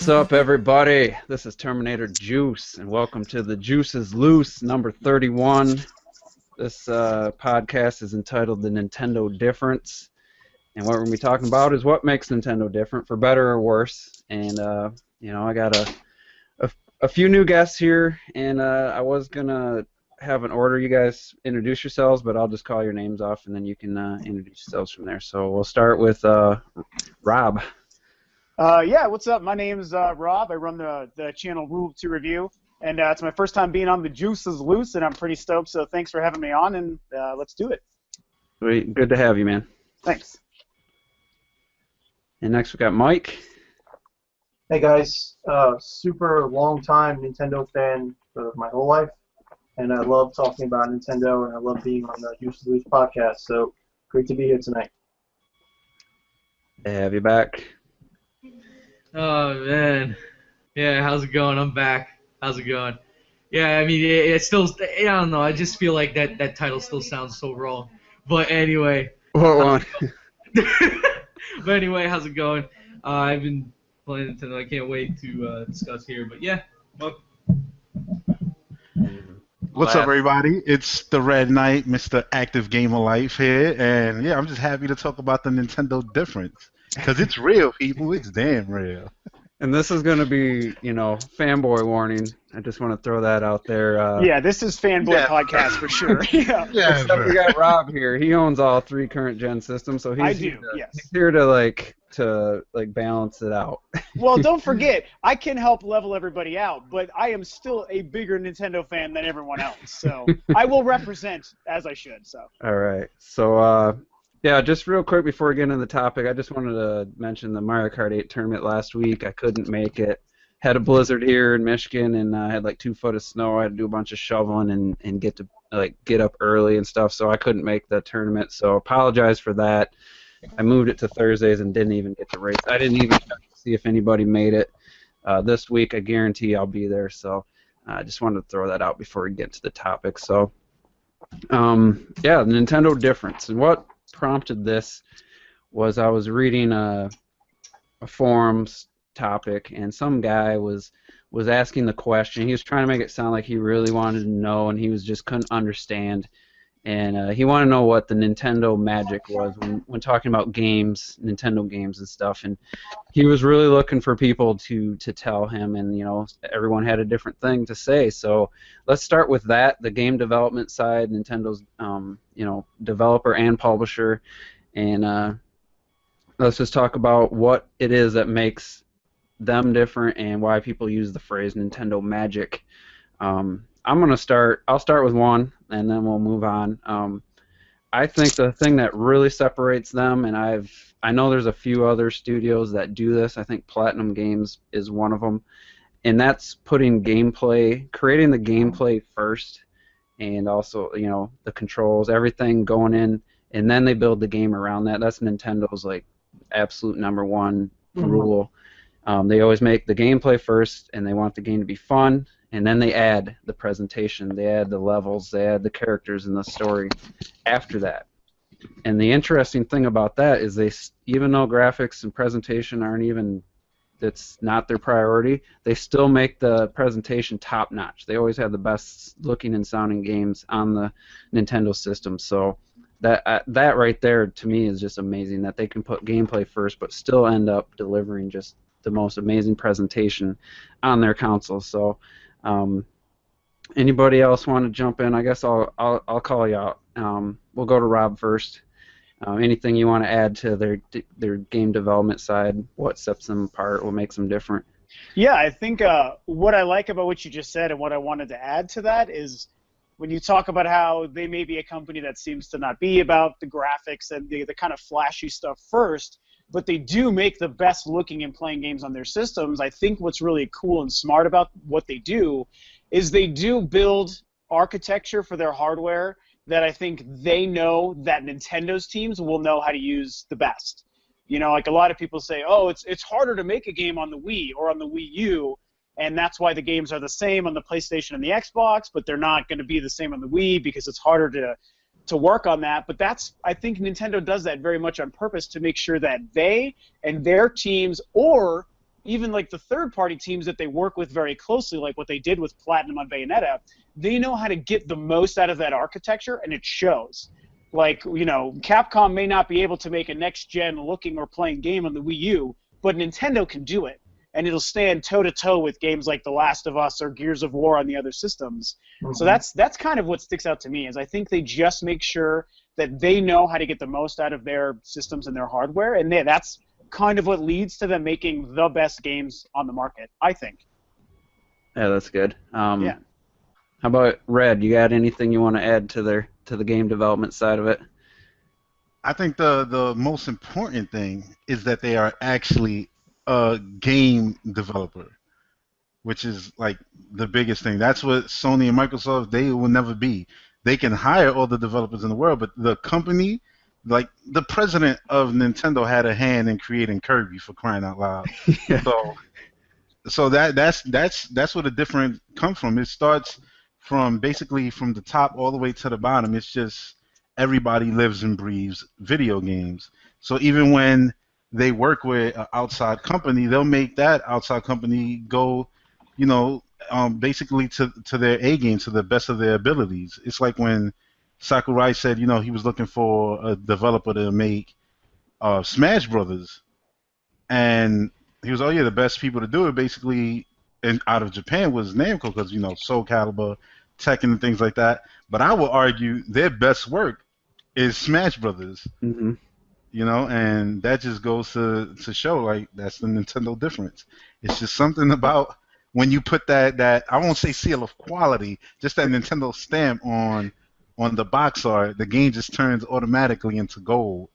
up, everybody? This is Terminator Juice, and welcome to the Juice is Loose, number 31. This podcast is entitled The Nintendo Difference, and what we're going to be talking about is what makes Nintendo different, for better or worse. And, I got a few new guests here, and I was going to have an order. You guys introduce yourselves, but I'll just call your names off, and then you can introduce yourselves from there. So we'll start with Rob. What's up? My name is Rob. I run the channel Rule to Review, and it's my first time being on the Juice is Loose, and I'm pretty stoked, so thanks for having me on, and let's do it. Sweet. Good to have you, man. Thanks. And next we got Mike. Hey guys, super long time Nintendo fan for my whole life, and I love talking about Nintendo, and I love being on the Juice is Loose podcast, so great to be here tonight. Have you back. Oh, man. Yeah, how's it going? I'm back. How's it going? Yeah, I mean, it's still, I don't know, I just feel like that title still sounds so wrong. But anyway. What one? But anyway, how's it going? I've been playing Nintendo. I can't wait to discuss here. But yeah, welcome. What's up, everybody? It's the Red Knight, Mr. Active Gamer Life here, and yeah, I'm just happy to talk about the Nintendo difference. Because it's real, people. It's damn real. And this is going to be, fanboy warning. I just want to throw that out there. This is fanboy podcast for sure. Yeah. Except we got Rob here. He owns all three current gen systems, so he's yes. He's here to balance it out. Well, don't forget, I can help level everybody out, but I am still a bigger Nintendo fan than everyone else, so I will represent as I should. So. All right. So. Yeah, just real quick before we get into the topic, I just wanted to mention the Mario Kart 8 tournament last week. I couldn't make it. Had a blizzard here in Michigan, and I had like 2 foot of snow. I had to do a bunch of shoveling and get up early and stuff, so I couldn't make the tournament. So apologize for that. I moved it to Thursdays and didn't even get to race. I didn't even check to see if anybody made it. This week, I guarantee I'll be there. So I just wanted to throw that out before we get to the topic. So, the Nintendo difference. And what prompted this was I was reading a forums topic, and some guy was asking the question. He was trying to make it sound like he really wanted to know, and he just couldn't understand. And he wanted to know what the Nintendo magic was when talking about games, Nintendo games and stuff. And he was really looking for people to tell him, and everyone had a different thing to say. So let's start with that, the game development side, Nintendo's developer and publisher, and let's just talk about what it is that makes them different and why people use the phrase Nintendo magic. I'll start with one, and then we'll move on. I think the thing that really separates them, and I know there's a few other studios that do this. I think Platinum Games is one of them, and that's creating the gameplay first, and also the controls, everything going in, and then they build the game around that. That's Nintendo's absolute number one rule. They always make the gameplay first, and they want the game to be fun. And then they add the presentation, they add the levels, they add the characters and the story after that. And the interesting thing about that is even though graphics and presentation it's not their priority, they still make the presentation top notch. They always have the best looking and sounding games on the Nintendo system. So that right there to me is just amazing that they can put gameplay first but still end up delivering just the most amazing presentation on their console. So anybody else want to jump in? I guess I'll call you out. We'll go to Rob first. Anything you want to add to their game development side? What sets them apart? What makes them different? Yeah, I think what I like about what you just said and what I wanted to add to that is when you talk about how they may be a company that seems to not be about the graphics and the kind of flashy stuff first, but they do make the best looking and playing games on their systems. I think what's really cool and smart about what they do is they do build architecture for their hardware that I think they know that Nintendo's teams will know how to use the best. A lot of people say, oh, it's harder to make a game on the Wii or on the Wii U, and that's why the games are the same on the PlayStation and the Xbox, but they're not going to be the same on the Wii because it's harder to work on that. But I think Nintendo does that very much on purpose to make sure that they and their teams or even like the third-party teams that they work with very closely, like what they did with Platinum on Bayonetta, they know how to get the most out of that architecture, and it shows. Like, you know, Capcom may not be able to make a next-gen looking or playing game on the Wii U, but Nintendo can do it. And it'll stand toe-to-toe with games like The Last of Us or Gears of War on the other systems. Mhm. So that's kind of what sticks out to me, is I think they just make sure that they know how to get the most out of their systems and their hardware, and that's kind of what leads to them making the best games on the market, I think. Yeah, that's good. Yeah. How about Red? You got anything you want to add to the game development side of it? I think the most important thing is that they are actually a game developer, which is like the biggest thing. That's what Sony and Microsoft, they will never be. They can hire all the developers in the world, but the company, like the president of Nintendo had a hand in creating Kirby, for crying out loud. Yeah. So that's where the difference comes from. It starts from basically from the top all the way to the bottom. It's just everybody lives and breathes video games. So even when they work with an outside company, they'll make that outside company go, you know, basically to their A game, to the best of their abilities. It's like when Sakurai said, you know, he was looking for a developer to make Smash Brothers, and he was, oh yeah, the best people to do it basically out of Japan was Namco, because, you know, Soul Calibur, Tekken, and things like that. But I will argue their best work is Smash Brothers. Mm-hmm. You know, and that just goes to show, like, that's the Nintendo difference. It's just something about when you put that I won't say seal of quality, just that Nintendo stamp on the box art, the game just turns automatically into gold.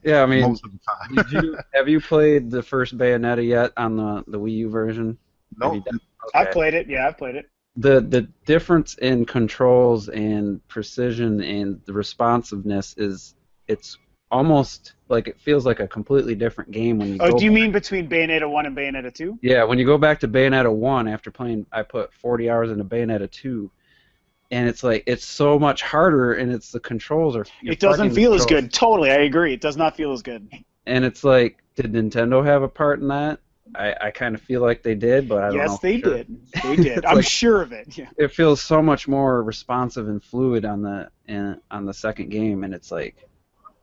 Yeah, I mean, most of the time. have you played the first Bayonetta yet on the Wii U version? No. Have you done- I've played it. Yeah, I've played it. The difference in controls and precision and the responsiveness it's almost like it feels like a completely different game when you Oh, go do you back. mean between Bayonetta 1 and Bayonetta 2? Yeah, when you go back to Bayonetta 1 after playing, I put 40 hours into Bayonetta 2, and it's like it's so much harder, and it's the controls are. you're It doesn't fighting the feel as controls. good. Totally, I agree. It does not feel as good. And it's like, did Nintendo have a part in that? I kind of feel like they did, but I don't know. Yes, for they sure. did. They did. It's I'm like- sure of it. Yeah. It feels so much more responsive and fluid on the second game, and it's like,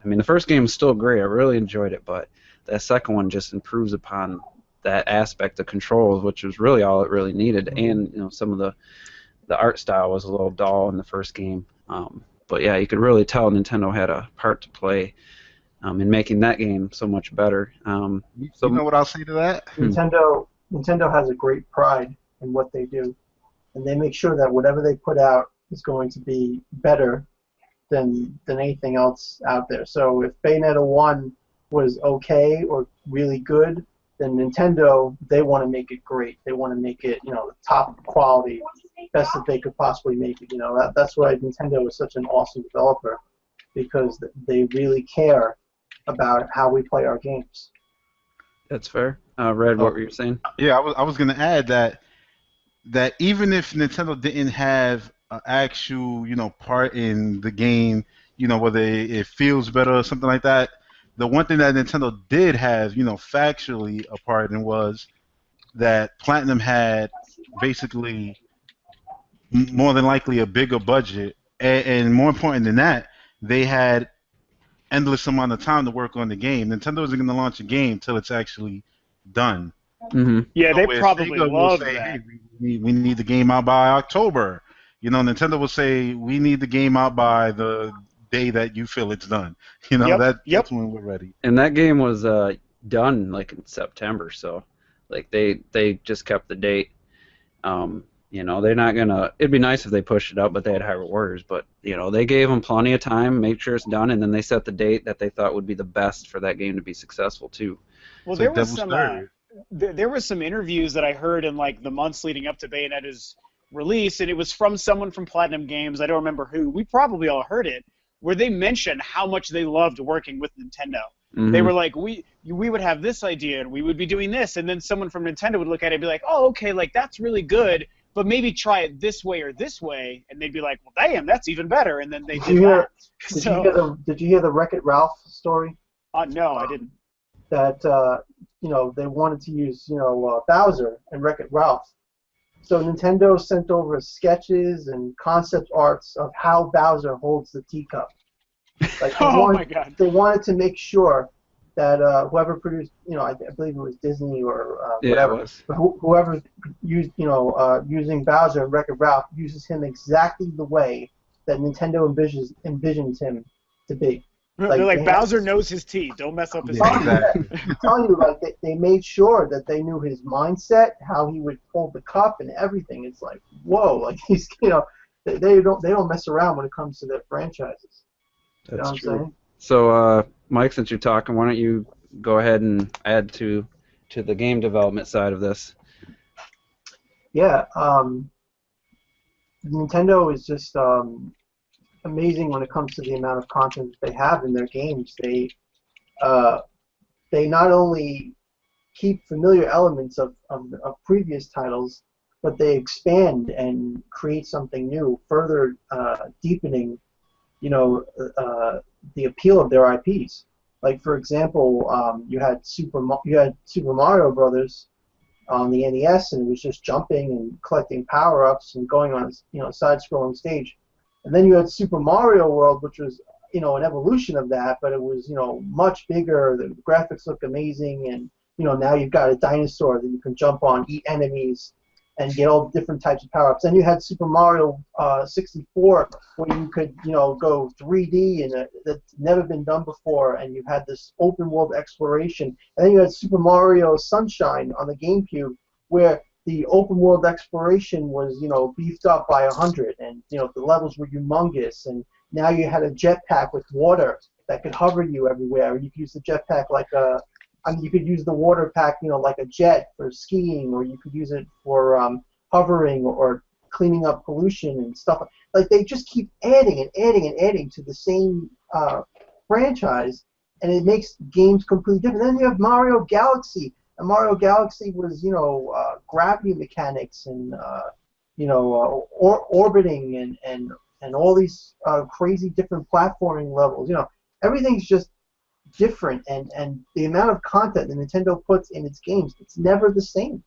I mean, the first game is still great. I really enjoyed it, but that second one just improves upon that aspect of controls, which was really all it really needed. And you know, some of the art style was a little dull in the first game. But yeah, you could really tell Nintendo had a part to play in making that game so much better. You know what I'll say to that? Nintendo has a great pride in what they do, and they make sure that whatever they put out is going to be better than anything else out there. So if Bayonetta 1 was okay or really good, then Nintendo, they want to make it great. They want to make it, you know, top quality, best that they could possibly make it. You know, that's why Nintendo is such an awesome developer, because they really care about how we play our games. That's fair. Red, what were you saying? Yeah, I was gonna add that even if Nintendo didn't have an actual, you know, part in the game, you know, whether it feels better or something like that, the one thing that Nintendo did have, you know, factually a part in was that Platinum had basically more than likely a bigger budget, and more important than that, they had endless amount of time to work on the game. Nintendo isn't going to launch a game till it's actually done. Mm-hmm. Yeah, they Where probably Sega will love say, that. hey, we need the game out by October. You know, Nintendo will say, we need the game out by the day that you feel it's done. You know, Yep, that's when we're ready. And that game was done like in September, so like they just kept the date. You know, they're not gonna. It'd be nice if they pushed it up, but they had higher orders. But you know, they gave them plenty of time, make sure it's done, and then they set the date that they thought would be the best for that game to be successful too. Well, It's there like was Devil's some Third. there was some interviews that I heard in like the months leading up to Bayonetta's release, and it was from someone from Platinum Games. I don't remember who. We probably all heard it, where they mentioned how much they loved working with Nintendo. Mhm. They were like, we would have this idea and we would be doing this, and then someone from Nintendo would look at it and be like, oh, okay, like that's really good, but maybe try it this way or this way, and they'd be like, well, damn, that's even better, and then they did that. Did you hear the Wreck-It Ralph story? No, I didn't. That they wanted to use Bowser and Wreck-It Ralph. So Nintendo sent over sketches and concept arts of how Bowser holds the teacup. Like my God! They wanted to make sure that whoever produced, I believe it was Disney or whatever, it was. but whoever used, using Bowser and Wreck-It Ralph uses him exactly the way that Nintendo envisions him to be. They're like Bowser knows his tea. Don't mess up his tea. Exactly. I'm telling you, like they made sure that they knew his mindset, how he would hold the cup, and everything. It's like, whoa, like he's, they don't mess around when it comes to their franchises. That's you know what I'm true. saying? So, Mike, since you're talking, why don't you go ahead and add to the game development side of this? Yeah, Nintendo is just amazing when it comes to the amount of content that they have in their games. They not only keep familiar elements of previous titles, but they expand and create something new, further deepening, the appeal of their IPs. Like for example, you had Super Mario Brothers on the NES, and it was just jumping and collecting power-ups and going on a side-scrolling stage. And then you had Super Mario World, which was an evolution of that, but it was much bigger. The graphics looked amazing, and now you've got a dinosaur that you can jump on, eat enemies, and get all different types of power-ups. Then you had Super Mario 64, where you could go 3D, and that's never been done before, and you had this open-world exploration. And then you had Super Mario Sunshine on the GameCube, where the open world exploration was, beefed up by 100, and the levels were humongous, and now you had a jetpack with water that could hover you everywhere. You could use the jetpack you could use the water pack, like a jet for skiing, or you could use it for hovering or cleaning up pollution and stuff. Like they just keep adding and adding and adding to the same franchise, and it makes games completely different. Then you have Mario Galaxy. And Mario Galaxy was, gravity mechanics and, orbiting and all these crazy different platforming levels. Everything's just different, and the amount of content that Nintendo puts in its games, it's never the same.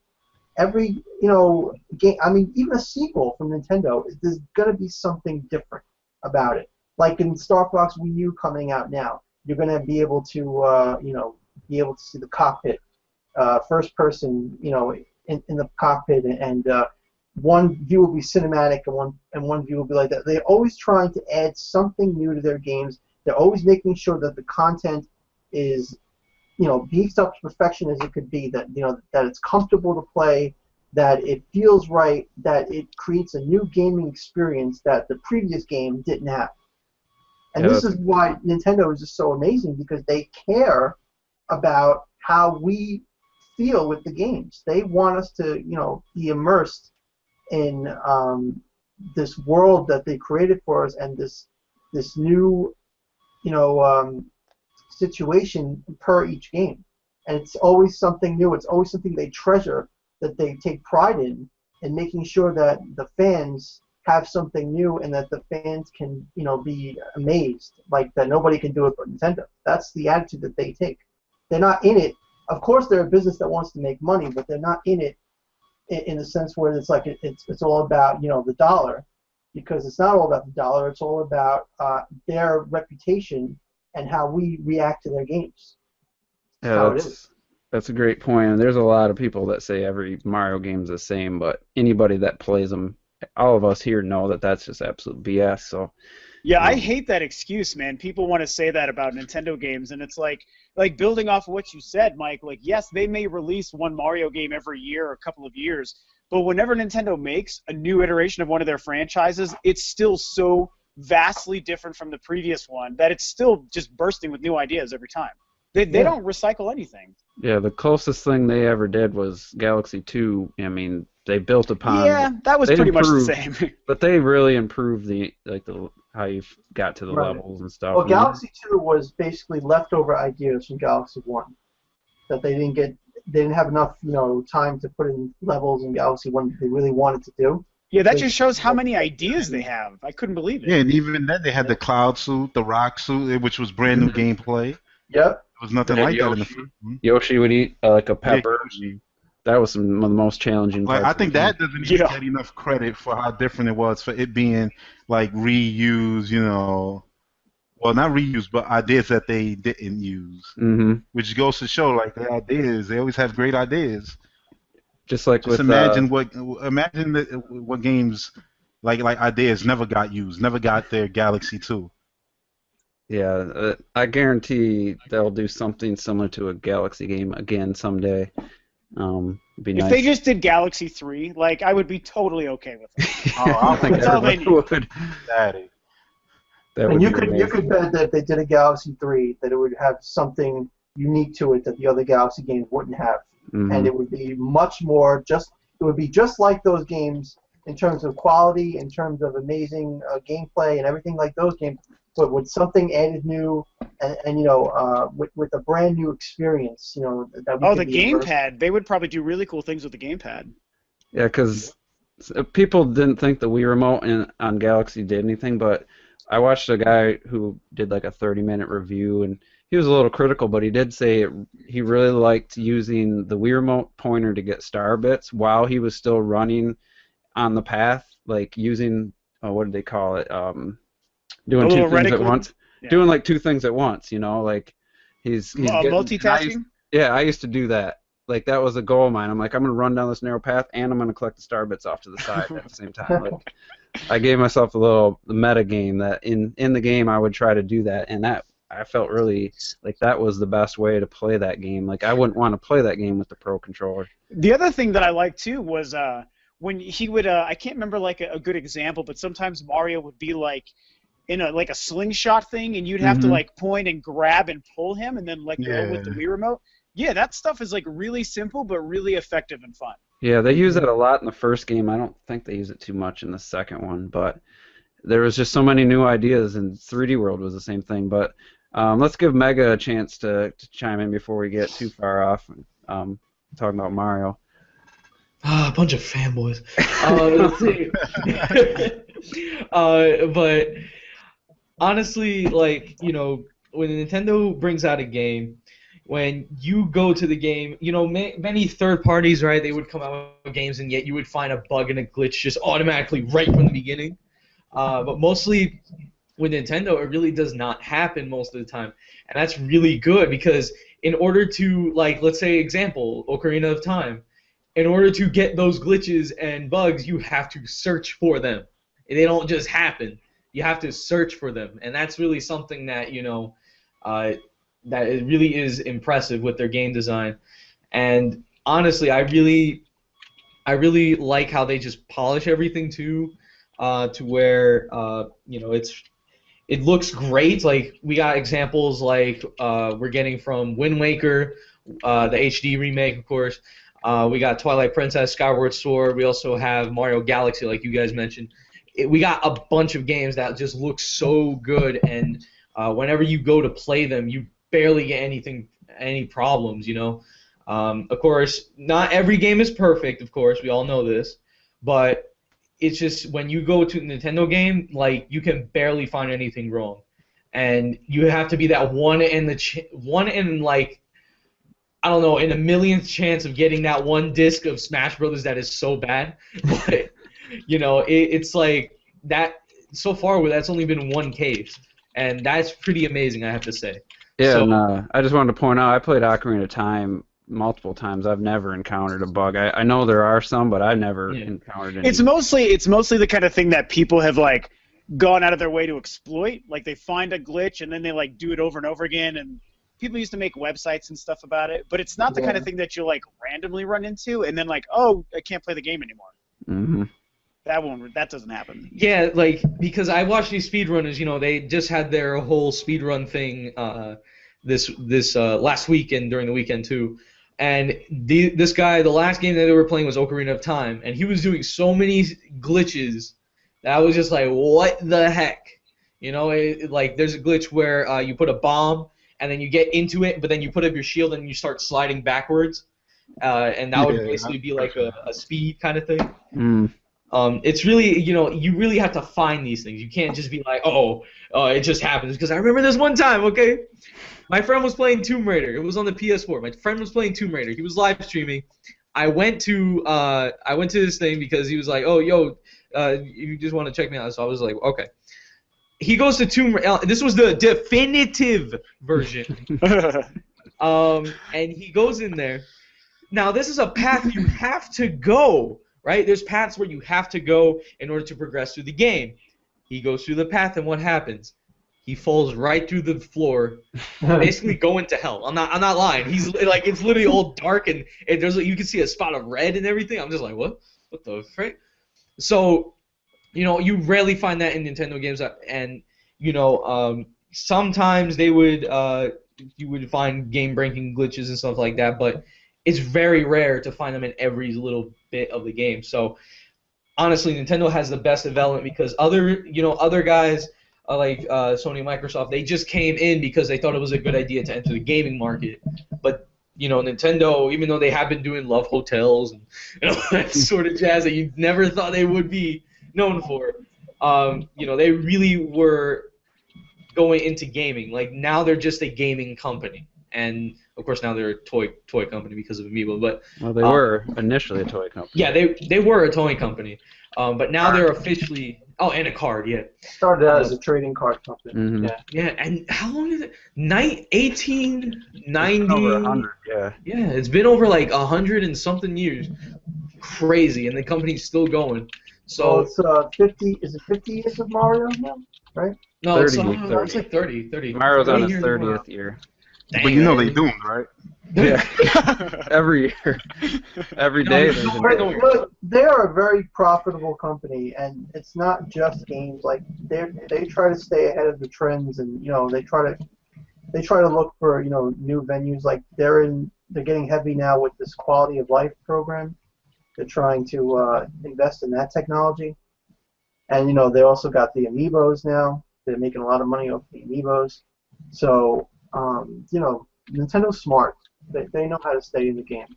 Every, game, even a sequel from Nintendo, there's going to be something different about it. Like in Star Fox Wii U coming out now, you're going to be able to, see the cockpit. First person, in the cockpit, and one view will be cinematic, and one view will be like that. They're always trying to add something new to their games. They're always making sure that the content is, beefed up to perfection as it could be. That that it's comfortable to play, that it feels right, that it creates a new gaming experience that the previous game didn't have. And this is why Nintendo is just so amazing, because they care about how we feel with the games. They want us to, be immersed in this world that they created for us, and this new, situation per each game. And it's always something new. It's always something they treasure, that they take pride in making sure that the fans have something new, and that the fans can, be amazed, like that nobody can do it but Nintendo. That's the attitude that they take. They're not in it. Of course, they're a business that wants to make money, but they're not in it in the sense where it's like it's all about the dollar, because it's not all about the dollar. It's all about their reputation and how we react to their games. Yeah, that's a great point. And there's a lot of people that say every Mario game's the same, but anybody that plays them, all of us here know that that's just absolute BS. So. Yeah, I hate that excuse, man. People want to say that about Nintendo games, and it's like building off of what you said, Mike, like, yes, they may release one Mario game every year or a couple of years, but whenever Nintendo makes a new iteration of one of their franchises, it's still so vastly different from the previous one that it's still just bursting with new ideas every time. They don't recycle anything. Yeah, the closest thing they ever did was Galaxy 2. I mean, they built upon. Yeah, that was pretty much the same. But they really improved the how you got to the levels and stuff. Well, Galaxy 2 was basically leftover ideas from Galaxy 1 that they didn't have enough time to put in levels in Galaxy 1 that they really wanted to do. Yeah, that just shows how many ideas they have. I couldn't believe it. Yeah, and even then they had the Cloud suit, the Rock suit, which was brand new gameplay. Yep. was nothing That like that in the Yoshi. first one. Yoshi would eat like a pepper. Yoshi. That was some of the most challenging Like parts. I of think the game. that doesn't even Yeah. get enough credit for how different it was for it being like reused, well not reused, but ideas that they didn't use, which goes to show like their ideas. They always have great ideas. Just like Just with imagine what games like ideas never got used, never got their Galaxy 2. I guarantee they'll do something similar to a Galaxy game again someday. It'd be If nice. they just did Galaxy 3, like I would be totally okay with it. Oh, I don't think That's all they everybody need. would. Daddy. That And would you be could amazing. bet that if they did a Galaxy 3, that it would have something unique to it that the other Galaxy games wouldn't have, and it would be much more it would be just like those games in terms of quality, in terms of amazing gameplay and everything like those games, but with something added new and with a brand new experience, that we Oh, could the be immersed. gamepad. They would probably do really cool things with the gamepad. Yeah, because people didn't think the Wii remote on Galaxy did anything, but I watched a guy who did like a 30-minute review, and he was a little critical, but he did say he really liked using the Wii remote pointer to get star bits while he was still running on the path, like using, what did they call it? Doing A two little things at reticle? once. Yeah. Doing like two things at once, like he's getting, Multitasking? I used to do that. Like that was a goal of mine. I'm like, I'm gonna run down this narrow path and I'm gonna collect the star bits off to the side at the same time. Like, I gave myself a little meta game that in the game I would try to do that, and that I felt really like that was the best way to play that game. Like I wouldn't want to play that game with the Pro controller. The other thing that I liked too was when he would I can't remember like a good example, but sometimes Mario would be like in a slingshot thing, and you'd have to like point and grab and pull him, and then let go with the Wii remote. Yeah, that stuff is like really simple but really effective and fun. Yeah, they use it a lot in the first game. I don't think they use it too much in the second one, but there was just so many new ideas, and 3D World was the same thing. But let's give Mega a chance to chime in before we get too far off talking about Mario. A bunch of fanboys. Let's see. But honestly, like, when Nintendo brings out a game, when you go to the game, many third parties, right, they would come out with games, and yet you would find a bug and a glitch just automatically right from the beginning. But mostly with Nintendo, it really does not happen most of the time. And that's really good because in order to, like, let's say, example, Ocarina of Time, in order to get those glitches and bugs, you have to search for them. They don't just happen. You have to search for them. And that's really something that, that it really is impressive with their game design. And honestly, I really like how they just polish everything too, to where it looks great. Like we got examples like we're getting from Wind Waker, the HD remake, of course. We got Twilight Princess, Skyward Sword. We also have Mario Galaxy, like you guys mentioned. We got a bunch of games that just look so good, and whenever you go to play them, you barely get any problems, Of course, not every game is perfect, of course, we all know this, but it's just when you go to a Nintendo game, like, you can barely find anything wrong. And you have to be that one in like, I don't know, in a millionth chance of getting that one disc of Smash Brothers that is so bad. But, it's like that, so far, that's only been one case. And that's pretty amazing, I have to say. Yeah, So, and I just wanted to point out, I played Ocarina of Time multiple times. I've never encountered a bug. I know there are some, but I've never encountered any. It's mostly the kind of thing that people have like gone out of their way to exploit. Like they find a glitch and then they like do it over and over again, and people used to make websites and stuff about it. But it's not the kind of thing that you like randomly run into and then like, oh, I can't play the game anymore. Mm-hmm. That doesn't happen. Yeah, like, because I watched these speedrunners, they just had their whole speedrun thing this last weekend, during the weekend too. And this guy, the last game that they were playing was Ocarina of Time, and he was doing so many glitches that I was just like, what the heck? Like, there's a glitch where you put a bomb, and then you get into it, but then you put up your shield and you start sliding backwards. And that would basically be like a speed kind of thing. It's really, you really have to find these things. You can't just be like, it just happens. Because I remember this one time, okay? My friend was playing Tomb Raider. It was on the PS4. My friend was playing Tomb Raider. He was live streaming. I went to this thing because he was like, oh, yo, you just want to check me out. So I was like, okay. He goes to Tomb Raider. This was the definitive version. And he goes in there. Now, this is a path you have to go, right? There's paths where you have to go in order to progress through the game. He goes through the path, and what happens? He falls right through the floor, basically going to hell. I'm not lying. He's like, it's literally all dark, and there's you can see a spot of red and everything. I'm just like, what the frick? So, you rarely find that in Nintendo games, and sometimes they would you would find game-breaking glitches and stuff like that, but it's very rare to find them in every little bit of the game. So honestly, Nintendo has the best development because other guys like Sony and Microsoft, they just came in because they thought it was a good idea to enter the gaming market. But Nintendo, even though they have been doing Love Hotels and that sort of jazz that you never thought they would be known for, they really were going into gaming. Like now they're just a gaming company, and of course now they're a toy company because of Amiibo. But they were initially a toy company. Yeah, they were a toy company, but now they're officially and a card. Yeah, started out as a trading card company. Mm-hmm. Yeah, and how long is it? 1890. Over 100. Yeah. Yeah, it's been over like 100 and something years. Crazy, and the company's still going. So it's 50. Is it 50 years of Mario now? Right? No, 30, it's like 30. Mario's on his 30 30th year. Dang, But they doomed, right? Yeah. Every year. Every day. There's a But, new- look, they are a very profitable company, and it's not just games. Like they try to stay ahead of the trends, and they try to look for new venues. Like they're getting heavy now with this quality of life program. They're trying to invest in that technology, and they also got the Amiibos now. They're making a lot of money off the Amiibos. So Nintendo's smart. They know how to stay in the game.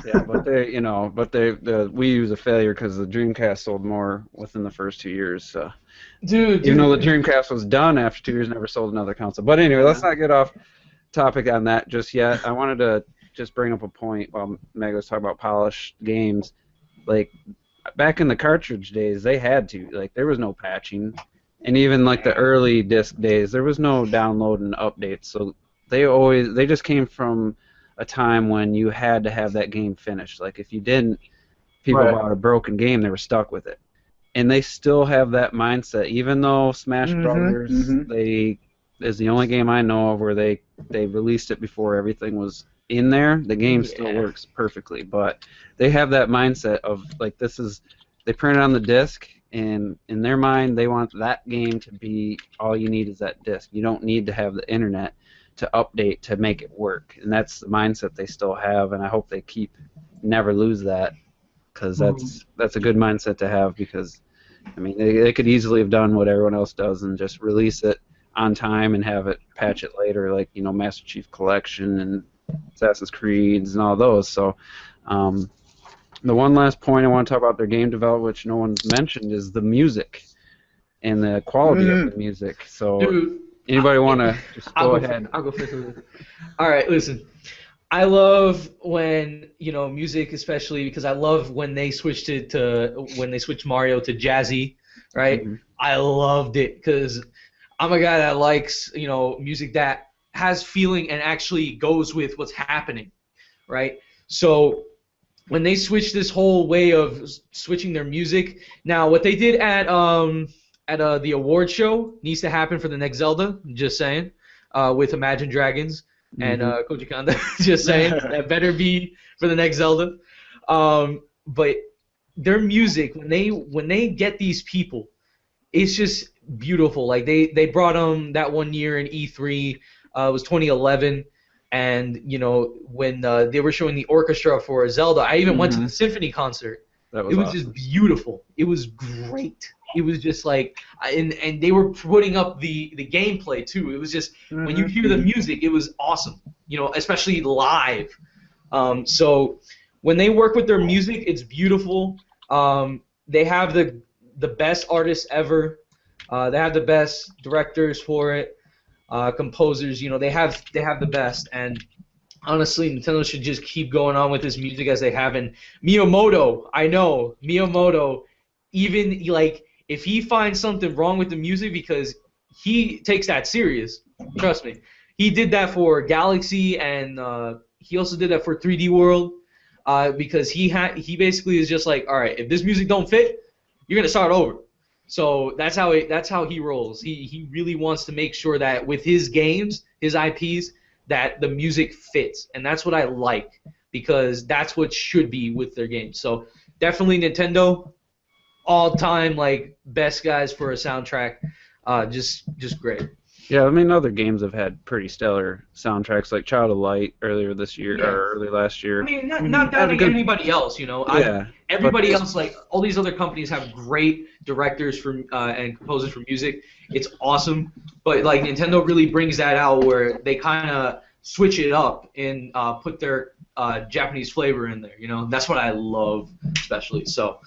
Yeah, but the Wii U was a failure because the Dreamcast sold more within the first 2 years. So. Dude. Even though the Dreamcast was done after 2 years, never sold another console. But anyway, let's not get off topic on that just yet. I wanted to just bring up a point while Meg was talking about polished games. Like back in the cartridge days, they had to. Like there was no patching, and even like the early disc days, there was no download and updates. So they just came from a time when you had to have that game finished. Like if you didn't, people bought a broken game, they were stuck with it. And they still have that mindset, even though Smash Brothers they is the only game I know of where they released it before everything was in there. The game still works perfectly, but they have that mindset of like they print it on the disc, and in their mind they want that game to be all you need is that disc. You don't need to have the internet to update to make it work, and that's the mindset they still have, and I hope they never lose that, because that's a good mindset to have, because I mean they could easily have done what everyone else does and just release it on time and have it patch it later, like Master Chief Collection and Assassin's Creeds and all those. So the one last point I want to talk about their game development, which no one's mentioned, is the music and the quality of the music. So Dude, anybody want to just go ahead? I'll go first. All right, listen. I love when music, especially because I love when they switched when they switched Mario to jazzy, right? Mm-hmm. I loved it because I'm a guy that likes music that has feeling and actually goes with what's happening, right? So when they switched this whole way of switching their music, now what they did at the award show needs to happen for the next Zelda. Just saying, with Imagine Dragons and Koji Kondo. Just saying, that better be for the next Zelda. But their music, when they get these people, it's just beautiful. Like they brought them that one year in E3. It was 2011, and when they were showing the orchestra for Zelda, I even went to the symphony concert. It was awesome. Just beautiful. It was great. It was just like, and they were putting up the gameplay too. It was just when you hear the music, it was awesome. Especially live. So when they work with their music, it's beautiful. they have the best artists ever. They have the best directors for it, composers. You know, they have the best. And honestly, Nintendo should just keep going on with this music as they have. And Miyamoto, I know Miyamoto, even like if he finds something wrong with the music, because he takes that serious. Trust me, he did that for Galaxy, and he also did that for 3D World. Because he basically is just like, all right, if this music don't fit, you're gonna start over. So that's how he rolls. He really wants to make sure that with his games, his IPs, that the music fits, and that's what I like, because that's what should be with their games. So definitely Nintendo, all time like best guys for a soundtrack, just great. Yeah, I mean, other games have had pretty stellar soundtracks, like Child of Light earlier this year Yeah. or early last year. I mean, not doubting anybody else, you know. Yeah, Everybody else, like all these other companies, have great directors for and composers for music. It's awesome, but like Nintendo really brings that out where they kind of switch it up and put their Japanese flavor in there. You know, that's what I love, especially. So,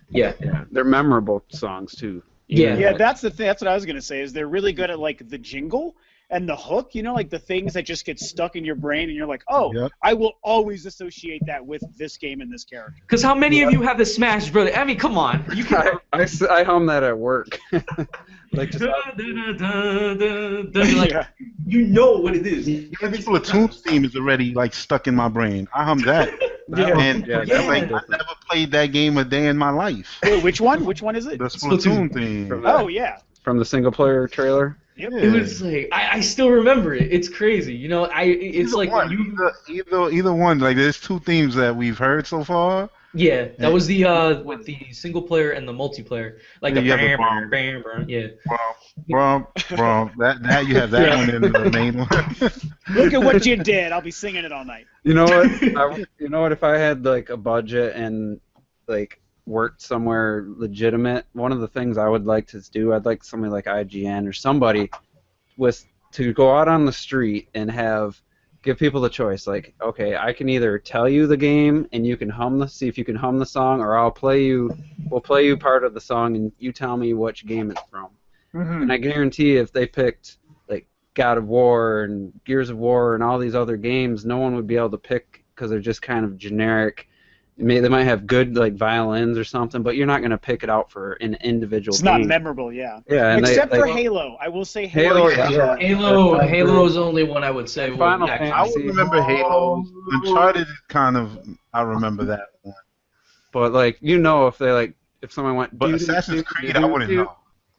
yeah. they're memorable songs too. Yeah. Yeah, that's the thing. That's what I was gonna say. Is they're really good at like the jingle and the hook. You know, like the things that just get stuck in your brain, and you're like, oh, Yep. I will always associate that with this game and this character. Because how many of you have the Smash Brothers? I mean, come on. You can. I hum that at work. Like just Like, Yeah. you know what it is. Even the Splatoon theme is already like stuck in my brain. I hum that, Yeah. and Yeah, that's like, I different. never played that game a day in my life. Wait, which one? Which one is it? The Splatoon theme. From Oh yeah. from the single player trailer. Yep. It was like I still remember it. It's crazy, you know. It's like one. you. Either one. Like there's two themes that we've heard so far. Yeah, that was the with the single player and the multiplayer, like the Yeah, the bam, bam, bam, yeah. Brum, that you have that one in the main one. Look at what you did. I'll be singing it all night. You know what? You know what? If I had like a budget and like worked somewhere legitimate, one of the things I would like to do, I'd like somebody like IGN or somebody was to go out on the street and give people the choice. Like, okay, I can either tell you the game and you can see if you can hum the song, or we'll play you part of the song and you tell me which game it's from. And I guarantee if they picked like God of War and Gears of War and all these other games, no one would be able to pick because they're just kind of generic. They might have good like violins or something, but you're not going to pick it out for an individual It's game. not memorable, yeah. Yeah, and Except for Halo. I will say Halo, Halo. yeah. Halo is the only one I would say. Final would actually- I would remember Halo. Uncharted kind of. I remember that one. But like if someone went. But Assassin's Creed, I wouldn't know.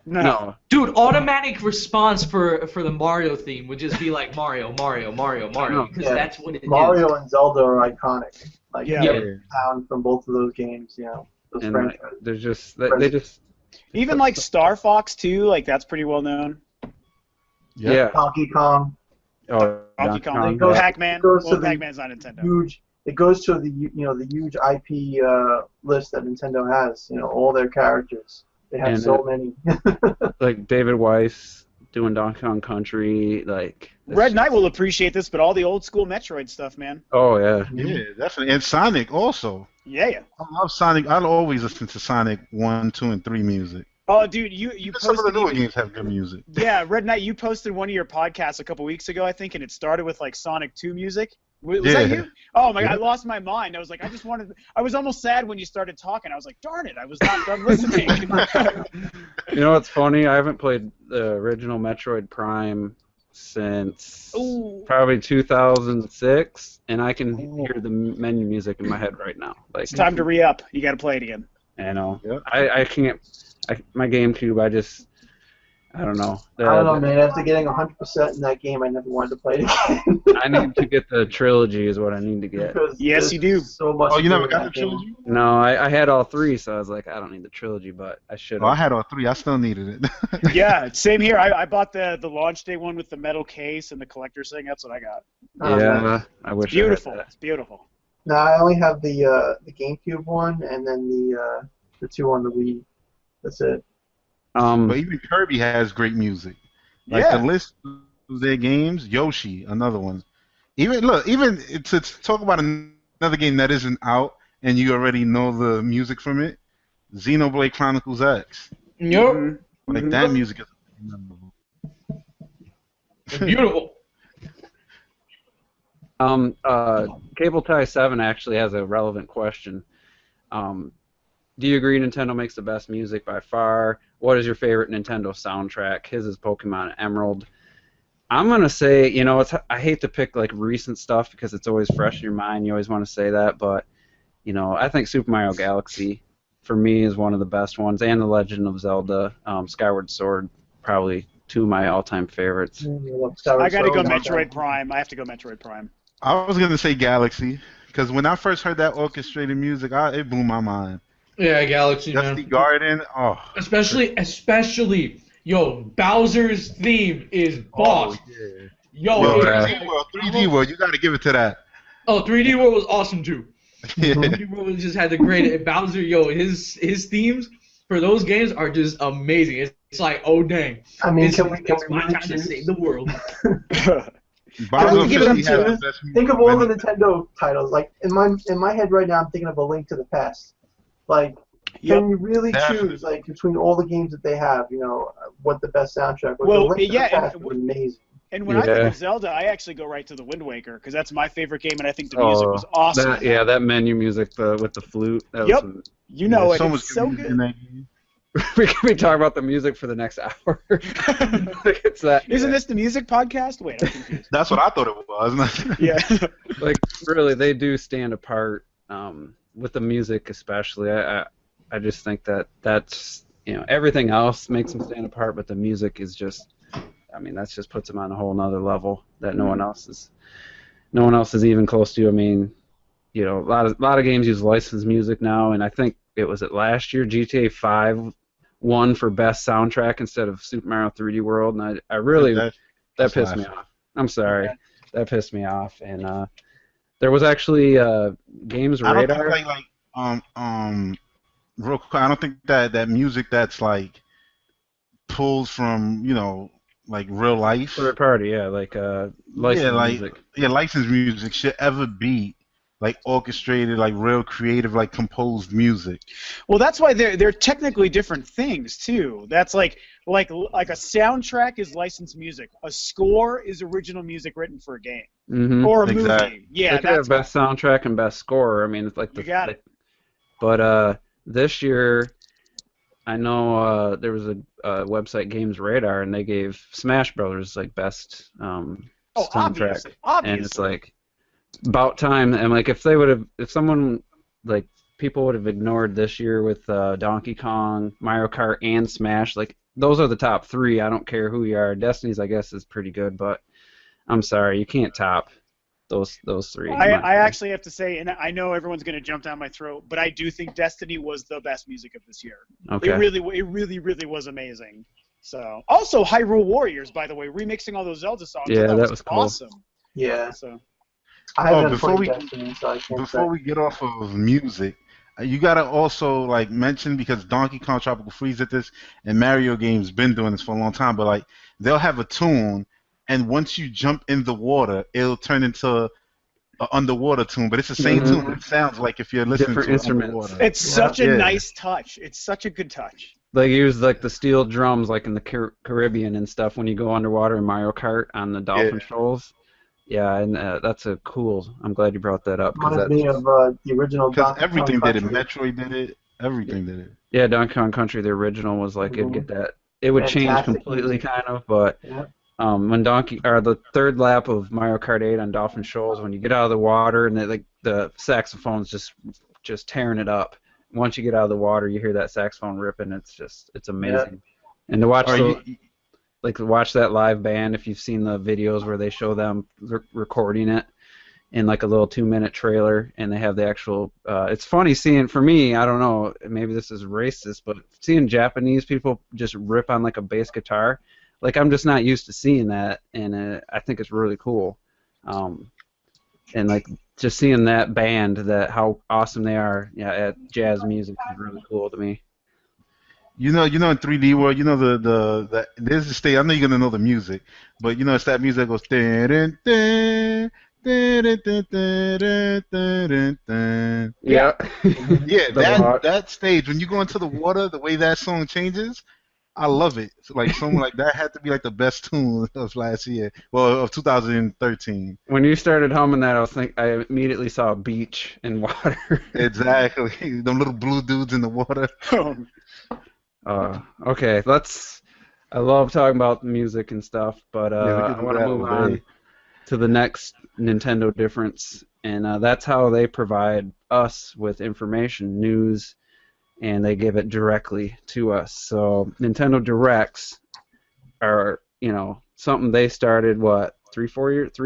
No. Dude, automatic response for the Mario theme would just be like Mario, because Yeah. that's what it is. Mario and Zelda are iconic. Like, Yeah. sound from both of those games, you know. Those And franchises. there's just they just Even like Star Fox 2, like that's pretty well known. yeah. Donkey Kong, Oh, Donkey Kong. Kong, yeah. Pac-Man. Goes to Well, the- Pac-Man's not Nintendo. huge. It goes to the the huge IP list that Nintendo has. You know, all their characters. They have And, so many. Like David Weiss doing Donkey Kong Country, like Red Knight will appreciate this, but all the old school Metroid stuff, man. Oh yeah. Yeah, definitely. And Sonic also. Yeah. I love Sonic. I'll always listen to Sonic 1, 2, and 3 music. Oh, dude, you Even some of the posted. newer games have good music. Yeah, Red Knight, you posted one of your podcasts a couple weeks ago, I think, and it started with like Sonic 2 music. Was that Yeah. you? Oh my god, I Yeah. lost my mind. I was like, I was almost sad when you started talking. I was like, darn it, I was not done listening. You know what's funny? I haven't played the original Metroid Prime since Ooh. probably 2006, and I can hear the menu music in my head right now. Like, It's time to re-up. You got to play it again. you know, Yep. I can't. My GameCube, I don't know. I don't know, man. After getting 100% in that game, I never wanted to play it again. I need to get the trilogy, is what I need to get. Because Yes, there's you do. So much. Oh, you to never do in got the that game. trilogy? No, I had all three, so I was like, I don't need the trilogy, but I should Oh, I have. had all 3. I still needed it. Yeah, same here. I bought the launch day one with the metal case and the collector's thing. That's what I got. Yeah, I wish. Beautiful. I had It's beautiful. No, I only have the GameCube one and then the 2 on the Wii. That's it. that. But even Kirby has great music. Like Yeah. the list of their games, Yoshi, another one. Even to talk about another game that isn't out and you already know the music from it, Xenoblade Chronicles X. Yup. Like that music is memorable. Beautiful. Cable Tie 7 actually has a relevant question. Do you agree Nintendo makes the best music by far? What is your favorite Nintendo soundtrack? His is Pokemon Emerald. I'm gonna say, I hate to pick like recent stuff because it's always fresh in your mind. You always want to say that, but I think Super Mario Galaxy for me is one of the best ones, and The Legend of Zelda, Skyward Sword, probably two of my all-time favorites. I gotta go Metroid Prime. I have to go Metroid Prime. I was gonna say Galaxy because when I first heard that orchestrated music, it blew my mind. Yeah, Galaxy, Dusty man. Garden, Especially, yo, Bowser's theme is boss. yeah. Yo, 3D World, you gotta give it to that. Oh, 3D World was awesome too. Yeah. 3D World just had the great Bowser. Yo, his themes for those games are just amazing. It's like, oh dang, I mean, it's can we my really time to choose? save the world. Bowser give it up officially to has us? the best music. Think of all the Nintendo titles. Like in my head right now, I'm thinking of A Link to the Past. Like, can you really Definitely. choose like between all the games that they have? What the best soundtrack was? Well, A Link to yeah, the Past and was amazing. And when I think Yeah. of Zelda, I actually go right to the Wind Waker because that's my favorite game, and I think the music was awesome. That menu music with the flute. That Yep. was, You know so it. much It's so music in good. that game. we could be talking about the music for the next hour. Like, it's that. Isn't this the music podcast? Wait, I'm confused. That's what I thought it was. Yeah. Like, really, they do stand apart with the music, especially. I just think that's everything else makes them stand apart, but the music is just, that just puts them on a whole nother level that no one else is even close to. I mean, a lot of games use licensed music now, and I think it was last year GTA 5 won for best soundtrack instead of Super Mario 3D World, and I really that pissed me off. I'm sorry, that pissed me off, and there was actually Games I don't Radar. think real quick, I don't think that music that's like pulls from like real life. Third party, yeah, like licensed music. Yeah, licensed music should ever be like orchestrated, like real creative, like composed music. Well, that's why they're technically different things too. That's like a soundtrack is licensed music. A score is original music written for a game Mm-hmm. or a Exactly. movie. Yeah, They could have best soundtrack and best score. It's like You got it. But this year, I know there was a website, Games Radar, and they gave Smash Brothers like best soundtrack, obviously. and it's like about time. And like if someone like people would have ignored this year with Donkey Kong, Mario Kart, and Smash, like those are the top three. I don't care who you are. Destiny's, I guess, is pretty good, but I'm sorry, you can't top those three. I actually have to say, and I know everyone's going to jump down my throat, but I do think Destiny was the best music of this year. Okay. It really was amazing. So, also Hyrule Warriors, by the way, remixing all those Zelda songs. Yeah, that was cool. awesome. Yeah. So, I haven't before played we- Destiny, so I can't Before we get off of music, you gotta also like mention, because Donkey Kong Tropical Freeze did this, and Mario games been doing this for a long time. But like they'll have a tune, and once you jump in the water, it'll turn into an underwater tune. But it's the same Mhm. tune. It sounds like if you're listening Different to it instruments. underwater. it's such a Yeah. nice touch. It's such a good touch. They use like the steel drums, like in the Caribbean and stuff, when you go underwater in Mario Kart on the Dolphin Shoals. Yeah, and that's a cool. I'm glad you brought that up. Reminds me of the original Because Donkey everything Kong did it. Country. Metroid did it. Everything did it. Yeah, Donkey Kong Country, the original, was like it'd get that. It would change Fantastic completely, music. kind of, but Yeah. when the third lap of Mario Kart 8 on Dolphin Shoals, when you get out of the water and the saxophone's just tearing it up. Once you get out of the water, you hear that saxophone ripping. It's amazing. And to watch watch that live band, if you've seen the videos where they show them recording it in like a little 2-minute trailer, and they have the actual. It's funny seeing, for me, I don't know, maybe this is racist, but seeing Japanese people just rip on like a bass guitar, like I'm just not used to seeing that, and I think it's really cool. And like just seeing that band, how awesome they are, at jazz music is really cool to me. You know, in 3D World, there's a stage. I know you're gonna know the music, but it's that music that goes dun, dun, dun, Yeah. Yeah, The rock. that stage when you go into the water, the way that song changes, I love it. Like something like that had to be like the best tune of last year, well, of 2013. When you started humming that, I immediately saw a beach and water. Exactly, them little blue dudes in the water. Okay, I love talking about music and stuff, but Yeah, we could I do want to that move all on day. to the next Nintendo difference, and that's how they provide us with information, news, and they give it directly to us. So Nintendo Directs are, something they started, what, 3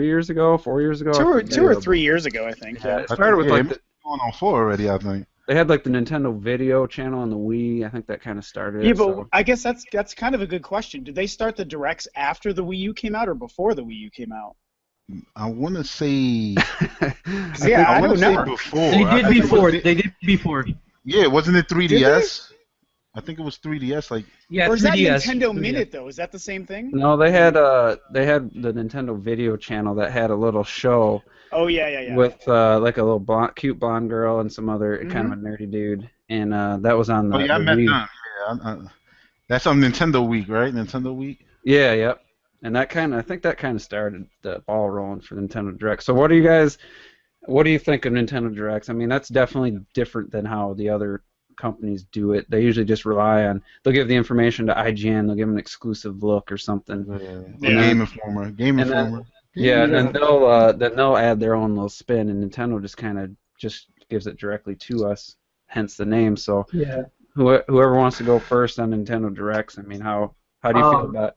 years ago, 4 years ago? I forget. 2 or 3 years ago, I think. Yeah, Yeah. it started with Yeah, like it must be going on 4 already, I think. they had like the Nintendo Video channel on the Wii. I think that kind of started Yeah, it. but So. I guess that's kind of a good question. Did they start the directs after the Wii U came out or before the Wii U came out? I want to say. Yeah, I want don't to say know. before. They I did think it before. was They did before. Yeah, wasn't it they? 3DS? I think it was 3DS. Like, Yeah, Or is that 3DS. Nintendo 3DS. Minute though? Is that the same thing? No, they had the Nintendo Video channel that had a little show Oh yeah. with like a little cute blonde girl and some other kind of a nerdy dude, and that was on oh the yeah, I met Wii. them. Yeah, that's on Nintendo Week, right? Nintendo Week. Yeah, yep. And I think that kind of started the ball rolling for Nintendo Direct. So what do you think of Nintendo Directs? I mean, that's definitely different than how the other companies do it. They usually just they'll give the information to IGN, they'll give them an exclusive look or something. Yeah. Game Informer. Yeah, and then they'll add their own little spin, and Nintendo just kind of just gives it directly to us, hence the name. So Yeah. whoever wants to go first on Nintendo Directs, I mean, how do you feel about it?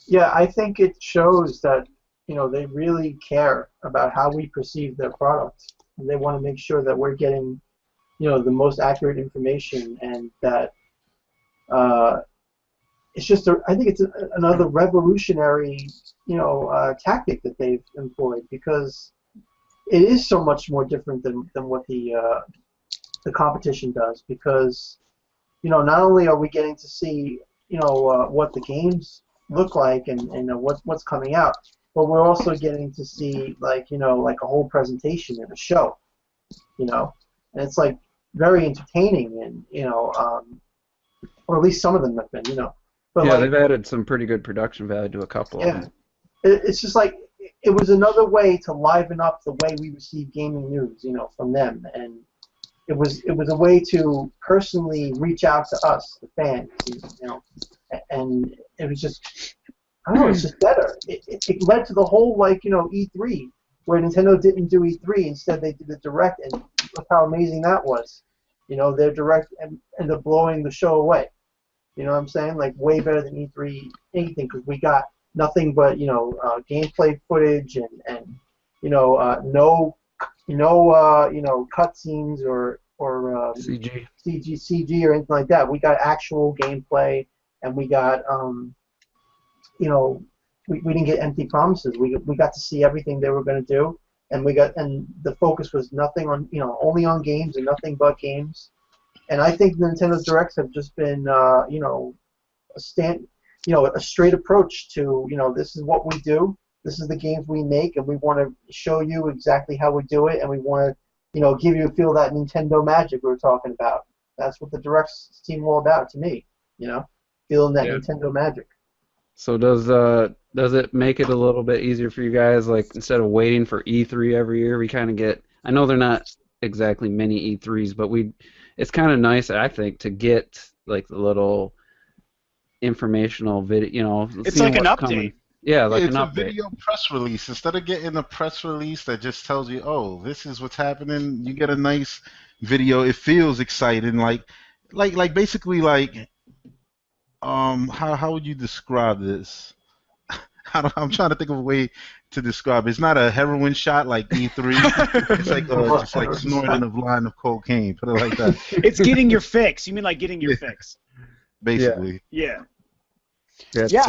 Yeah, I think it shows that they really care about how we perceive their product, and they want to make sure that we're getting the most accurate information, and that it's just I think it's another revolutionary tactic that they've employed, because it is so much more different than what the competition does, because not only are we getting to see what the games look like and what's coming out, but we're also getting to see like a whole presentation and a show, and it's like very entertaining, and or at least some of them have been, but Yeah, like, they've added some pretty good production value to a couple of yeah, them. it's just like it was another way to liven up the way we receive gaming news, from them, and it was a way to personally reach out to us, the fans, and it was just, I don't know, it's just better. It led to the whole E3, where Nintendo didn't do E3, instead they did the Direct, and look how amazing that was. Their Direct ended up blowing the show away. You know what I'm saying? Like way better than E3 anything, because we got nothing but gameplay footage and no cutscenes or CG or anything like that. We got actual gameplay, and we got we didn't get empty promises. We got to see everything they were going to do, and the focus was nothing on only on games and nothing but games. And I think Nintendo's Directs have just been a straight approach to this is what we do, this is the games we make, and we want to show you exactly how we do it, and we want to give you a feel of that Nintendo magic we were talking about. That's what the Directs seem all about to me. Feeling that Nintendo magic. So does it make it a little bit easier for you guys? Like, instead of waiting for E3 every year, we kind of get. I know they're not exactly mini E3s, but it's kind of nice, I think, to get like the little informational video. It's like an update. Coming. Yeah, like it's an a update. video press release. Instead of getting a press release that just tells you, oh, this is what's happening, you get a nice video. It feels exciting, like basically like how would you describe this? I'm trying to think of a way to describe it. It's not a heroin shot like E3. It's like just like snorting a line of cocaine. Put it like that. It's getting your fix. You mean like getting your fix? Basically. Yeah. Yeah.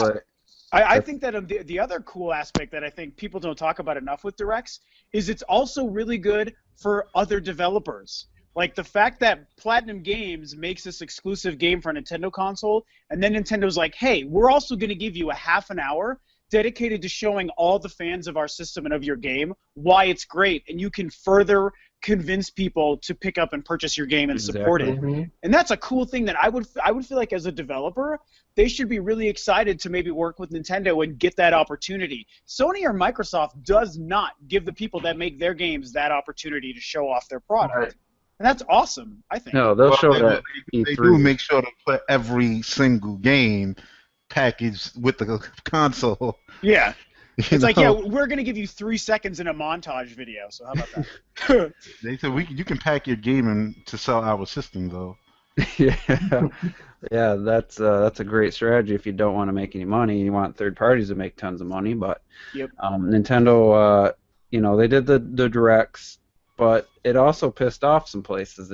Like, I think that the other cool aspect that I think people don't talk about enough with Directs is it's also really good for other developers. Like the fact that Platinum Games makes this exclusive game for a Nintendo console, and then Nintendo's like, hey, we're also going to give you a half an hour dedicated to showing all the fans of our system and of your game why it's great, and you can further convince people to pick up and purchase your game and support it. Mhm. And that's a cool thing that I would feel like as a developer, they should be really excited to maybe work with Nintendo and get that opportunity. Sony or Microsoft does not give the people that make their games that opportunity to show off their product. Right. And that's awesome, I think. No, they'll Well, show they, that they do E3. make sure to put every single game packaged with the console. Yeah. You It's like, yeah, know? we're going to give you 3 seconds in a montage video, so how about that? They said you can pack your game in to sell our system though. Yeah, yeah, that's a great strategy if you don't want to make any money. You want third parties to make tons of money, but Yep. Nintendo, you know, they did the directs, but it also pissed off some places.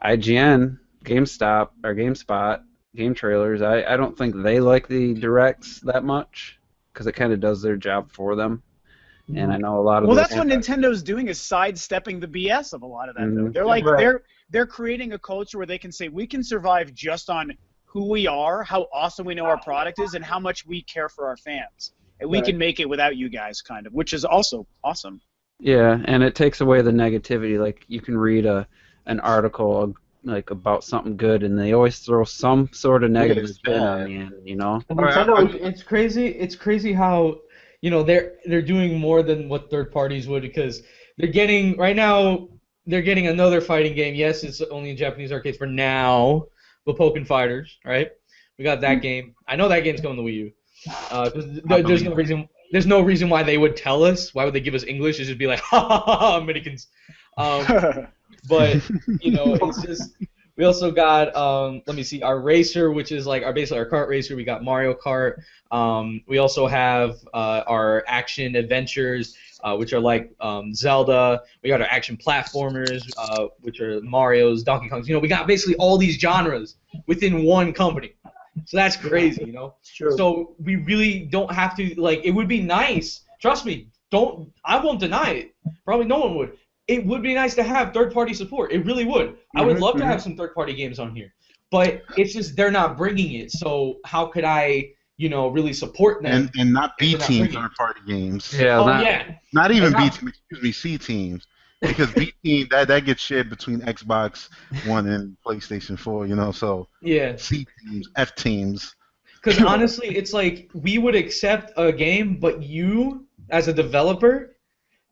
IGN, GameStop, or GameSpot, Game Trailers, I don't think they like the directs that much because it kind of does their job for them. And I know a lot of Well, those- that's what Nintendo's doing is sidestepping the BS of a lot of that. Though. Mhm. They're like Right. they're creating a culture where they can say we can survive just on who we are, how awesome we know our product is, and how much we care for our fans. And we Right. can make it without you guys, kind of, which is also awesome. Yeah, and it takes away the negativity. Like you can read an article like about something good, and they always throw some sort of negative it's spin on bad. the end. You know? And Alright, Nintendo, It's crazy. It's crazy how they're doing more than what third parties would, because they're getting another fighting game. Yes, it's only in Japanese arcades for now, but Pokken Fighters, right? We got that game. I know that game's going to Wii U. 'Cause there's no reason why they would tell us. Why would they give us English? It's just be like, ha ha ha, ha Americans. But it's just, we also got let me see, our racer, which is like basically our kart racer. We got Mario Kart. We also have our action adventures, which are like Zelda. We got our action platformers, which are Mario's, Donkey Kong's. We got basically all these genres within one company. So that's crazy, it's true. So we really don't have to, like, it would be nice. Trust me, I won't deny it. Probably no one would. It would be nice to have third-party support. It really would. I would love to have some third-party games on here. But it's just they're not bringing it. So how could I, really support them? And not B They're not team bringing it. third party games. Yeah. Oh, yeah. Not even They're B not. team, excuse me, C teams. Because B team that gets shared between Xbox One and PlayStation 4, so Yeah. C teams, F teams. Because honestly, it's like we would accept a game, but you, as a developer,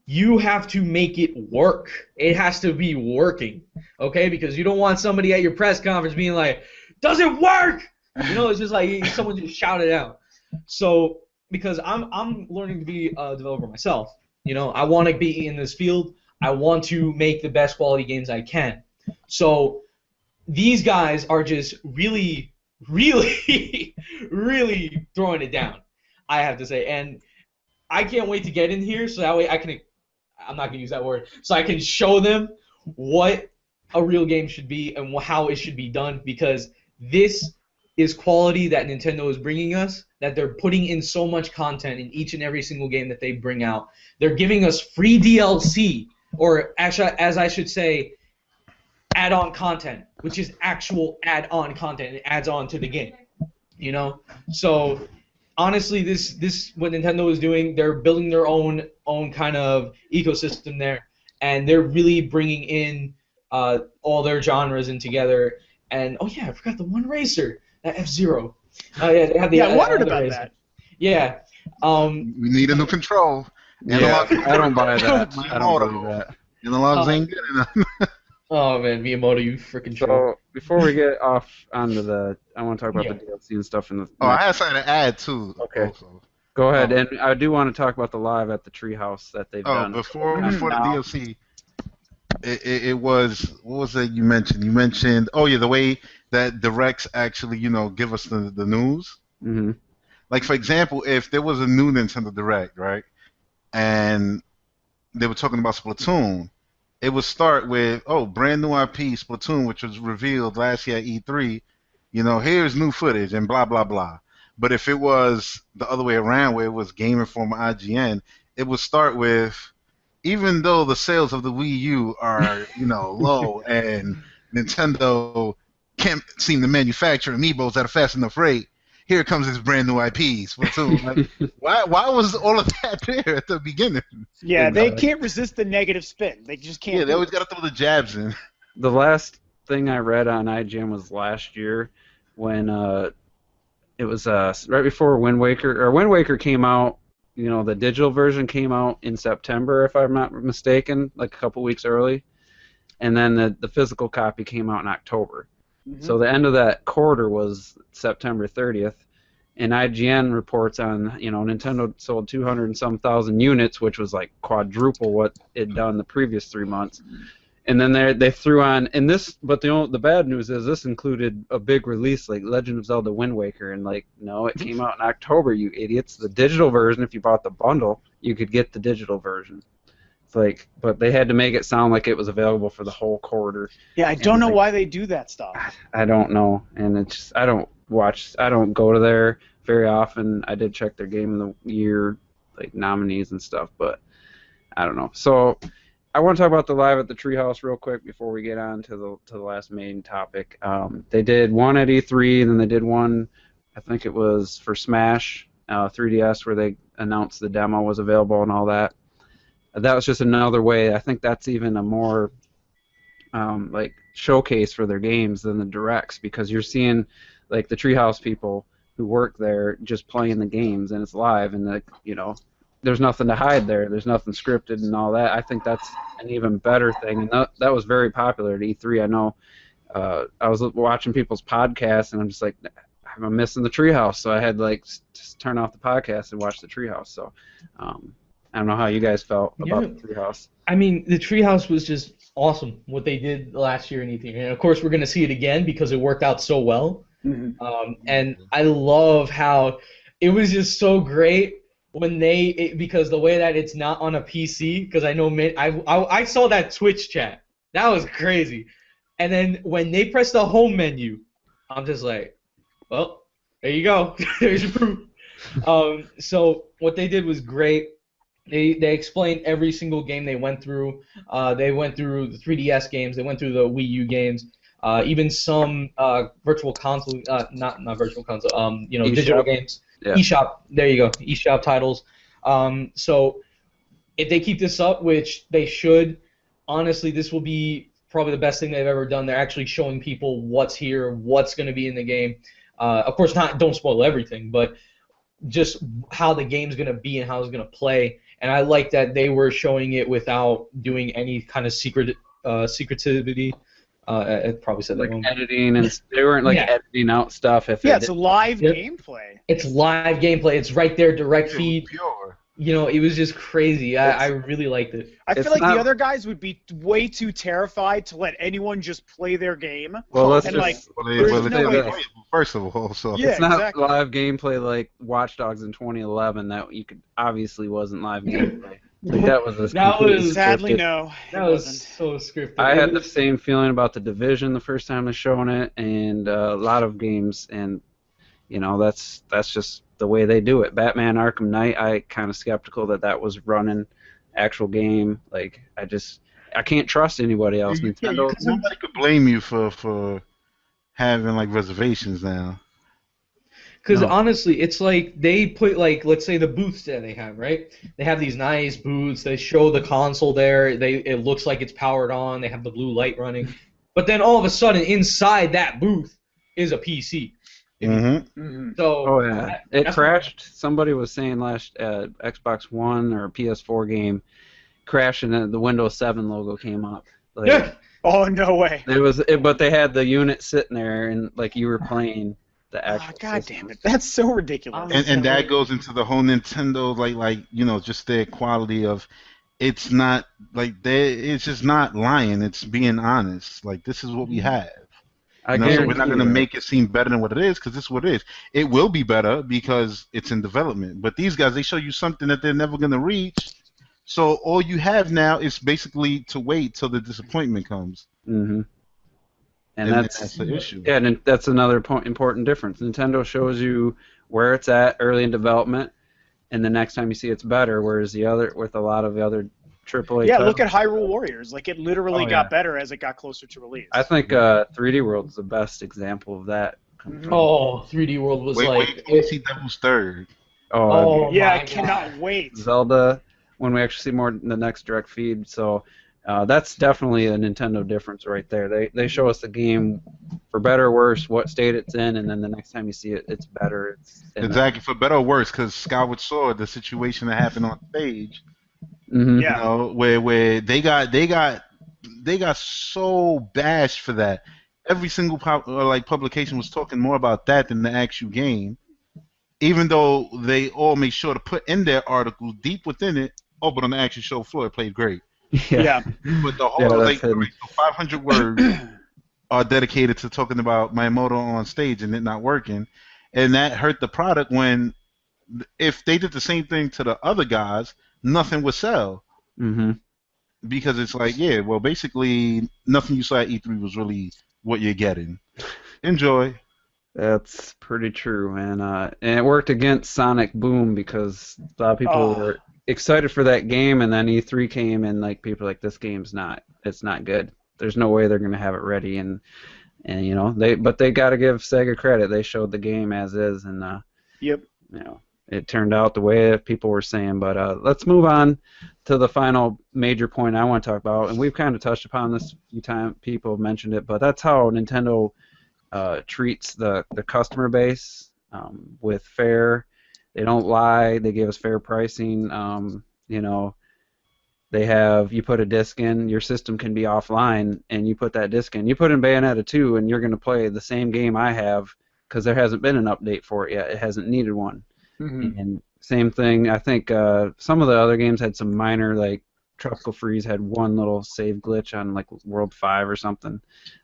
you have to make it work. It has to be working, okay? Because you don't want somebody at your press conference being like, "Does it work?" It's just like someone just shout it out. So, because I'm learning to be a developer myself, I want to be in this field. I want to make the best quality games I can. So, these guys are just really, really, really throwing it down, I have to say. And I can't wait to get in here so that way I'm not going to use that word, so I can show them what a real game should be and how it should be done, because this is quality that Nintendo is bringing us, that they're putting in so much content in each and every single game that they bring out. They're giving us free DLC, or actually, as I should say, add-on content, which is actual add-on content. It adds on to the game, So honestly, this what Nintendo is doing, they're building their own kind of ecosystem there, and they're really bringing in all their genres in together. And oh yeah, I forgot the one racer, that F-Zero. Yeah, they have the. Yeah, I wondered other about racer. that. Yeah. We need a new control. Yeah, I don't buy that. Miyamoto. I don't believe that. Analogs ain't good enough. Oh man, Miyamoto, you freaking troll. So before we get off onto I want to talk about the DLC and stuff in the. Oh, I had something to add too. Okay. Also. Go ahead, and I do want to talk about the live at the Treehouse that they've Oh, done. before Now- the DLC, it was, what was it you mentioned? You mentioned, oh yeah, the way that directs actually, give us the news. Mhm. Like for example, if there was a new Nintendo Direct, right, and they were talking about Splatoon, it would start with, oh, brand new IP Splatoon, which was revealed last year at E3. Here's new footage and blah blah blah. But if it was the other way around, where it was Game Informer IGN, it would start with, even though the sales of the Wii U are, low, and Nintendo can't seem to manufacture amiibos at a fast enough rate, here comes his brand new IP, Splatoon. Like, why was all of that there at the beginning? Yeah, they can't resist the negative spin. They just can't. Yeah, they always got to throw the jabs in. The last thing I read on IGN was last year when it was right before Wind Waker came out. You know, the digital version came out in September, if I'm not mistaken, like a couple weeks early, and then the physical copy came out in October. Mhm. So the end of that quarter was September 30th, and IGN reports on, you know, Nintendo sold 200 and some thousand units, which was like quadruple what it'd done the previous 3 months. And then they threw on, and this, but the bad news is this included a big release like Legend of Zelda Wind Waker, and like, no, it came out in October, you idiots. The digital version, if you bought the bundle, you could get the digital version. It's like, but they had to make it sound like it was available for the whole quarter. Yeah, I don't know like- why they do that stuff. I don't know, and it's just, I don't go to there very often. I did check their Game of the Year like nominees and stuff, but I don't know. So I want to talk about the Live at the Treehouse real quick before we get on to the last main topic. They did one at E3, and then they did one, I think it was for Smash 3DS, where they announced the demo was available and all that. That was just another way. I think that's even a more like showcase for their games than the directs, because you're seeing like the Treehouse people who work there just playing the games, and it's live, and like, you know, there's nothing to hide there. There's nothing scripted and all that. I think that's an even better thing, and that was very popular at E3. I know I was watching people's podcasts, and I'm just like, I'm missing the Treehouse, so I had like just turn off the podcast and watch the Treehouse. So I don't know how you guys felt about the Treehouse. I mean, the Treehouse was just awesome, what they did last year in E3. And, of course, we're going to see it again because it worked out so well. Mhm. And I love how it was just so great when because the way that it's not on a PC, because I know I saw that Twitch chat. That was crazy. And then when they press the home menu, I'm just like, well, there you go. There's your proof. So what they did was great. They explained every single game they went through. They went through the 3DS games. They went through the Wii U games. Even some virtual console, not virtual console, you know, digital games. Yeah. eShop, there you go, eShop titles. So if they keep this up, which they should, honestly, this will be probably the best thing they've ever done. They're actually showing people what's here, what's going to be in the game. Of course, don't spoil everything, but just how the game's going to be and how it's going to play. And I like that they were showing it without doing any kind of secretivity. I probably said that Like wrong. editing, and they weren't like editing out stuff. Yeah, it's a live Yep. gameplay. It's live gameplay. It's right there, direct feed. Pure. You know, it was just crazy. I really liked it. I It's feel like not- the other guys would be way too terrified to let anyone just play their game. Well, let's and just like, Well, There's it's no way- playable, first of all, so Yeah, it's not exactly. live gameplay like Watch Dogs in 2011. That you could obviously wasn't live gameplay. Like, that was a That completely was- sadly, scripted. no. That it was wasn't. so scripted. I It had the was- same feeling about The Division the first time they shown it, and a lot of games, and you know, that's just the way they do it. Batman Arkham Knight, I kind of skeptical that was running actual game. Like, I can't trust anybody else. Nintendo. nobody could blame you for having like reservations now. Because No. honestly, it's like they put, like, let's say the booths that they have, right? They have these nice booths. They show the console there. It looks like it's powered on. They have the blue light running. But then all of a sudden, inside that booth is a PC. Mm-hmm. Mhm. So Oh yeah, it that's- crashed. Somebody was saying last Xbox One or PS4 game crashed, and the Windows 7 logo came up. Like, Yeah. Oh, no way. but they had the unit sitting there, and like you were playing the Oh, actual. God system. damn it. That's so ridiculous. And that goes into the whole Nintendo like you know, just their quality of it's not like it's just not lying, it's being honest. Like, this is what we have. I You know, so we're guarantee not going to you. make it seem better than what it is, because this is what it is. It will be better because it's in development. But these guys, they show you something that they're never going to reach. So all you have now is basically to wait till the disappointment comes. Mm-hmm. And That's the issue. yeah, and that's another important difference. Nintendo shows you where it's at early in development, and the next time you see it's better. Whereas with a lot of the other AAA. Yeah, titles, look at Hyrule Warriors. Like, it literally Oh, got yeah. better as it got closer to release. I think 3D World is the best example of that Oh, 3D World was Wait till you see Devil's Third. Oh Yeah, my I cannot wait. Zelda when we actually see more in the next direct feed. So that's definitely a Nintendo difference right there. They show us the game for better or worse, what state it's in, and then the next time you see it, it's better. Exactly, for better or worse, because Skyward Sword, the situation that happened on stage, Mm-hmm. Yeah. you know, where they got so bashed for that. Every single publication was talking more about that than the actual game, even though they all made sure to put in their articles deep within it. Oh, but on the actual show floor, it played great. Yeah. But the whole Yeah, like that's hidden. so 500 words are dedicated to talking about Miyamoto on stage and it not working, and that hurt the product. When if they did the same thing to the other guys, nothing would sell. Mm-hmm. Because it's like, yeah, well, basically, nothing you saw at E3 was really what you're getting. Enjoy. That's pretty true, and it worked against Sonic Boom because a lot of people were excited for that game, and then E3 came, and like people were like, this game's it's not good. There's no way they're gonna have it ready, and you know they got to give Sega credit. They showed the game as is, and Yep. you know it turned out the way people were saying. But let's move on to the final major point I want to talk about, and we've kind of touched upon this a few times. People have mentioned it, but that's how Nintendo treats the customer base with fair. They don't lie. They give us fair pricing. You know, you put a disc in, your system can be offline, and you put that disc in. You put in Bayonetta 2, and you're going to play the same game I have because there hasn't been an update for it yet. It hasn't needed one. Mm-hmm. And same thing. I think some of the other games had some minor, like Tropical Freeze had one little save glitch on like World 5 or something,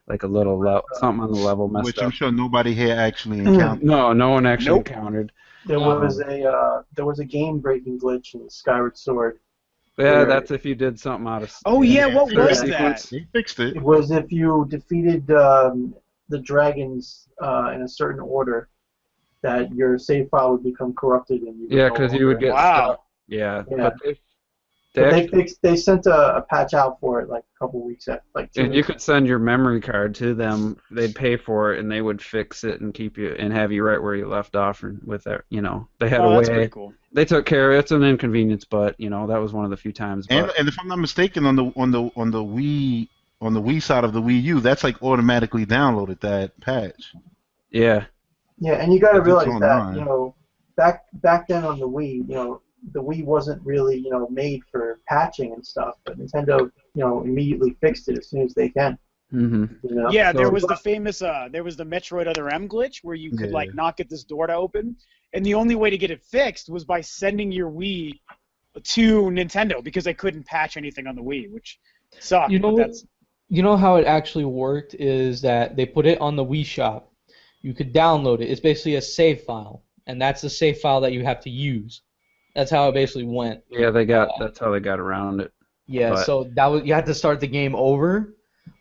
like a little something on the level messed Which up. I'm sure nobody here actually encountered. No one actually encountered. There was a game-breaking glitch in Skyward Sword. Yeah, that's if you did something out of. Oh yeah, what third was sequence. that? They fixed it. It was if you defeated the dragons in a certain order, that your save file would become corrupted and you would Yeah, no because you would longer- get Wow. stuck. Yeah, Yeah. but But they sent a patch out for it like a couple weeks after, like 2 and you weeks. could send your memory card to them. They'd pay for it, and they would fix it and keep you and have you right where you left off. And with that, you know, they had a Oh, that's way. pretty cool. They took care of it. It's an inconvenience, but you know that was one of the few times. And But, if I'm not mistaken, on the Wii side of the Wii U, that's like automatically downloaded that patch. yeah, Yeah, and you got to It's realize online. that, you know, back then on the Wii, you know, the Wii wasn't really, you know, made for patching and stuff, but Nintendo, you know, immediately fixed it as soon as they can. hmm You know? Yeah, there So- was the famous there was the Metroid Other M glitch where you could Yeah. like not get this door to open, and the only way to get it fixed was by sending your Wii to Nintendo because they couldn't patch anything on the Wii, which sucked. You know, but that's you know how it actually worked is that they put it on the Wii Shop. You could download it. It's basically a save file, and that's the save file that you have to use. That's how it basically went. yeah, that's how they got around it. Yeah, But- so that was you had to start the game over,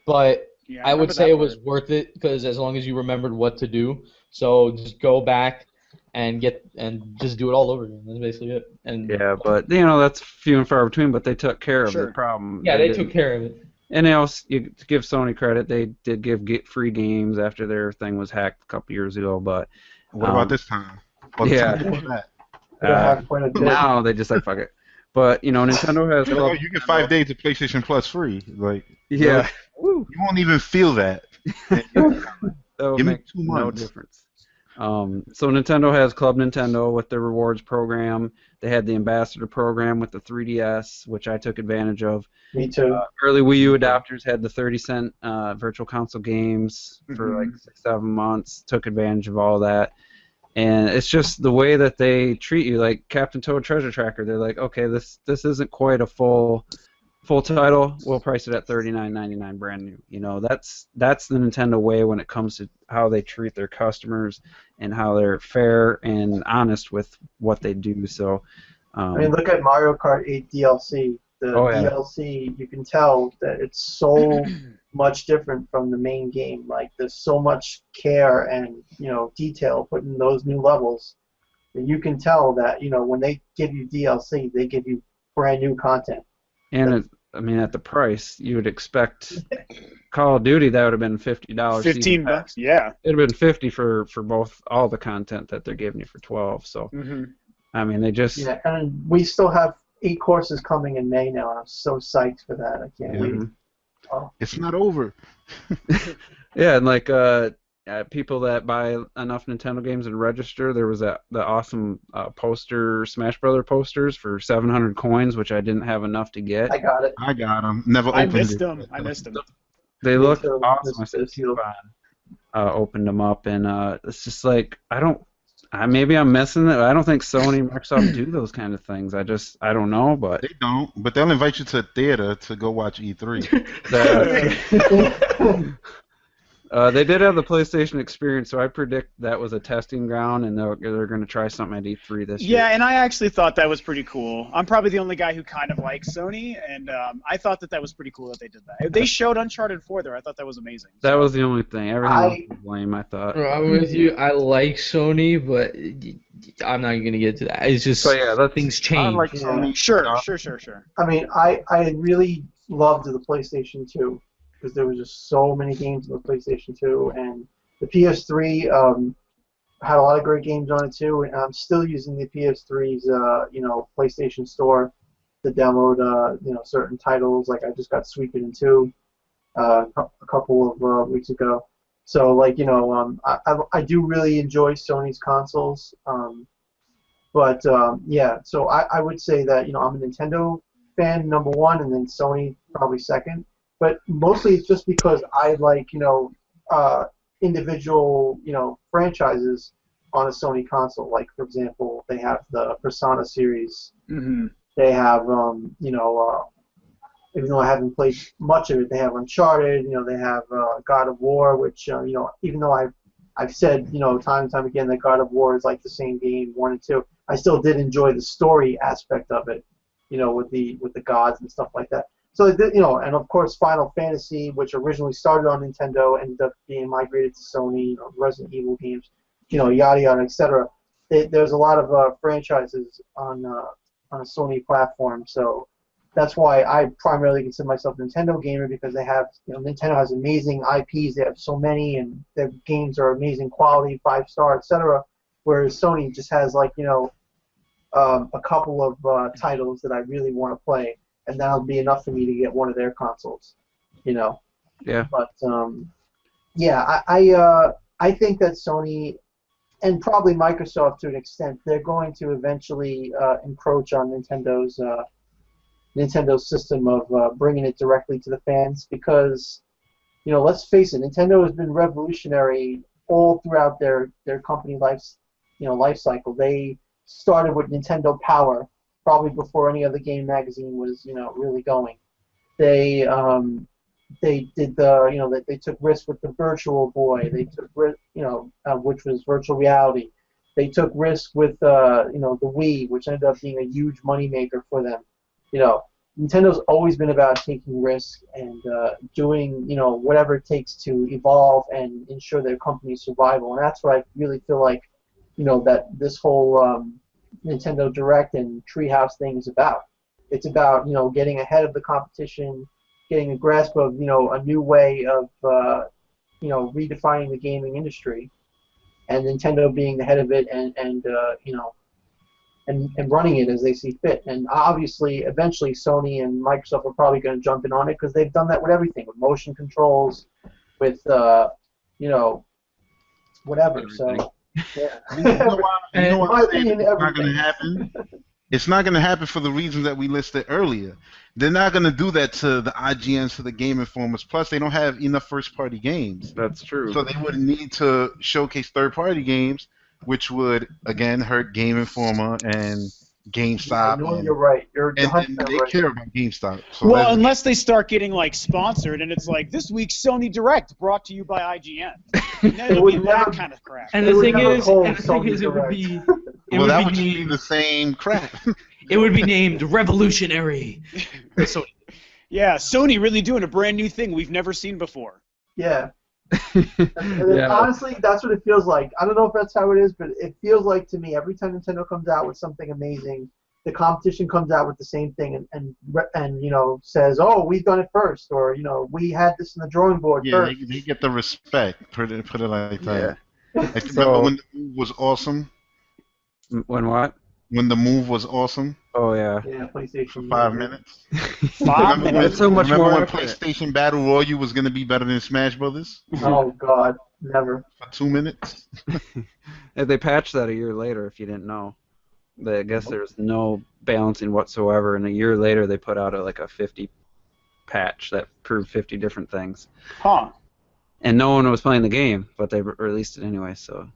but yeah, I would remember say that it was part. worth it because as long as you remembered what to do, so just go back and just do it all over again. That's basically it. And Yeah, but you know that's few and far between. But they took care of Sure. the problem. yeah, they didn't- took care of it. And else, you to give Sony credit, they did give free games after their thing was hacked a couple years ago. But What about this time? Or the yeah. time before that? They have quite a bit. now they just like fuck it. But you know, Nintendo has. They're like, oh, you get 5 days of PlayStation Plus free. Like, Yeah, you won't even feel that. that would Give me make 2 no months. difference. So Nintendo has Club Nintendo with their rewards program. They had the Ambassador program with the 3DS, which I took advantage of. Me too. Early Wii U adopters had the 30-cent Virtual Console games for Mhm. like 6-7 months. Took advantage of all that, and it's just the way that they treat you, like Captain Toad Treasure Tracker. They're like, okay, this isn't quite a full title. We'll price it at $39.99 brand new. You know, that's the Nintendo way when it comes to how they treat their customers and how they're fair and honest with what they do. So, I mean, look at Mario Kart 8 DLC. The Oh, yeah. DLC, you can tell that it's so much different from the main game. Like, there's so much care and, you know, detail put in those new levels that you can tell that, you know, when they give you DLC, they give you brand new content. and I mean, at the price, you would expect Call of Duty, that would have been $50. $15, yeah. It would have been 50 for both all the content that they're giving you for 12. So, I mean, they just Yeah, and we still have 8 courses coming in May now, and I'm so psyched for that. I can't wait. Oh. It's not over. Yeah, and like people that buy enough Nintendo games and register, there was the awesome poster, Smash Brother posters for 700 coins, which I didn't have enough to get. I got it. I got them. Never I opened missed it. them. I missed them. They Me look too. awesome. I This said is too. opened them up, and it's just like maybe I'm missing it. I don't think Sony and Microsoft do those kind of things. I don't know, but They don't, but they'll invite you to a theater to go watch E3. They did have the PlayStation Experience, so I predict that was a testing ground, and they're going to try something at E3 this year. Yeah, and I actually thought that was pretty cool. I'm probably the only guy who kind of likes Sony, and I thought that was pretty cool that they did that. They showed Uncharted 4 there. I thought that was amazing. That was the only thing. Everything else was lame, I thought. Bro, I'm with you. I like Sony, but I'm not gonna get to that. It's just So yeah, things I change. like Yeah. Sony. Sure. I mean, I really loved the PlayStation 2 because there was just so many games on the PlayStation 2, and the PS3 had a lot of great games on it too. And I'm still using the PS3's PlayStation Store to download certain titles. Like I just got Suikoden 2 a couple of weeks ago. So like I do really enjoy Sony's consoles. But yeah, so I would say that I'm a Nintendo fan number one, and then Sony probably second. But mostly it's just because I like individual franchises on a Sony console. Like for example, they have the Persona series. Mm-hmm. They have even though I haven't played much of it, they have Uncharted. They have God of War, which even though I've said time and time again that God of War is like the same game 1 and 2, I still did enjoy the story aspect of it, with the gods and stuff like that. So and of course Final Fantasy, which originally started on Nintendo, ended up being migrated to Sony. Resident Evil games, yada yada, etc. There's a lot of franchises on a Sony platform, so that's why I primarily consider myself a Nintendo gamer, because they have Nintendo has amazing IPs. They have so many, and their games are amazing quality, 5-star, etc. Whereas Sony just has like a couple of titles that I really want to play, and that'll be enough for me to get one of their consoles. Yeah. But yeah, I think that Sony and probably Microsoft to an extent, they're going to eventually encroach on Nintendo's system of bringing it directly to the fans, because let's face it, Nintendo has been revolutionary all throughout their company life cycle. They started with Nintendo Power probably before any other game magazine was really going. They did they took risks with the Virtual Boy. They took which was virtual reality. They took risks with the Wii, which ended up being a huge moneymaker for them. Nintendo's always been about taking risks and doing whatever it takes to evolve and ensure their company's survival, and that's what I really feel like that this whole Nintendo Direct and Treehouse thing is about. It's about getting ahead of the competition, getting a grasp of a new way of redefining the gaming industry, and Nintendo being the head of it and running it as they see fit. And obviously, eventually, Sony and Microsoft are probably going to jump in on it, because they've done that with everything, with motion controls, with whatever. Everything. So, yeah. You know why I'm saying opinion, it's not going to everything. happen? It's not going to happen for the reasons that we listed earlier. They're not going to do that to the IGNs, to the Game Informers. Plus, they don't have enough first-party games. That's true. So they would need to showcase third-party games, which would, again, hurt Game Informer and GameStop. No, you're right. You're And 100% they right. care about GameStop. So Well, that's- unless they start getting like sponsored, and it's like this week's Sony Direct brought to you by IGN. And then it'll be would that never- kind of crap. And They the would thing never is, call and the thing Sony is, it would Direct. be, well, that would be just be the same crap. it would be named Revolutionary. So Yeah, Sony really doing a brand new thing we've never seen before. Yeah. And Yeah. honestly, that's what it feels like. I don't know if that's how it is, but it feels like to me every time Nintendo comes out with something amazing, the competition comes out with the same thing and you know says, oh, we've done it first, or you know we had this in the drawing board Yeah, first. they get the respect. Put it like that. Yeah. Like, So- remember when the move was awesome? When what? When the move was awesome Oh yeah. Yeah, PlayStation. for 5 minutes. 5 Remember minutes. That's so much remember more when accurate. PlayStation Battle Royale was going to be better than Smash Brothers Oh God, never. for 2 minutes? And they patched that a year later. If you didn't know, I guess there's no balancing whatsoever. And a year later, they put out a 50 patch that proved 50 different things. Huh. And no one was playing the game, but they released it anyway. So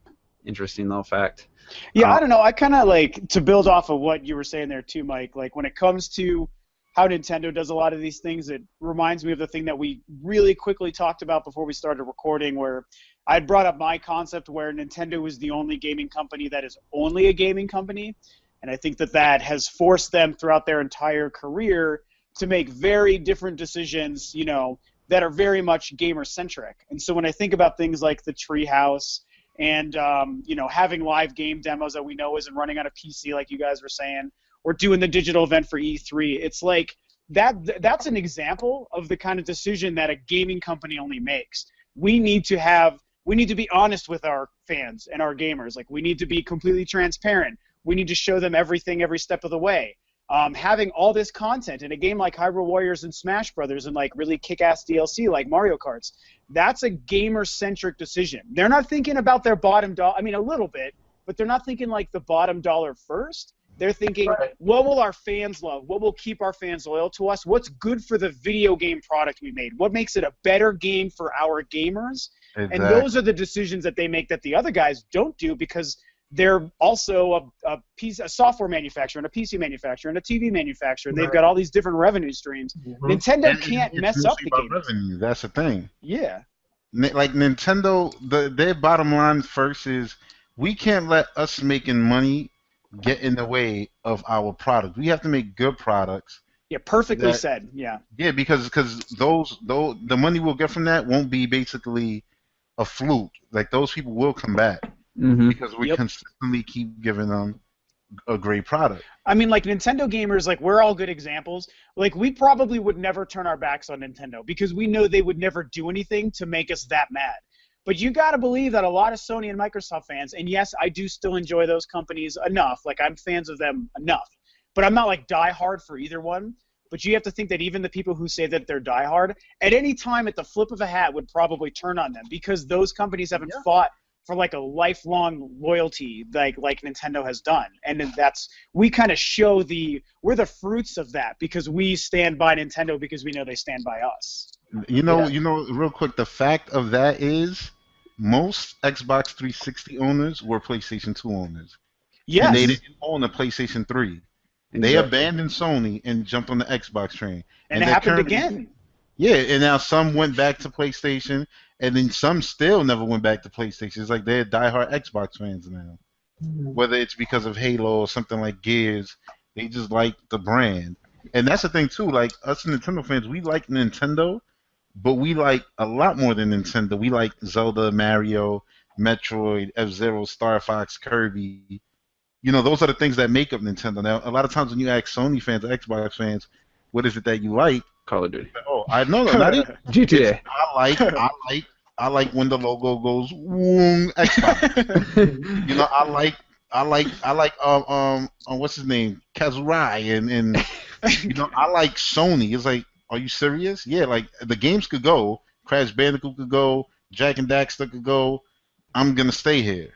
interesting little fact. Yeah, I don't know. I kind of like to build off of what you were saying there too, Mike. Like when it comes to how Nintendo does a lot of these things, it reminds me of the thing that we really quickly talked about before we started recording, where I brought up my concept where Nintendo is the only gaming company that is only a gaming company, and I think that has forced them throughout their entire career to make very different decisions, you know, that are very much gamer centric. And so when I think about things like the Treehouse and you know, having live game demos that we know isn't running on a PC like you guys were saying, or doing the digital event for E3, it's like that's an example of the kind of decision that a gaming company only makes. We need to be honest with our fans and our gamers. Like we need to be completely transparent. We need to show them everything every step of the way. Having all this content in a game like Hyrule Warriors and Smash Brothers and like really kick-ass DLC like Mario Karts, that's a gamer-centric decision. They're not thinking about their bottom dollar. I mean, a little bit, but they're not thinking like the bottom dollar first. They're thinking, Right. what will our fans love? What will keep our fans loyal to us? What's good for the video game product we made? What makes it a better game for our gamers? And those are the decisions that they make that the other guys don't do because they're also a software manufacturer and a PC manufacturer and a TV manufacturer. And they've got all these different revenue streams. Nintendo And can't it's mess up mostly the about game. revenue. That's the thing. Yeah. Like Nintendo, their bottom line first is we can't let us making money get in the way of our product. We have to make good products. Yeah, perfectly That- said. Yeah. Yeah, because those the money we'll get from that won't be basically a fluke. Like those people will come back Mm-hmm. because we Yep. consistently keep giving them a great product. I mean, like Nintendo gamers, like we're all good examples. Like we probably would never turn our backs on Nintendo because we know they would never do anything to make us that mad. But you got to believe that a lot of Sony and Microsoft fans, and yes, I do still enjoy those companies enough. Like I'm fans of them enough, but I'm not like diehard for either one. But you have to think that even the people who say that they're diehard, at any time at the flip of a hat would probably turn on them because those companies haven't fought for like a lifelong loyalty like Nintendo has done. And then we kind of show we're the fruits of that because we stand by Nintendo because we know they stand by us. You know, real quick, the fact of that is most Xbox 360 owners were PlayStation 2 owners. Yes. And they didn't own a PlayStation 3. They abandoned Sony and jumped on the Xbox train. and it they're happened currently- again. Yeah, and now some went back to PlayStation, and then some still never went back to PlayStation. It's like they're diehard Xbox fans now. Whether it's because of Halo or something like Gears, they just like the brand. And that's the thing too, like us Nintendo fans, we like Nintendo, but we like a lot more than Nintendo. We like Zelda, Mario, Metroid, F-Zero, Star Fox, Kirby. You know, those are the things that make up Nintendo. Now, a lot of times when you ask Sony fans, Xbox fans, what is it that you like? Call of Duty. Oh, I know, not even. GTA. I like when the logo goes woom Xbox. You know, I like what's his name, Kazurai, and you know, I like Sony. It's like, are you serious? Yeah, like the games could go, Crash Bandicoot could go, Jack and Daxter could go. I'm gonna stay here.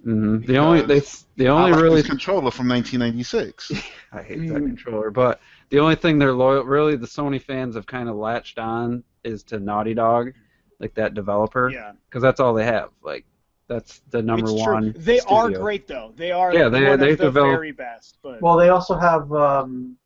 Mm-hmm. The only I like really this controller from 1996. I hate that controller, but the only thing they're loyal, really, the Sony fans have kind of latched on is to Naughty Dog, like that developer, Yeah. because that's all they have. Like that's the number It's true. one. They are studio. great though. They are Yeah, one they of the develop- very best. But Well, they also have Metal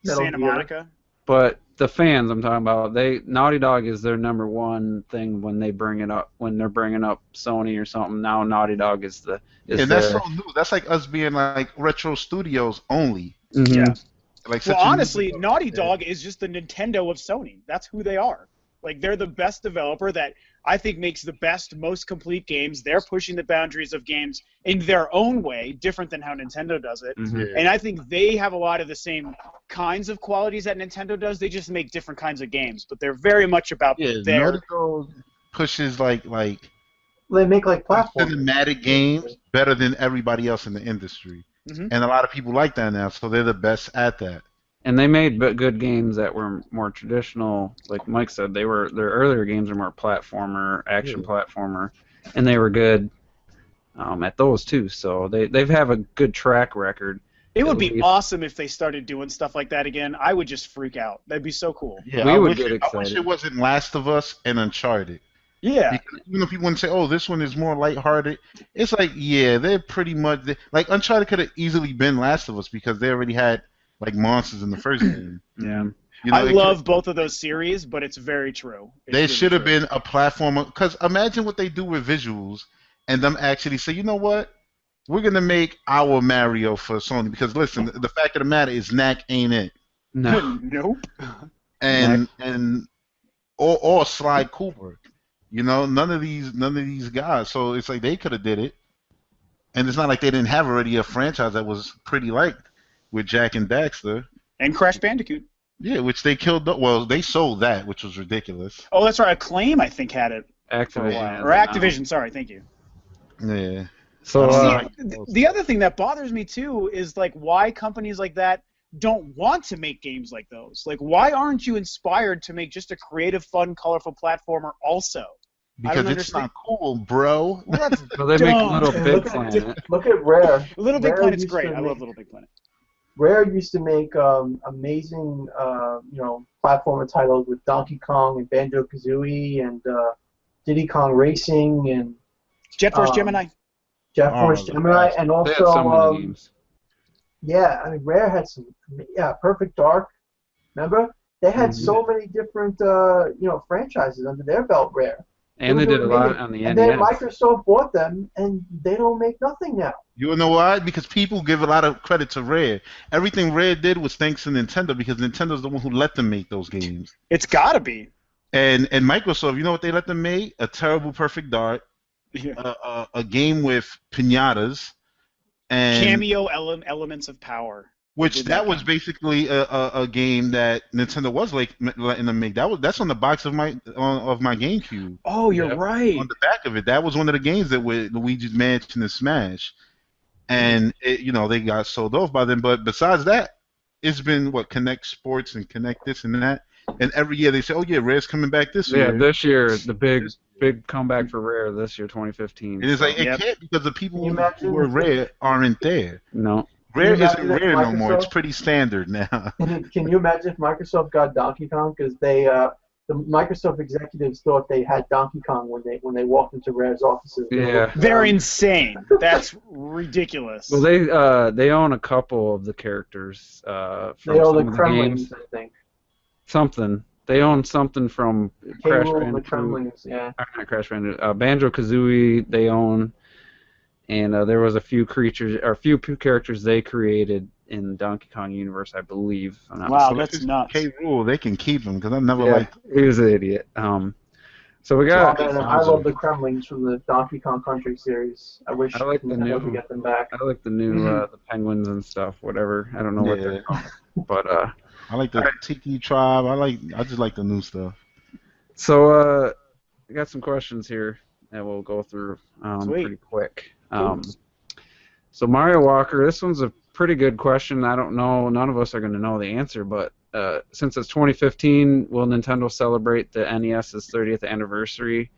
Santa Gear. Monica. But the fans I'm talking about, Naughty Dog is their number one thing when they bring it up. When they're bringing up Sony or something, now Naughty Dog is the And that's so new. That's like us being like retro studios only. Mhm. Yeah. Like Well, such a new- honestly, Naughty Dog is just the Nintendo of Sony. That's who they are. Like, they're the best developer that I think makes the best, most complete games. They're pushing the boundaries of games in their own way, different than how Nintendo does it. Mhm. And I think they have a lot of the same kinds of qualities that Nintendo does. They just make different kinds of games, but they're very much about Yeah, their. Naughty Dog pushes like They make like platforms. cinematic games better than everybody else in the industry, Mhm. and a lot of people like that now. So they're the best at that. And they made good games that were more traditional. Like Mike said, their earlier games are more platformer, action platformer, and they were good at those too. So they have a good track record. It would at be least. awesome if they started doing stuff like that again. I would just freak out. That'd be so cool. Yeah, We I would wish get I wish excited. it wasn't Last of Us and Uncharted. Yeah. Because even though people want to say, "Oh, this one is more lighthearted," it's like, yeah, they're pretty much like Uncharted could have easily been Last of Us because they already had like monsters in the first game. Yeah. You know, I they love both of those series, but it's very true. It's They really should have true. been a platformer. Because imagine what they do with visuals and them actually say, you know what? We're going to make our Mario for Sony. Because listen, the fact of the matter is Knack ain't it. No. Nope. And or Sly Cooper. You know, none of these guys. So it's like they could have did it. And it's not like they didn't have already a franchise that was pretty liked with Jack and Daxter. And Crash Bandicoot. Yeah, which they killed. Well, they sold that, which was ridiculous. Oh, that's right. Acclaim, I think, had it. Activision. Or Activision, sorry. Thank you. Yeah. So The other thing that bothers me, too, is, like, why companies like that don't want to make games like those. Like, why aren't you inspired to make just a creative, fun, colorful platformer also? I Because don't it's understand. not cool, bro. Well, that's so they make dumb. Little And Big Planet. Look at Rare. Little Big Rare Planet's used great. to I make- love Little Big Planet. Rare used to make amazing, platformer titles with Donkey Kong and Banjo Kazooie and Diddy Kong Racing and Jet Force Um, Gemini. Jet Oh, Force the Gemini, best. and They also had so many games. yeah, I mean Rare had some Perfect Dark. Remember? They had Mhm. so many different franchises under their belt. Rare. And they were did a doing lot amazing. on the And then NES. Microsoft bought them, and they don't make nothing now. You know why? Because people give a lot of credit to Rare. Everything Rare did was thanks to Nintendo because Nintendo's the one who let them make those games. It's gotta be. And Microsoft, you know what they let them make? A terrible Perfect Dark, Yeah. a game with pinatas, and Cameo elements of power. which did that that was game. basically a game that Nintendo was like letting them make. That's on the box of my GameCube. Oh, you're Yeah. right. On the back of it, that was one of the games that with Luigi's Mansion and Smash, and they got sold off by them. But besides that, it's been Connect Sports and Connect this and that, and every year they say, oh yeah, Rare's coming back this Yeah, year. this year the big comeback for Rare this year, 2015. And it's like it Yep. can't because the people Can you who imagine were if- Rare aren't there. No. Rare you isn't imagine if rare no more. It's Microsoft- pretty standard now. Can you imagine if Microsoft got Donkey Kong? Because the Microsoft executives thought they had Donkey Kong when they walked into Rare's offices. Yeah. They're insane. That's ridiculous. Well, they own a couple of the characters from They own some the of the games. Kremlings, I think. Something. They own something from K. Crash Rool and the Bandicoot. Kremlings, yeah. Not Crash Bandicoot. Banjo Kazooie they own, and there was a few characters they created in Donkey Kong universe, I believe. if I'm not Wow, mistaken. that's nuts. K. Rool, they can keep him because I never Yeah, liked. he was an idiot. So we Oh, got. man, I love the Kremlings from the Donkey Kong Country series. I wish I like the Nintendo new- could get them back. I like the new the penguins and stuff. Whatever. I don't know what Yeah. they're called, but I like the Tiki Tribe. I just like the new stuff. So I got some questions here that we'll go through Sweet. pretty quick. So Mario Walker, this one's a pretty good question. I don't know. None of us are going to know the answer, but since it's 2015, will Nintendo celebrate the NES's 30th anniversary?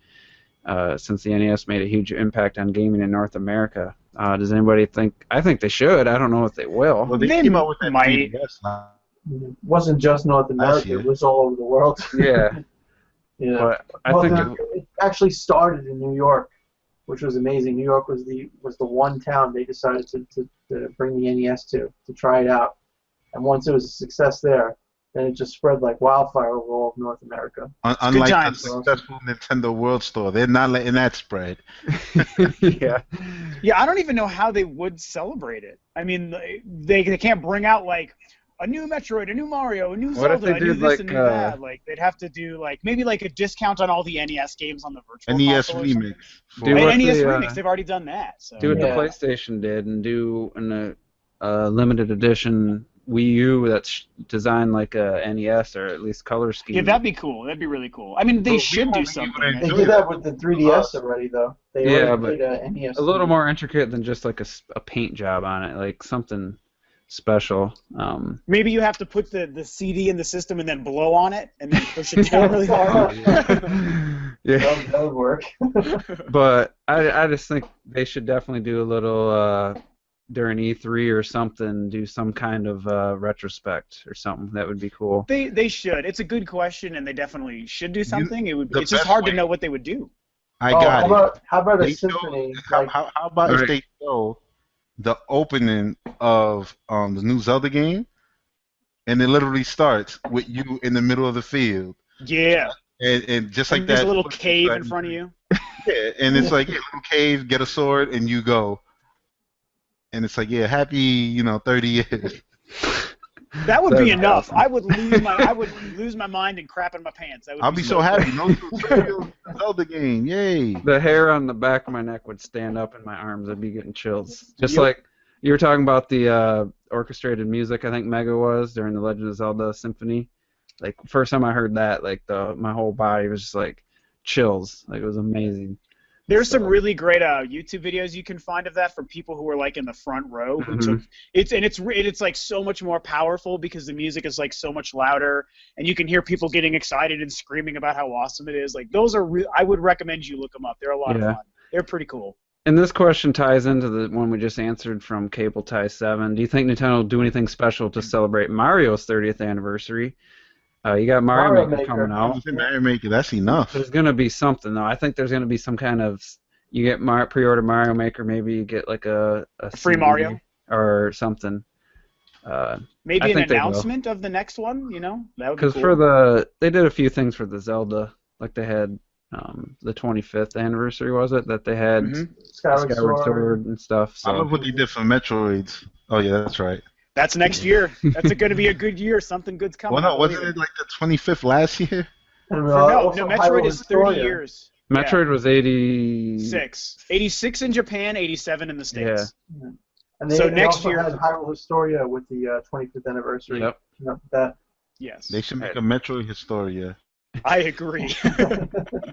Since the NES made a huge impact on gaming in North America, does anybody think? I think they should. I don't know if they will. Well, they They came out with that might. 3DS now. It wasn't just North America, year. it was all over the world. Yeah, Yeah. but I Well, think it actually started in New York, which was amazing. New York was the one town they decided to bring the NES to try it out. And once it was a success there, then it just spread like wildfire over all of North America. Unlike the times. successful Nintendo World Store, they're not letting that spread. yeah. Yeah, I don't even know how they would celebrate it. I mean, they can't bring out like a new Metroid, a new Mario, a new What if Zelda, they a new did, this, a like, new that. Like they'd have to do like maybe like a discount on all the NES games on the virtual NES console or something. remix. Do And what NES the, Remix, they've already done that. So. do what the Yeah. PlayStation did and do a limited edition Wii U that's designed like a NES or at least color scheme. Yeah, that'd be cool. That'd be really cool. I mean, they Well, should we do won't be something. able to They enjoy did that. that with the 3DS already, though. They Yeah, already did a NES. a little 3D. more intricate than just like a paint job on it, like something special. Maybe you have to put the CD in the system and then blow on it and then push it down really hard. Yeah, That would work. but I just think they should definitely do a little during E3 or something, do some kind of retrospect or something. That would be cool. They should. It's a good question, and they definitely should do something. the It's just best hard to way- know what they would do. I Oh, got it. how about a They show- symphony? How, Like, how about if Right. they show the opening of the new Zelda game, and it literally starts with you in the middle of the field, Yeah. and just like And there's that. a little cave in front of you. Yeah, and it's like, yeah, little cave, get a sword, and you go. And it's like, yeah, happy, 30 years. That would be That'd be enough. awesome. I would lose my mind and crap in my pants. That would I'll be so happy. No tutorial Zelda game, yay! The hair on the back of my neck would stand up in my arms. I'd be getting chills. Just Yep. like you were talking about the orchestrated music, I think Mega was during the Legend of Zelda Symphony. Like first time I heard that, like my whole body was just like chills. Like it was amazing. There's some really great YouTube videos you can find of that from people who were like in the front row who Mhm. took it's like so much more powerful because the music is like so much louder and you can hear people getting excited and screaming about how awesome it is. Like those are I would recommend you look them up. They're a lot of Yeah. fun. They're pretty cool. And this question ties into the one we just answered from Cable Tie 7. Do you think Nintendo will do anything special to celebrate Mario's 30th anniversary? You got Mario Mario Maker Maker. coming out. Mario Maker, that's enough. There's going to be something, though. I think there's going to be some kind of... You get pre-order Mario Maker, maybe you get like a Free CD Mario? or something. Maybe I an think they will. announcement of the next one, that would be Because cool. they did a few things for the Zelda. Like they had the 25th anniversary, was it? That they had Mhm. Skyward Sword Sword. and stuff. I love So. what they did for Metroids. Oh, yeah, that's right. That's next year. That's going to be a good year. Something good's coming. Well, no, I believe wasn't it like the 25th last year? And, No, also Metroid Hyrule is 30 Historia. years. Metroid was 80... 86 in Japan, 87 in the States. And they, So they next also year- had Hyrule Historia with the 25th anniversary. Yep. That. Yes. They should make a Metroid Historia. I agree.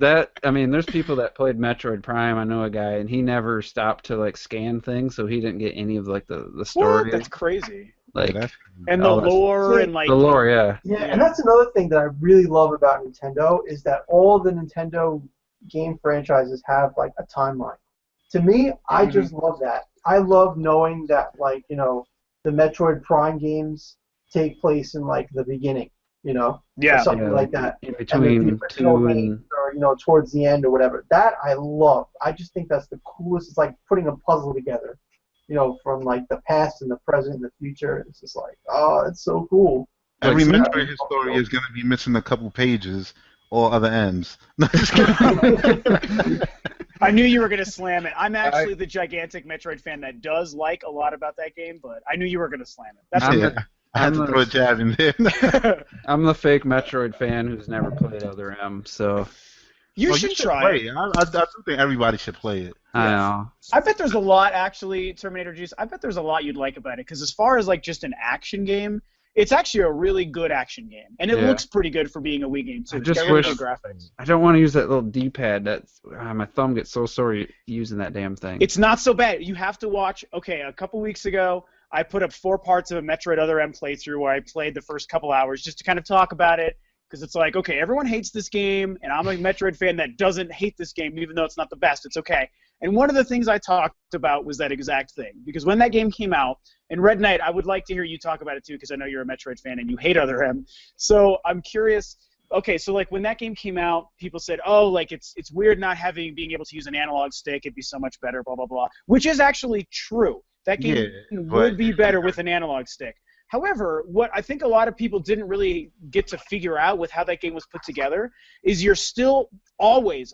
There's people that played Metroid Prime. I know a guy, and he never stopped to like scan things, so he didn't get any of like the What? story, That's crazy. like Yeah, that's- And the Oh, that's- lore and like the lore. Yeah, Yeah, and that's another thing that I really love about Nintendo is that all the Nintendo game franchises have like a timeline. To me, I Mhm. just love that. I love knowing that the Metroid Prime games take place in like the beginning, or yeah. something Yeah. like that. in And between the original two games and or towards the end or whatever. That I love. I just think that's the coolest. It's like putting a puzzle together, from like the past and the present and the future. It's just like, oh, it's so cool. Every Like, Metroid Historia is going to be missing a couple pages or other ends. No, just kidding. I knew you were going to slam it. I'm actually the gigantic Metroid fan that does like a lot about that game, but I knew you were going to slam it. That's I'm Yeah, the- I had to I'm throw a jab in there. I'm the fake Metroid fan who's never played Other M, so you Well, should try it. play it. I do think everybody should play it. I know. I bet there's a lot, actually, Terminator Juice. I bet there's a lot you'd like about it, because as far as like just an action game, it's actually a really good action game, and it Yeah. looks pretty good for being a Wii game too. I It's just got really wish- good graphics. I don't want to use that little D-pad. That's my thumb gets so sore using that damn thing. It's not so bad. You have to watch. Okay, a couple weeks ago, I put up 4 parts of a Metroid Other M playthrough where I played the first couple hours just to kind of talk about it, because it's like, okay, everyone hates this game, and I'm a Metroid fan that doesn't hate this game, even though it's not the best. It's okay. And one of the things I talked about was that exact thing, because when that game came out, and Red Knight, I would like to hear you talk about it too, because I know you're a Metroid fan and you hate Other M. So I'm curious. Okay, so like when that game came out, people said, "Oh, like it's weird not being able to use an analog stick. It'd be so much better." Blah blah blah, which is actually true. That game would but- be better with an analog stick. However, what I think a lot of people didn't really get to figure out with how that game was put together is you're still always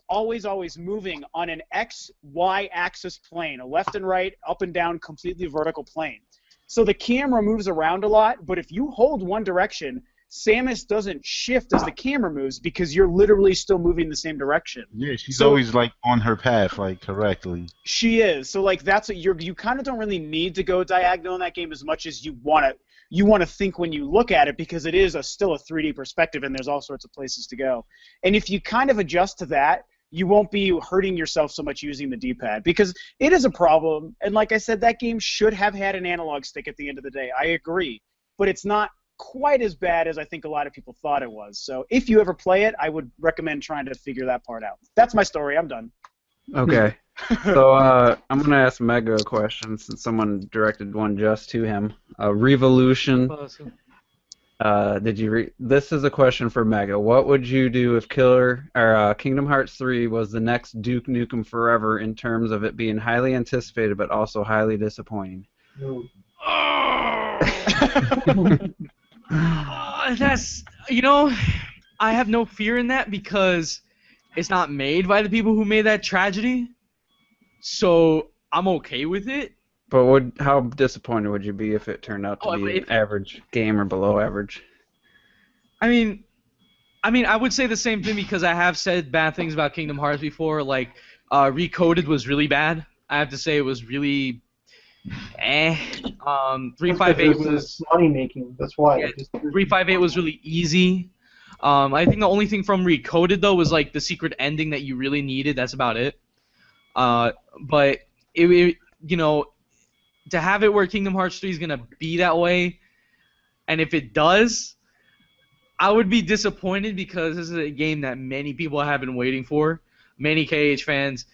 moving on an X, Y axis plane, a left and right, up and down, completely vertical plane. So the camera moves around a lot, but if you hold one direction, Samus doesn't shift as the camera moves because you're literally still moving the same direction. Yeah, she's So- always like on her path, like correctly. She is. So like that's what you kind of don't really need to go diagonal in that game as much as you want to think when you look at it, because it is still a 3D perspective and there's all sorts of places to go. And if you kind of adjust to that, you won't be hurting yourself so much using the D-pad, because it is a problem. And like I said, that game should have had an analog stick at the end of the day. I agree. But it's not quite as bad as I think a lot of people thought it was. So if you ever play it, I would recommend trying to figure that part out. That's my story. I'm done. Okay. So I'm gonna ask Mega a question since someone directed one just to him. Revolution. Did you This is a question for Mega. What would you do if Kingdom Hearts 3 was the next Duke Nukem Forever in terms of it being highly anticipated but also highly disappointing? No. That's, I have no fear in that because it's not made by the people who made that tragedy. So I'm okay with it. But how disappointed would you be if it turned out to be an average game or below average? I mean, I would say the same thing because I have said bad things about Kingdom Hearts before. Like, Recoded was really bad. I have to say it was really 358 was money making. That's why. Yeah, 358 was really easy. I think the only thing from Recoded though was like the secret ending that you really needed. That's about it. But it to have it where Kingdom Hearts 3 is gonna be that way, and if it does, I would be disappointed because this is a game that many people have been waiting for, many KH fans,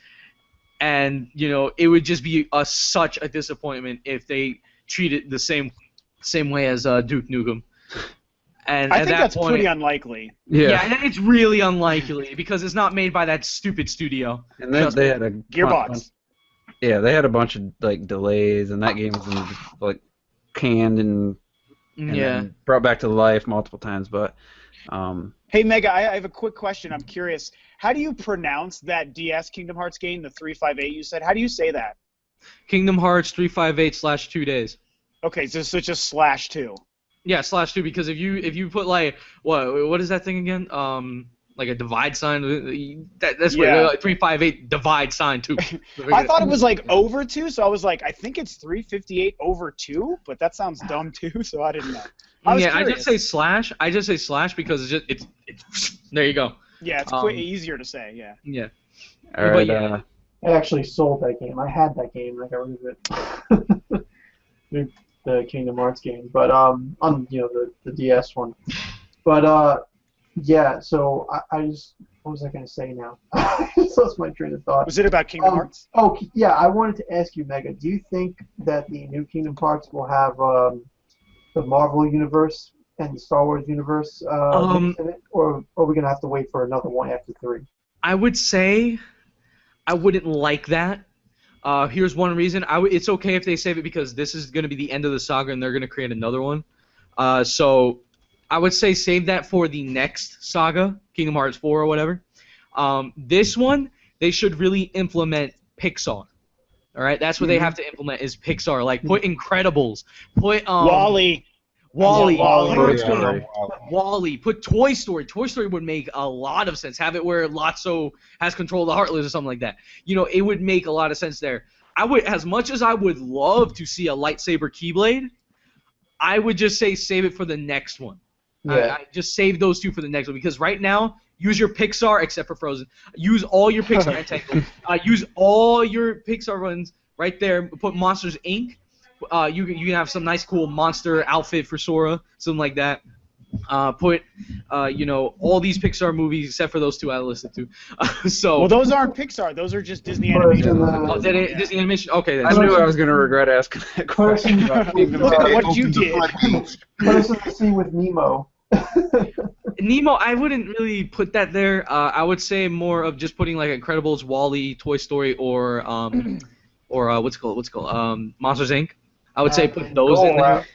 and it would just be such a disappointment if they treat it the same way as Duke Nukem. And I at think that that's point, pretty unlikely. Yeah. and it's really unlikely because it's not made by that stupid studio. And then they had a Gearbox. Yeah, they had a bunch of like delays, and that game was like canned and then brought back to life multiple times. But Hey Mega, I have a quick question. I'm curious. How do you pronounce that DS Kingdom Hearts game, the 358 you said? How do you say that? Kingdom Hearts 358/2 days. Okay, so it's just /2. Yeah, /2 because if you put like what is that thing again? Like a divide sign. That's Yeah. what 358 divide sign 2. I thought it was like over 2, so I was like, I think it's 358 over 2, but that sounds dumb too, so I didn't know. I just say slash. I just say slash because it's there you go. Yeah, it's easier to say. Yeah. Yeah. all right, But yeah. I actually sold that game. I had that game. I got rid of it. The Kingdom Hearts game, but on the DS one. But yeah. So I just what was I gonna say now? I just lost my train of thought. Was it about Kingdom Hearts? Oh yeah, I wanted to ask you, Mega. Do you think that the new Kingdom Hearts will have the Marvel universe and the Star Wars universe mixed in it, or are we gonna have to wait for another one after 3? I would say I wouldn't like that. Here's one reason. It's okay if they save it because this is going to be the end of the saga and they're going to create another one. So I would say save that for the next saga, Kingdom Hearts 4 or whatever. This one, they should really implement Pixar. All right, that's what they have to implement is Pixar. Like put Incredibles, put Wall-E. Wall-E. Wall-E. Wall-E. Put Toy Story. Toy Story would make a lot of sense. Have it where Lotso has control of the Heartless or something like that. It would make a lot of sense there. As much as I would love to see a lightsaber Keyblade, I would just say save it for the next one. Yeah. I just save those two for the next one because right now, use your Pixar except for Frozen. Use all your Pixar and use all your Pixar ones right there. Put Monsters Inc. You can have some nice cool monster outfit for Sora, something like that. Put all these Pixar movies except for those two I listed to. Well, those aren't Pixar. Those are just Disney animation. Disney animation. Okay, then. I knew I was going to regret asking that question. What you did. Put us in the sea with Nemo. Nemo, I wouldn't really put that there. I would say more of just putting like Incredibles, Wall-E, Toy Story, or what's it called? Monsters Inc. I would say put those in there.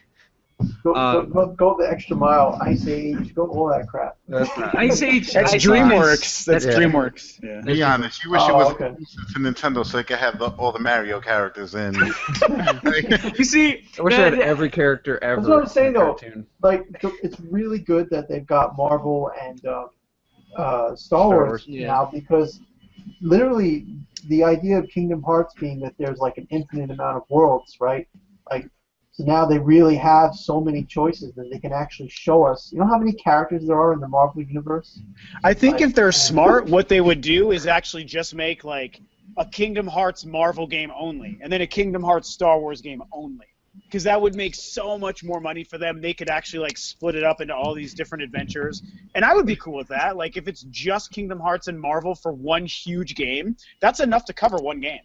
Go the extra mile. Ice Age. Go all that crap. That's not. Ice Age. That's Ice DreamWorks. That's Yeah. DreamWorks. Yeah. Be honest, you wish it Oh, was okay. exclusive to Nintendo so it could have all the Mario characters in. You see, I wish I had every character ever. That's what I'm saying, in a though. cartoon. Like, it's really good that they've got Marvel and Star Wars Wars, yeah. now, because literally the idea of Kingdom Hearts being that there's like an infinite amount of worlds, right? Like, so now they really have so many choices that they can actually show us. You know how many characters there are in the Marvel universe? I think if they're smart, what they would do is actually just make like a Kingdom Hearts Marvel game only, and then a Kingdom Hearts Star Wars game only. Because that would make so much more money for them. They could actually like split it up into all these different adventures, and I would be cool with that. Like if it's just Kingdom Hearts and Marvel for one huge game, that's enough to cover one game.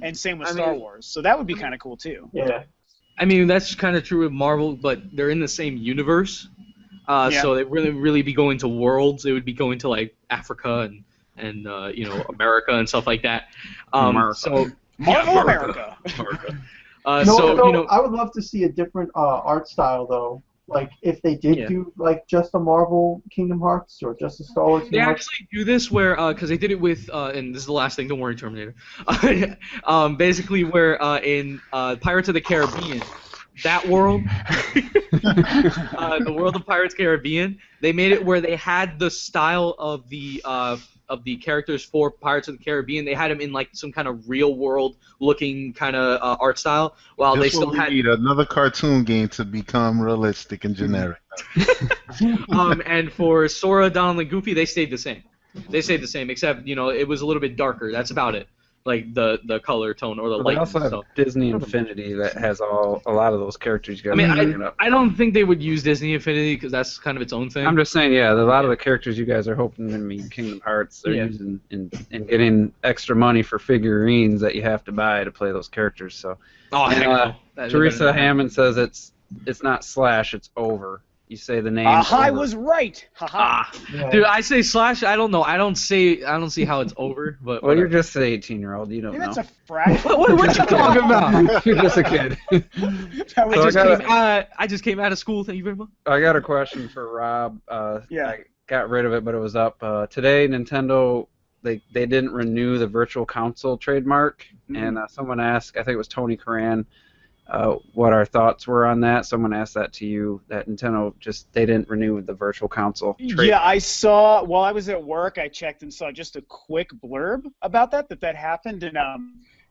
And same with Star Wars, so that would be kind of cool too. Yeah. I mean, that's kind of true with Marvel, but they're in the same universe. Yeah. So they really be going to worlds. They would be going to like Africa and you know, America and stuff like that. America. So Marvel yeah, America. I would love to see a different art style though. Like if they did do like just a Marvel Kingdom Hearts or just a Star Wars They Kingdom Hearts. actually do this where, because they did it with, and this is the last thing, don't worry, Terminator. Basically, where in Pirates of the Caribbean, that world, the world of Pirates Caribbean, they made it where they had the style of the characters for Pirates of the Caribbean. They had them in like some kind of real world looking kind of art style, while This they still what we had. need another cartoon game to become realistic and generic. And for Sora, Donald, and Goofy, they stayed the same. They stayed the same, except you know it was a little bit darker. That's about it. Like the color tone or the But light. they also have Disney Infinity that has a lot of those characters. You I guys mean, are bringing up. I don't think they would use Disney Infinity because that's kind of its own thing. I'm just saying, yeah, a lot of the characters you guys are hoping to meet Kingdom Hearts, they're using and getting extra money for figurines that you have to buy to play those characters. So, Oh, heck no. Teresa Hammond says it's not slash, it's over. You say the name. I was right. Haha. Yeah. Dude, I say slash. I don't know. I don't see how it's over. But Well, you're whatever. just an 18-year-old. You don't Maybe know. that's a fraction. What you talking about? You're just a kid. That was So I just came out of school. Thank you very much. I got a question for Rob. Yeah. I got rid of it, but it was up today. Nintendo they didn't renew the Virtual Console trademark, and someone asked, I think it was Tony Karan, what our thoughts were on that. Someone asked that to you, that Nintendo they didn't renew the Virtual Console trademark. Yeah, I saw while I was at work. I checked and saw just a quick blurb about that happened, and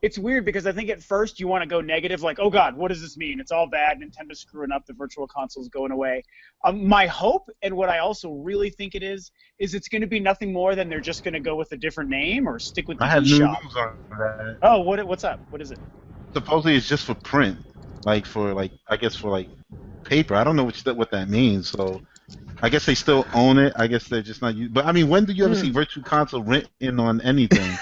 it's weird because I think at first you want to go negative, like, oh god, what does this mean? It's all bad. Nintendo's screwing up. The Virtual Console's going away. My hope, and what I also really think it is it's going to be nothing more than they're just going to go with a different name or stick with the I have new eShop. news on that. Oh, what's up? What is it? Supposedly it's just for print, like I guess for paper. I don't know what that means. So I guess they still own it. I guess they're just not. But I mean, when do you ever see Virtual Console written on anything?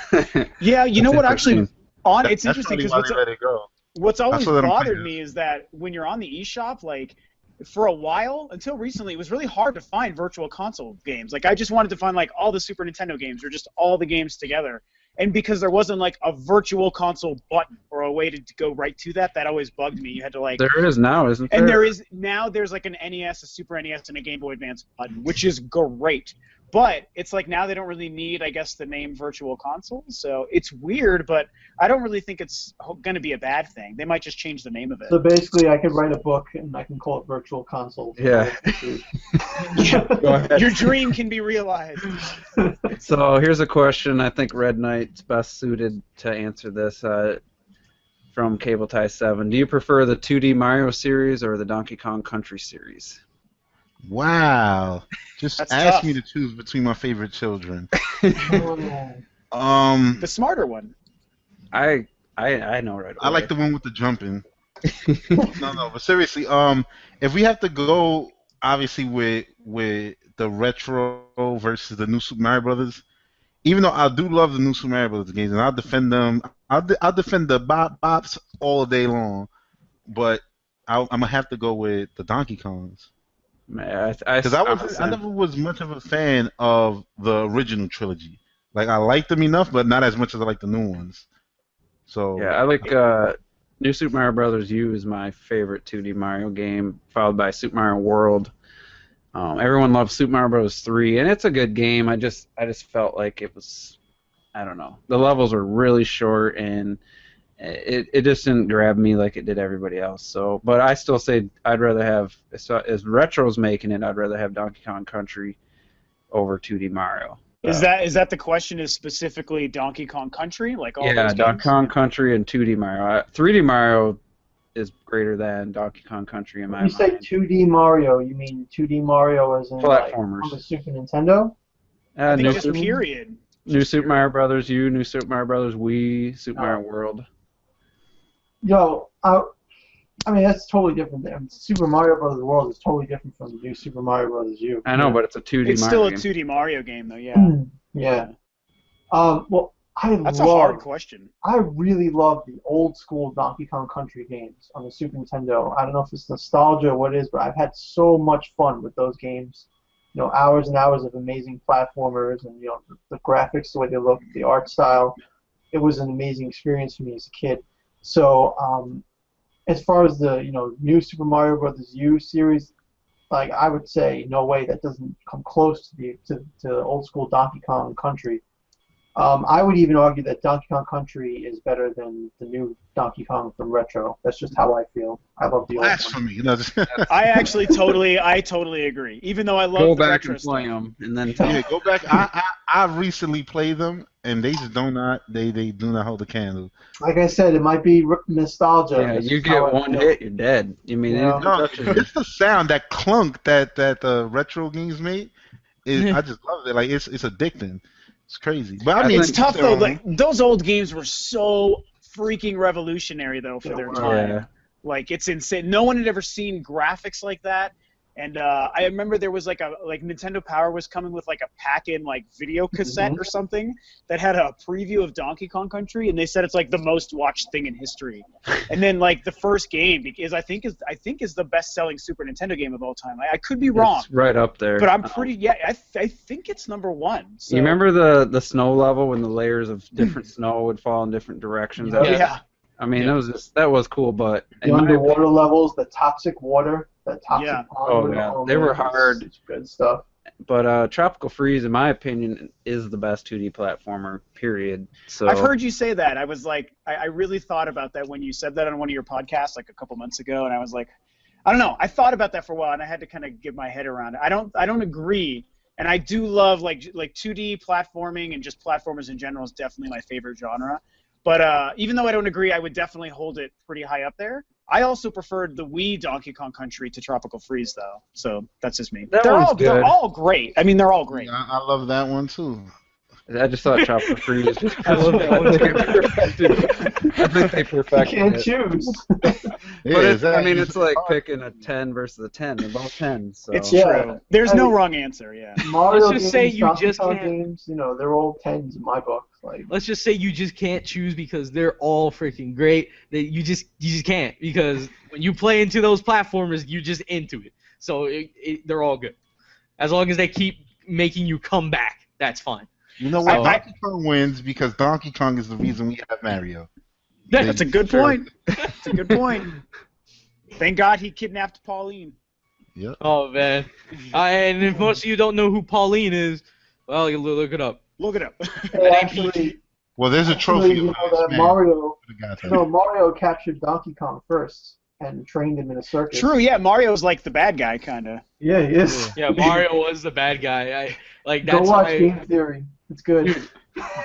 Yeah, you know what? Actually, interesting. it's That's interesting probably because why they let it go. what's always what I'm bothered thinking. me is that when you're on the eShop, like for a while, until recently, it was really hard to find Virtual Console games. Like I just wanted to find like all the Super Nintendo games or just all the games together. And because there wasn't like a Virtual Console button or a way to go right to that always bugged me. You had to like. There is now, isn't there? And there's like an NES, a Super NES, and a Game Boy Advance button, which is great. But it's like now they don't really need, I guess, the name Virtual Console. So it's weird, but I don't really think it's going to be a bad thing. They might just change the name of it. So basically, I could write a book and I can call it Virtual Console. Yeah. Go ahead. Your dream can be realized. So here's a question. I think Red Knight's best suited to answer this. From Cable Tie 7. Do you prefer the 2D Mario series or the Donkey Kong Country series? Wow. Just That's ask tough. me to choose between my favorite children. Oh. The smarter one. I know right away. I like the one with the jumping. No, but seriously, if we have to go, obviously with the retro versus the new Super Mario Brothers, even though I do love the new Super Mario Brothers games and I'll defend them, I'll defend the bops all day long, but I'm gonna have to go with the Donkey Kongs. Because I never was much of a fan of the original trilogy. Like I liked them enough, but not as much as I like the new ones. So Yeah, I like New Super Mario Brothers U is my favorite 2D Mario game, followed by Super Mario World. Everyone loves Super Mario Bros. 3, and it's a good game. I just felt like it was, I don't know, the levels were really short, and it just didn't grab me like it did everybody else. So, but I still say I'd rather have, as Retro's making it, I'd rather have Donkey Kong Country over 2D Mario. Is that the question? Is specifically Donkey Kong Country, like all those Donkey games? Kong Country and 2D Mario. 3D Mario is greater than Donkey Kong Country in my When you say mind. 2D Mario, you mean 2D Mario as in Platformers. like on the Super Nintendo? I think New, just period. New Super Mario Brothers U, New Super Mario Brothers Wii, Super Mario World. Yo, I mean that's totally different. Super Mario Brothers World is totally different from the new Super Mario Brothers U. I know, but it's a 2D It's Mario still a game. 2D Mario game, though. Yeah. Yeah. Well, That's a hard question. I really love the old school Donkey Kong Country games on the Super Nintendo. I don't know if it's nostalgia or what it is, but I've had so much fun with those games. You know, hours and hours of amazing platformers, and you know the graphics, the way they look, the art style. It was an amazing experience for me as a kid. So, as far as the new Super Mario Brothers U series, like I would say, no way that doesn't come close to the old school Donkey Kong Country. I would even argue that Donkey Kong Country is better than the new Donkey Kong from Retro. That's just how I feel. I love the old one. Blasphemy. I totally agree. Even though I love Go the back retro and play stuff. them, and then Yeah, go back. I recently played them, and they just do not hold a candle. Like I said, it might be nostalgia. yeah, That's you just how get I one feel. hit, you're dead. You mean Yeah. No, just the sound, that clunk that the retro games made. I just love it. Like it's addicting. It's crazy. But I mean, It's tough though. um, Like those old games were so freaking revolutionary though for their time. Yeah. Like it's insane. No one had ever seen graphics like that. And I remember there was like Nintendo Power was coming with like a pack-in like video cassette or something that had a preview of Donkey Kong Country, and they said it's like the most watched thing in history. And then like the first game is I think is the best-selling Super Nintendo game of all time. I could be wrong, It's right up there. but I'm pretty I think it's number one. So. You remember the snow level when the layers of different snow would fall in different directions? Oh, yeah. I mean, that was cool, but The in my underwater levels, the toxic water, the toxic Yeah. pond. Oh, yeah. They were hard. It's good stuff. But Tropical Freeze, in my opinion, is the best 2D platformer. Period. So I've heard you say that. I was like, I really thought about that when you said that on one of your podcasts like a couple months ago, and I was like, I don't know. I thought about that for a while, and I had to kind of get my head around it. I don't agree, and I do love like 2D platforming and just platformers in general is definitely my favorite genre. But even though I don't agree, I would definitely hold it pretty high up there. I also preferred the Wii Donkey Kong Country to Tropical Freeze, though. So that's just me. That They're one's good. all great. I mean, they're all great. I love that one too. I just thought Tropical Freeze. I love that one. I think they You perfected can't it. choose. But it's like picking a 10 versus a 10. They're both 10s. So. It's Yeah. true. There's no wrong answer. Yeah. Mario Let's just say games, you Donkey just Kong can't- games, they're all 10s in my book. Like, Let's just say you just can't choose because they're all freaking great. That you just can't, because when you play into those platformers, you just into it. So they're all good. As long as they keep making you come back, that's fine. You know what? I- Donkey Kong wins because Donkey Kong is the reason we have Mario. That's a good Sure. point. That's a good point. Thank God he kidnapped Pauline. Yep. Oh man. And if most of you don't know who Pauline is, well, you look it up. Look it up. hey, actually, Well, there's a trophy. you know of this that man. Mario, Got that. Mario captured Donkey Kong first and trained him in a circus. True. Yeah. Mario's like the bad guy, kind of. Yeah, he is. Yeah, Mario was the bad guy. That's Go watch why, Game Theory. It's good.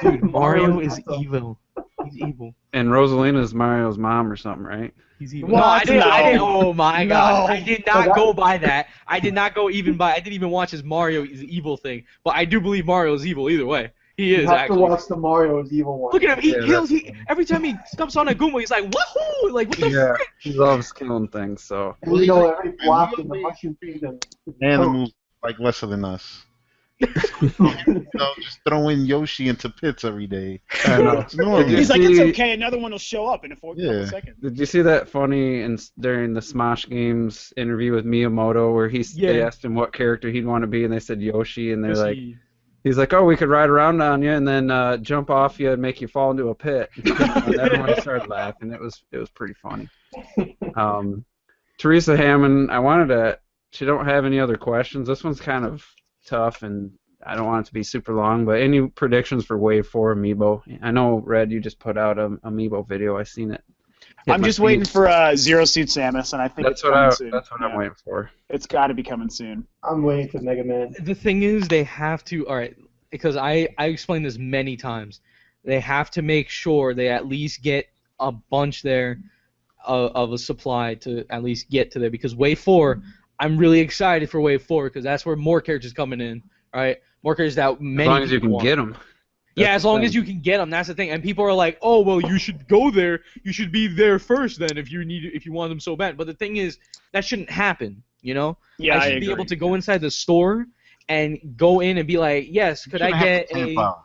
dude, Mario Mario is is awesome. evil. He's evil. And Rosalina's Mario's mom or something, right? He's evil. What? No, I didn't. No. Oh my God! No. I did So not that- go by that. I did not go even by. I didn't even watch his Mario is evil thing. But I do believe Mario is evil either way. He You is have actually. to watch the Mario's evil one. Look at him. He Yeah, kills. that's He every time he stumps on a Goomba, he's like, "Woohoo!" Like, what the Yeah. frick? He loves killing things, so. And every block in the mushroom kingdom. Animals like lesser than us. Just throwing Yoshi into pits every day. I know. It's normal. Did you He's like, it's see- okay. Another one will show up in a couple Yeah. seconds. Did you see that funny during the Smosh Games interview with Miyamoto where they Yeah. asked him what character he'd want to be and they said Yoshi and they're like, He's like, oh, we could ride around on you and then jump off you and make you fall into a pit. And everyone started laughing. It was pretty funny. Teresa Hammond, she don't have any other questions. This one's kind of tough, and I don't want it to be super long, but any predictions for Wave 4 Amiibo? I know, Red, you just put out an Amiibo video. I seen it. I'm just waiting for Zero Suit Samus, and I think that's it's coming what soon. That's what I'm waiting for. It's got to be coming soon. I'm waiting for Mega Man. The thing is, they have to. All right, because I explained this many times. They have to make sure they at least get a bunch there of a supply to at least get to there. Because Wave 4, I'm really excited for Wave 4 because that's where more characters coming in. Right, more characters that many. As long as you can want. get them. Yeah, as long as you can get them, that's the thing. And people are like, "Oh, well, you should go there. You should be there first, then, if you want them so bad." But the thing is, that shouldn't happen. You know? Yeah, I should be able to go inside the store and go in and be like, "Yes, could I get a?"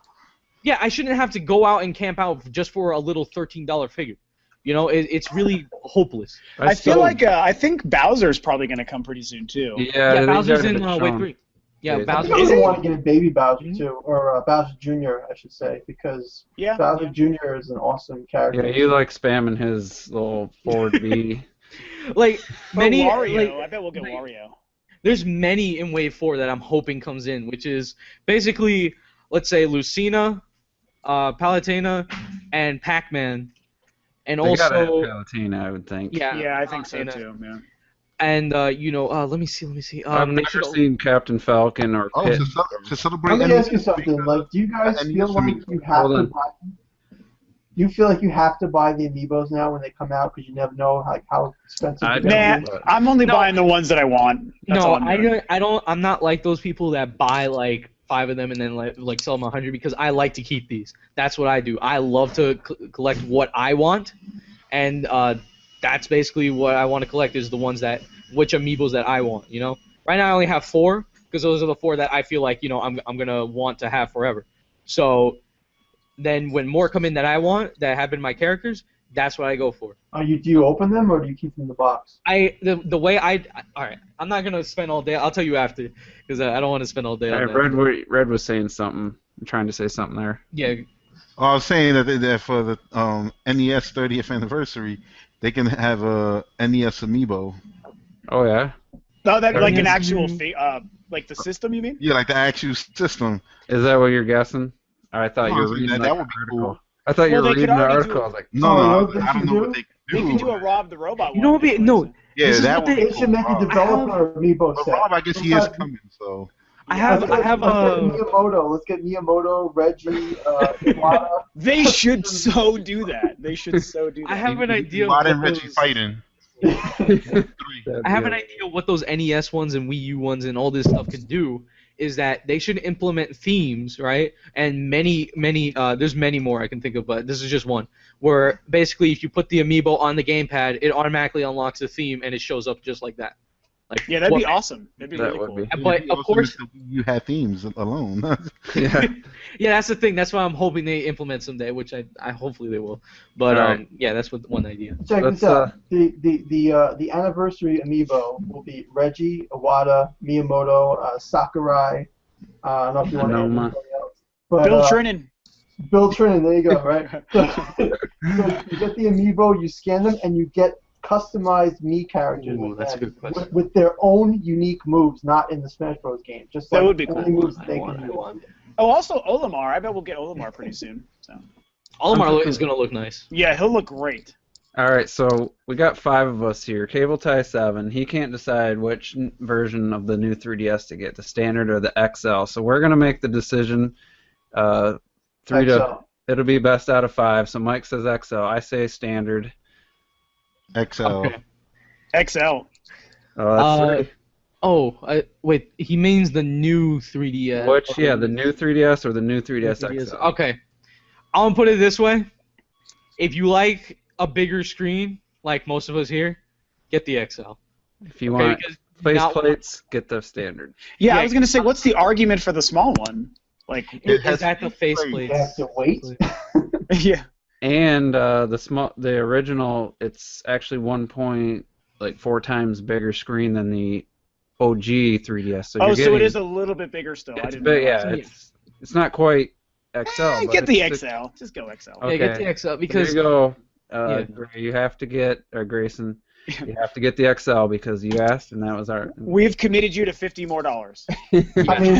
Yeah, I shouldn't have to go out and camp out just for a little $13 figure. You know, it's really hopeless. I feel like I think Bowser's probably going to come pretty soon too. Yeah, Bowser's in Wave 3. Yeah, Yeah, Bowser. I really want to get a baby Bowser too, or Bowser Jr. I should say, because Bowser Jr. is an awesome character. Yeah, you like spamming his little forward B. Like many. Wario, I bet we'll get Wario. There's many in Wave 4 that I'm hoping comes in, which is basically, let's say, Lucina, Palutena, and Pac-Man, and They also gotta have Palutena, I would think. Yeah, I think so Palutena. too. Yeah. And let me see. I've never seen Captain Falcon or Pit. To celebrate. Let me ask you something. Like, do you guys feel like you have to buy? Do you feel like you have to buy the amiibos now when they come out because you never know how expensive they're Nah, I'm only buying the ones that I want. That's all I'm doing. I'm not like those people that buy like 5 of them and then like sell them 100 because I like to keep these. That's what I do. I love to collect what I want, and that's basically what I want to collect is the ones which amiibos that I want. You know, right now I only have 4 because those are the 4 that I feel like I'm gonna want to have forever. So then when more come in that I want that have been my characters, that's what I go for. Do you open them or do you keep them in the box? The way all right, I'm not gonna spend all day. I'll tell you after because I don't want to spend all day on that. Red was saying something. I'm trying to say something there. Yeah. I was saying that for the NES 30th anniversary, they can have a NES amiibo. Oh yeah. Oh, that like an actual like the system, you mean? Yeah, like the actual system. Is that what you're guessing? I thought you were reading that would be article. cool. I thought you were they could reading the already article. do I was like, No, I don't know what they can do. They can do a Rob the Robot You one. know what? No. Yeah, This is that what would They be should make a developer amiibo But set. Rob, I guess he is coming, so. I have Let's get Miyamoto. Let's get Miyamoto, Reggie, Iwata. They should so do that. They should so do that. I have an idea. Why Of didn't what Reggie those, fighting? I have an idea what those NES ones and Wii U ones and all this stuff can do. Is that they should implement themes, right? And many, there's many more I can think of, but this is just one. Where basically, if you put the amiibo on the gamepad, it automatically unlocks the theme and it shows up just like that. Like, Yeah, that'd be awesome. That'd be That really would cool. be. But of course, You had themes alone. yeah. yeah, that's the thing. That's why I'm hoping they implement someday, which I hopefully they will. But Alright. yeah, that's one idea. Check Let's, this out. The anniversary amiibo will be Reggie, Iwata, Miyamoto, Sakurai. I don't know if you want to add Anoma. anybody else. But, Bill Trinan. Bill Trinan, there you go, right? So you get the amiibo, you scan them, and you get customized Mii characters Ooh, that's a good question. with their own unique moves, not in the Smash Bros. Game. Just That like would be only cool. moves they can use. Oh, also Olimar. I bet we'll get Olimar pretty soon. So. Olimar is gonna look nice. Yeah, he'll look great. All right, so we got 5 of us here. Cable Tie 7. He can't decide which version of the new 3DS to get, the standard or the XL. So we're gonna make the decision. 3 to it'll be best out of 5. So Mike says XL. I say standard. XL. Okay. XL. Oh, that's 3. Wait. He means the new 3DS. Which, yeah, the new 3DS or the new 3DS XL? Okay. I'm gonna put it this way. If you like a bigger screen, like most of us here, get the XL. If you want because face not- plates, get the standard. Yeah, Yeah. I was gonna say, what's the argument for the small one? Like, Is that the faceplate? You have to wait. yeah. And the original, it's actually 1.4 times bigger screen than the OG 3DS. So Oh, you're so getting, it is a little bit bigger still. I It's didn't big, realize yeah. that. It's It's not quite XL. But Get the it's XL. Just go XL. Okay. Yeah, get the XL because there you go. Yeah. Gray, you have to get, or Grayson, you have to get the XL because you asked, and that was our. We've committed you to $50 more. I mean,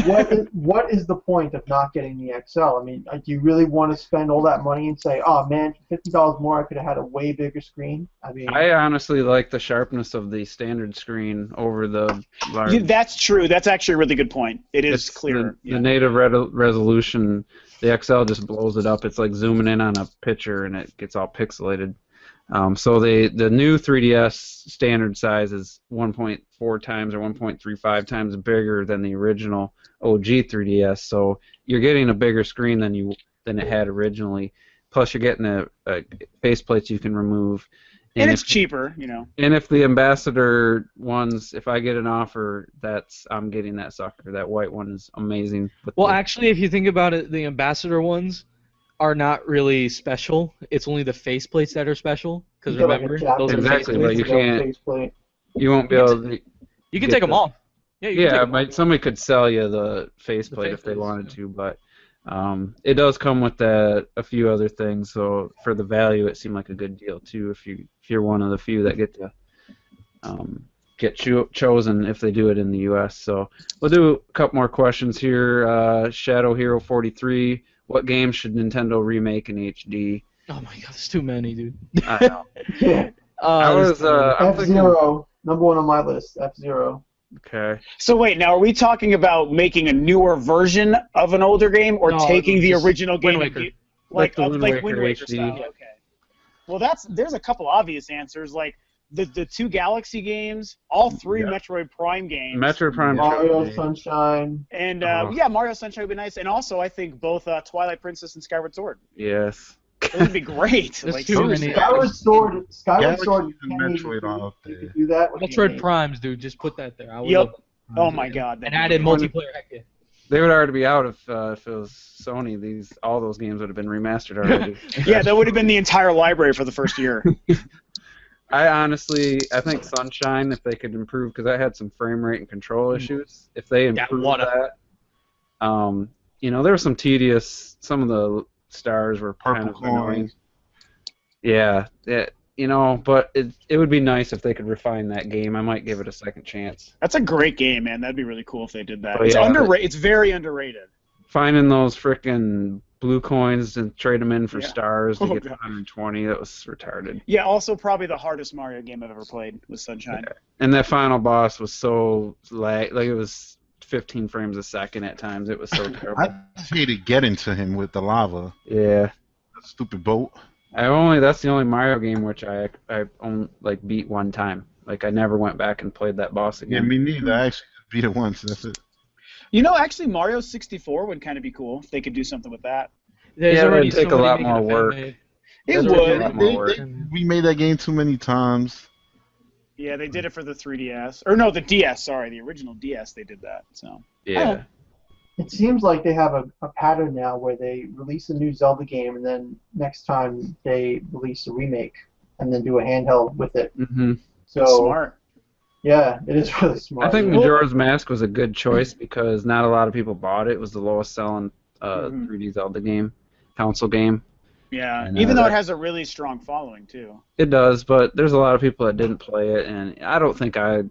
what is the point of not getting the XL? I mean, do you really want to spend all that money and say, oh man, for $50 more, I could have had a way bigger screen? I mean, I honestly like the sharpness of the standard screen over the large. Yeah, that's true. That's actually a really good point. It is It's clearer. The native resolution, the XL just blows it up. It's like zooming in on a picture, and it gets all pixelated. So the new 3DS standard size is 1.4 times or 1.35 times bigger than the original OG 3DS. So you're getting a bigger screen than it had originally. Plus, you're getting a faceplates you can remove. And it's cheaper, And if the ambassador ones, if I get an offer, I'm getting that sucker. That white one is amazing. Well, actually, if you think about it, the ambassador ones are not really special. It's only the faceplates that are special. Because you got, like, remember, a jacket those are Exactly, but faceplates. you can't. faceplate. You won't be able to. You can get take them the- off. Yeah, you can take Yeah, 'em off. but somebody could sell you the faceplate if they faceplates, wanted yeah. to, but it does come with a few other things. So for the value, it seemed like a good deal too. If you're one of the few that get to chosen if they do it in the U.S. So we'll do a couple more questions here. Shadow Hero 43. What games should Nintendo remake in HD? Oh my god, there's too many, dude. I know. Yeah. I There's was too many. I'm thinking. F-Zero, number one on my list. F-Zero. Okay. So wait, now are we talking about making a newer version of an older game, or No, taking the just original game, Wind Waker. like the Wind like Waker Wind Waker HD. style? Okay. Well, there's a couple obvious answers, like the two Galaxy games, all three Yeah. Metroid Prime games, Metro Prime. Mario Trilogy. Sunshine. and Oh. yeah, Mario Sunshine would be nice, and also I think both Twilight Princess and Skyward Sword. Yes. It would be great. There's Like, too seriously. many. Skyward Sword. Galaxy Sword. and You can't Metroid even are up you there. could do that. with Metroid the Primes, dude. Just put that there. I would Yep. love it. Oh my God. And that'd added be multiplayer. Heck yeah. They would already be out if it was Sony. All those games would have been remastered already. Yeah, that would have been the entire library for the first year. I think Sunshine, if they could improve, because I had some frame rate and control issues. If they improve water. that, there was some tedious. Some of the stars were kind Purple of annoying. coins. Yeah, but it would be nice if they could refine that game. I might give it a second chance. That's a great game, man. That'd be really cool if they did that. Oh, It's yeah. underrated. It's very underrated. Finding those frickin' blue coins and trade them in for Yeah. stars to Oh, get God. 120, that was retarded. Yeah, also probably the hardest Mario game I've ever played was Sunshine. And that final boss was so like it was 15 frames a second at times. It was so terrible. I just hated getting to him with the lava. Yeah. That stupid boat. That's the only Mario game which I only beat one time. Like I never went back and played that boss Yeah, again. me neither. I actually beat it once. That's it. Actually, Mario 64 would kind of be cool if they could do something with that. There's Yeah, it would already take a somebody lot making more fan work. made. It That's what would. a lot more work. They remade that game too many times. Yeah, they did it for the 3DS. Or no, the DS, sorry. The original DS, they did that. So. Yeah. It seems like they have a pattern now where they release a new Zelda game and then next time they release a remake and then do a handheld with it. hmm So Smart. yeah, it is really smart. I think Yeah. Majora's Mask was a good choice because not a lot of people bought it. It was the lowest selling Mhm. 3D Zelda game, console game. Yeah, And, even though that- it has a really strong following, too. It does, but there's a lot of people that didn't play it, and I don't think I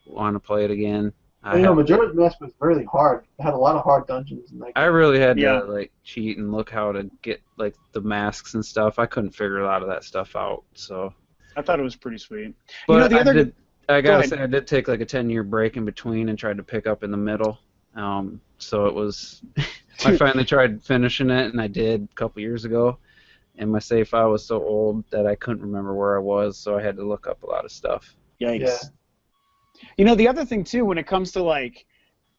want to play it again. Majora's Mask was really hard. It had a lot of hard dungeons. And I really had Yeah. to cheat and look how to get the masks and stuff. I couldn't figure a lot of that stuff out. So, I thought it was pretty sweet. but the other... I Go gotta ahead. say I did take a 10-year break in between and tried to pick up in the middle. So it was. I finally tried finishing it, and I did a couple years ago. And my save file was so old that I couldn't remember where I was, so I had to look up a lot of stuff. Yikes. The other thing, too, when it comes to,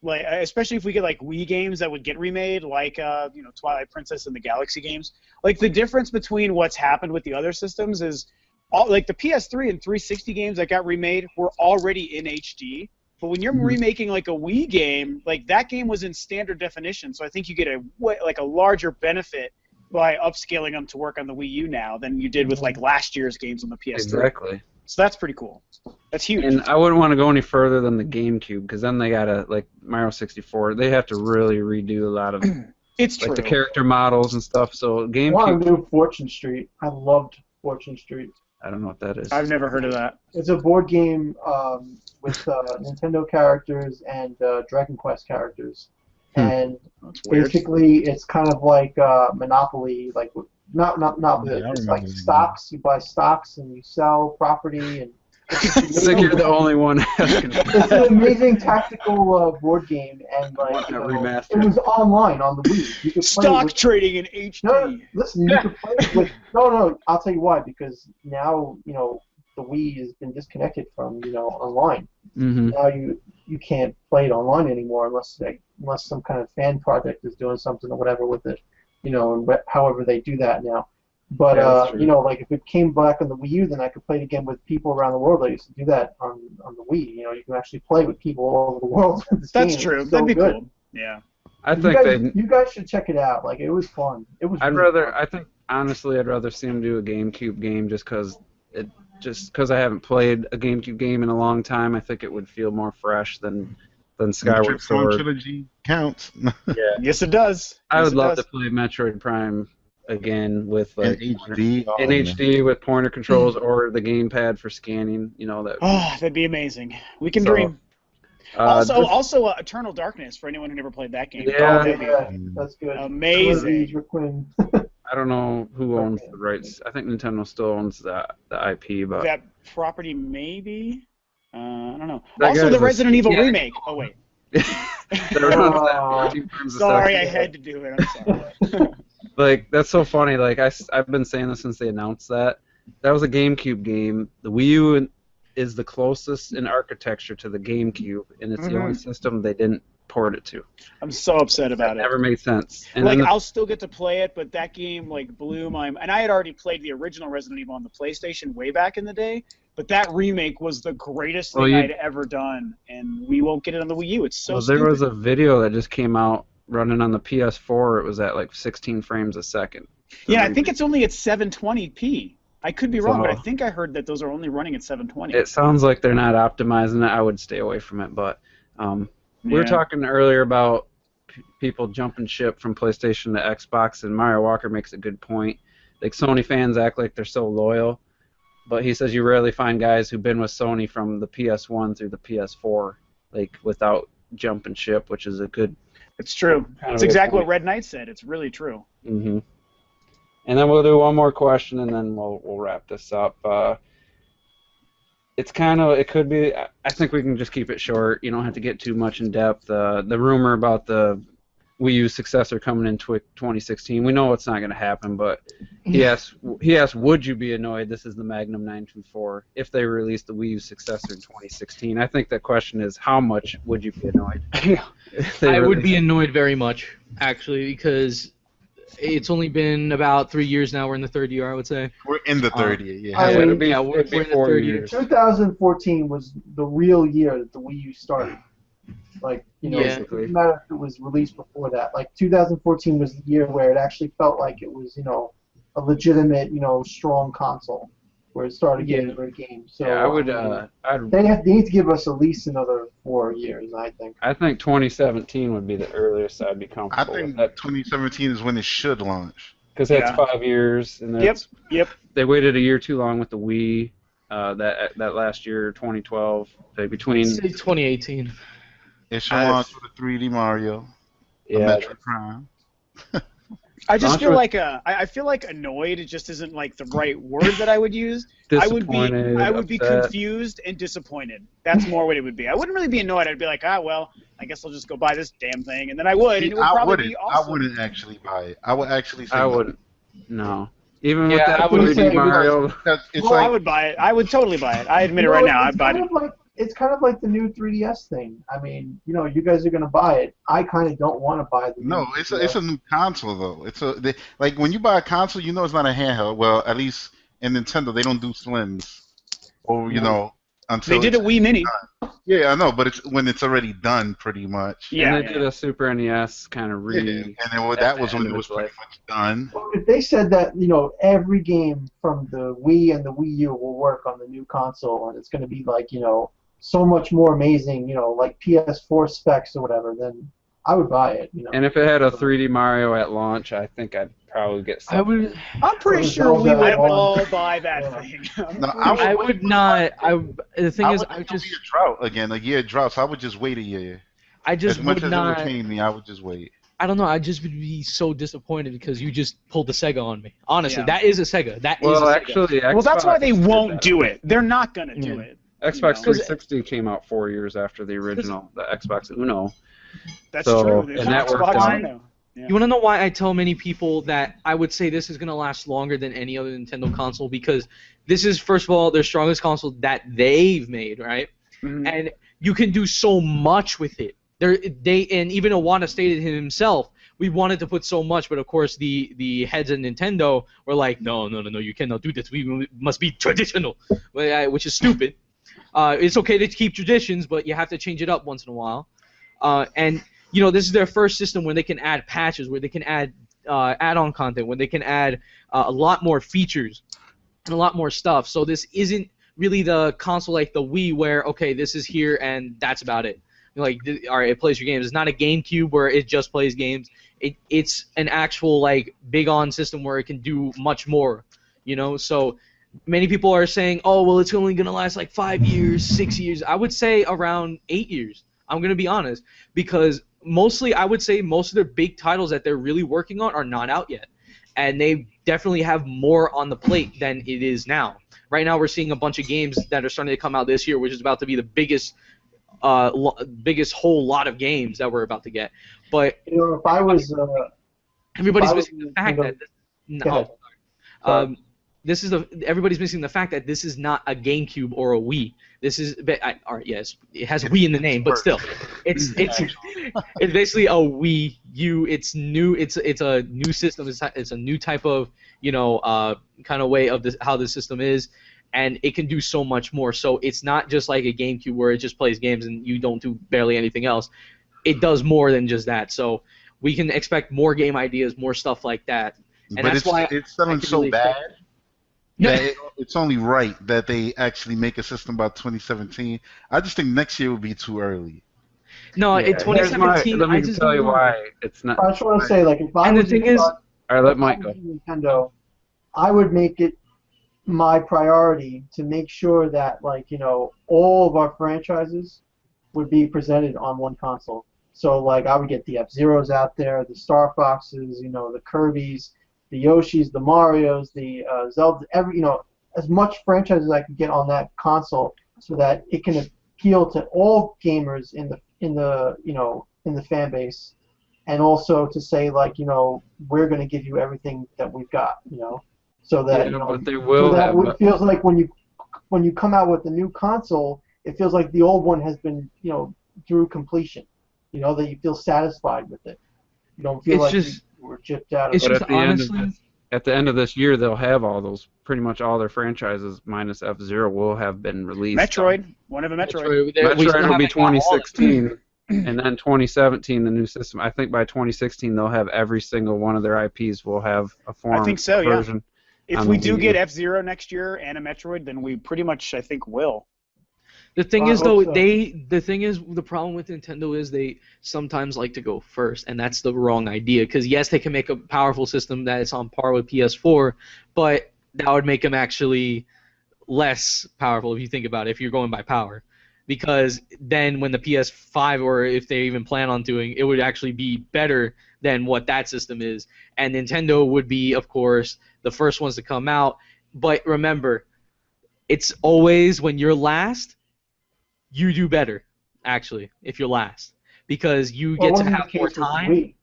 especially if we get, Wii games that would get remade, Twilight Princess and the Galaxy games, the difference between what's happened with the other systems is, the PS3 and 360 games that got remade were already in HD, but when you're remaking, a Wii game, that game was in standard definition, so I think you get a larger benefit by upscaling them to work on the Wii U now than you did with, last year's games on the PS3. Exactly. So that's pretty cool. That's huge. And I wouldn't want to go any further than the GameCube, because then they gotta Mario 64. They have to really redo a lot of It's true. like the character models and stuff. So I want GameCube, to do Fortune Street. I loved Fortune Street. I don't know what that is. I've never heard of that. It's a board game with Nintendo characters and Dragon Quest characters, and That's weird. basically it's kind of like Monopoly, like not Yeah, I it's remember like that. stocks. You buy stocks and you sell property, and It's like you're the only one asking. it's an amazing tactical board game, and like Want that it remastered. was online on the Wii. You could play Stock with, trading in HD. no, listen, you could play with no. I'll tell you why, because now the Wii has been disconnected from online. Mm-hmm. Now you can't play it online anymore unless some kind of fan project is doing something or whatever with it, and however they do that now. But Yeah, that's true. like if it came back on the Wii U, then I could play it again with people around the world. I used to do that on the Wii. You can actually play with people all over the world. with this That's game. true. It's so That'd be good. cool. Yeah. I You think guys, they. you guys should check it out. Like it was fun. It was. I'd really rather. fun. I think honestly, I'd rather see them do a GameCube game just because I haven't played a GameCube game in a long time. I think it would feel more fresh than Skyward Metroid Prime Sword. trilogy counts. Yeah, Yes, it does. I Yes, would it love does. to play Metroid Prime again with In like HD. Oh, in man. HD with pointer controls or the gamepad for scanning. That. Oh, that'd be amazing. We can So, dream. this- Also, Eternal Darkness for anyone who never played that game. Yeah. Oh, baby. Yeah, that's good. Amazing. Ezra Quinn. I don't know who owns the rights. I think Nintendo still owns the IP, but That property, maybe. I don't know. That Also, guy's the a- Resident Evil yeah. remake. Oh wait. that runs that 14 frames a Sorry, second. I had to do it. I'm sorry. Like, that's so funny. Like, I've been saying this since they announced that. That was a GameCube game. The Wii U is the closest in architecture to the GameCube, and it's the only system they didn't port it to. I'm so upset about That it. never made sense. And Like, then I'll still get to play it, but that game like blew my. And I had already played the original Resident Evil on the PlayStation way back in the day, but that remake was the greatest thing I'd ever done, and we won't get it on the Wii U. It's so well, stupid. there was a video that just came out running on the PS4. It was at like 16 frames a second. Yeah, I think it's only at 720p. I could be wrong, but I So- think I heard that those are only running at 720. It sounds like they're not optimizing it. I would stay away from it, but we were Yeah. talking earlier about people jumping ship from PlayStation to Xbox, and Mario Walker makes a good point. Like, Sony fans act like they're so loyal, but he says you rarely find guys who've been with Sony from the PS1 through the PS4, like, without jumping ship, which is a good. It's true. Kind It's of a exactly what point. Red Knight said. It's really true. Mm-hmm. And then we'll do one more question, and then we'll wrap this up. It's kind of, it could be, I think we can just keep it short. You don't have to get too much in depth. The rumor about the Wii U successor coming in 2016, we know it's not going to happen, but he asked, would you be annoyed, this is the Magnum 924, if they released the Wii U successor in 2016? I think the question is, how much would you be annoyed? if they I would released be it? annoyed very much, actually, because it's only been about 3 years now. We're in the third year, I would say. We're in the third year. Yeah. I Yeah, mean, it'd be, yeah, we're it'd be in the 4 third year. years. 2014 was the real year that the Wii U started. Like, Yeah. it doesn't matter if it was released before that. Like, 2014 was the year where it actually felt like it was, a legitimate, strong console, where it started getting great games. So Yeah, I would. they need to give us at least another 4 years, I think. I think 2017 would be the earliest I'd be I comfortable think with that, 2017 is when it should launch. because that's Yeah. 5 years, and that's, Yep. they waited a year too long with the Wii. That last year, 2012, between Say 2018. It should I- launch with a 3D Mario, a yeah, Metroid Prime. I just Launch feel with- like I feel like annoyed. It just isn't like the right word that I would use. I would be upset. confused and disappointed. That's more what it would be. I wouldn't really be annoyed. I'd be like, well, I guess I'll just go buy this damn thing, and then I would, and it would I probably wouldn't. be awesome. I wouldn't actually buy it. I would actually say I no. wouldn't. No, even Yeah, with that I would 3D say Mario. Because it's Well, like I would buy it. I would totally buy it. I admit it right now. I'd buy it. It's kind of like the new 3DS thing. I mean, you guys are going to buy it. I kind of don't want to buy the no, new it's 3DS. a new console though. Like when you buy a console, you know it's not a handheld. Well, at least in Nintendo, they don't do slims, or until They did a it's- Wii Mini. Yeah, I know, but it's when it's already done, pretty much. Yeah. and they did a Super NES kind of Yeah, re. and then that was when end it of was its pretty life. much done. Well, if they said that, every game from the Wii and the Wii U will work on the new console, and it's going to be like, so much more amazing, like PS4 specs or whatever, then I would buy it. You know. And if it had a 3D Mario at launch, I think I'd probably get I something. would. I'm pretty Those sure we Zelda would ones. all buy that Yeah. thing. No, I would not. The thing is, I would just. be a drought again, a year drought. So I would just wait a year. I just As much would as it not. would pain me, I would just wait. I don't know. I just would be so disappointed because you just pulled the Sega on me. Honestly, Yeah. that is a Sega. That is Well, a Sega. actually, Xbox Well, that's why they did won't that. do it. They're not gonna do Yeah. it. Xbox You know? 360 came out 4 years after the original, the Xbox Uno. That's So, true. and There's that Xbox worked out. Uno. Yeah. You want to know why I tell many people that I would say this is going to last longer than any other Nintendo console? Because this is, first of all, their strongest console that they've made, right? Mhm. And you can do so much with it. And even Iwata stated himself, we wanted to put so much, but of course the heads of Nintendo were like, no, you cannot do this. We must be traditional, which is stupid. It's okay to keep traditions, but you have to change it up once in a while. And you know, this is their first system where they can add patches, where they can add add-on content, where they can add a lot more features and a lot more stuff. So this isn't really the console like the Wii, where okay, this is here and that's about it. Like, all right, it plays your games. It's not a GameCube where it just plays games. It's an actual like big-on system where it can do much more. You know, so many people are saying, oh, well, it's only gonna last like 5 years, 6 years. I would say around 8 years. I'm gonna be honest, because mostly I would say most of their big titles that they're really working on are not out yet, and they definitely have more on the plate than it is now. Right now, we're seeing a bunch of games that are starting to come out this year, which is about to be the biggest whole lot of games that we're about to get. But You know, if I was, everybody's I was missing the fact that Go ahead. Sorry. everybody's missing the fact that this is not a GameCube or a Wii. This is all right. Yes, it has Wii in the name, but still, it's basically a Wii U. It's new. It's a new system. It's a new type of kind of way of how the system is, and it can do so much more. So it's not just like a GameCube where it just plays games and you don't do barely anything else. It does more than just that. So we can expect more game ideas, more stuff like that. And But that's why it's selling can so really bad Yeah. that it's only right that they actually make a system by 2017. I just think next year would be too early. No, Yeah, in here's 2017, let me I just tell don't you know. why it's not. I just want to say, like, if I And the was thing is- All right, let if I Mike was go. Nintendo, I would make it my priority to make sure that, like, all of our franchises would be presented on one console. So, like, I would get the F-Zeros out there, the Star Foxes, the Kirbys, the Yoshis, the Marios, the Zelda, as much franchises I could get on that console, so that it can appeal to all gamers in the fan base, and also to say, like, we're going to give you everything that we've got, so that But they will so that have. it feels like when you come out with a new console, it feels like the old one has been through completion. That you feel satisfied with it. You don't feel It's like just- you were chipped out of It's it. But just at the end of honestly, At the end of this year, they'll have pretty much all their franchises minus F-Zero will have been released. Metroid, one of a Metroid. Metroid will be 2016, and then 2017 the new system. I think by 2016 they'll have every single one of their IPs will have a form I think so, yeah. version. If on we the do Wii get U. F-Zero next year and a Metroid, then we pretty much, I think, will. The thing I is, though, hope so. the problem with Nintendo is they sometimes like to go first, and that's the wrong idea. Because yes, they can make a powerful system that is on par with PS4, but that would make them actually less powerful if you think about it. If you're going by power, because then when the PS5, or if they even plan on doing, it would actually be better than what that system is, and Nintendo would be, of course, the first ones to come out. But remember, it's always when you're last. You do better, actually, if you're last, because you Well, get to wasn't have the more case with time. Wii.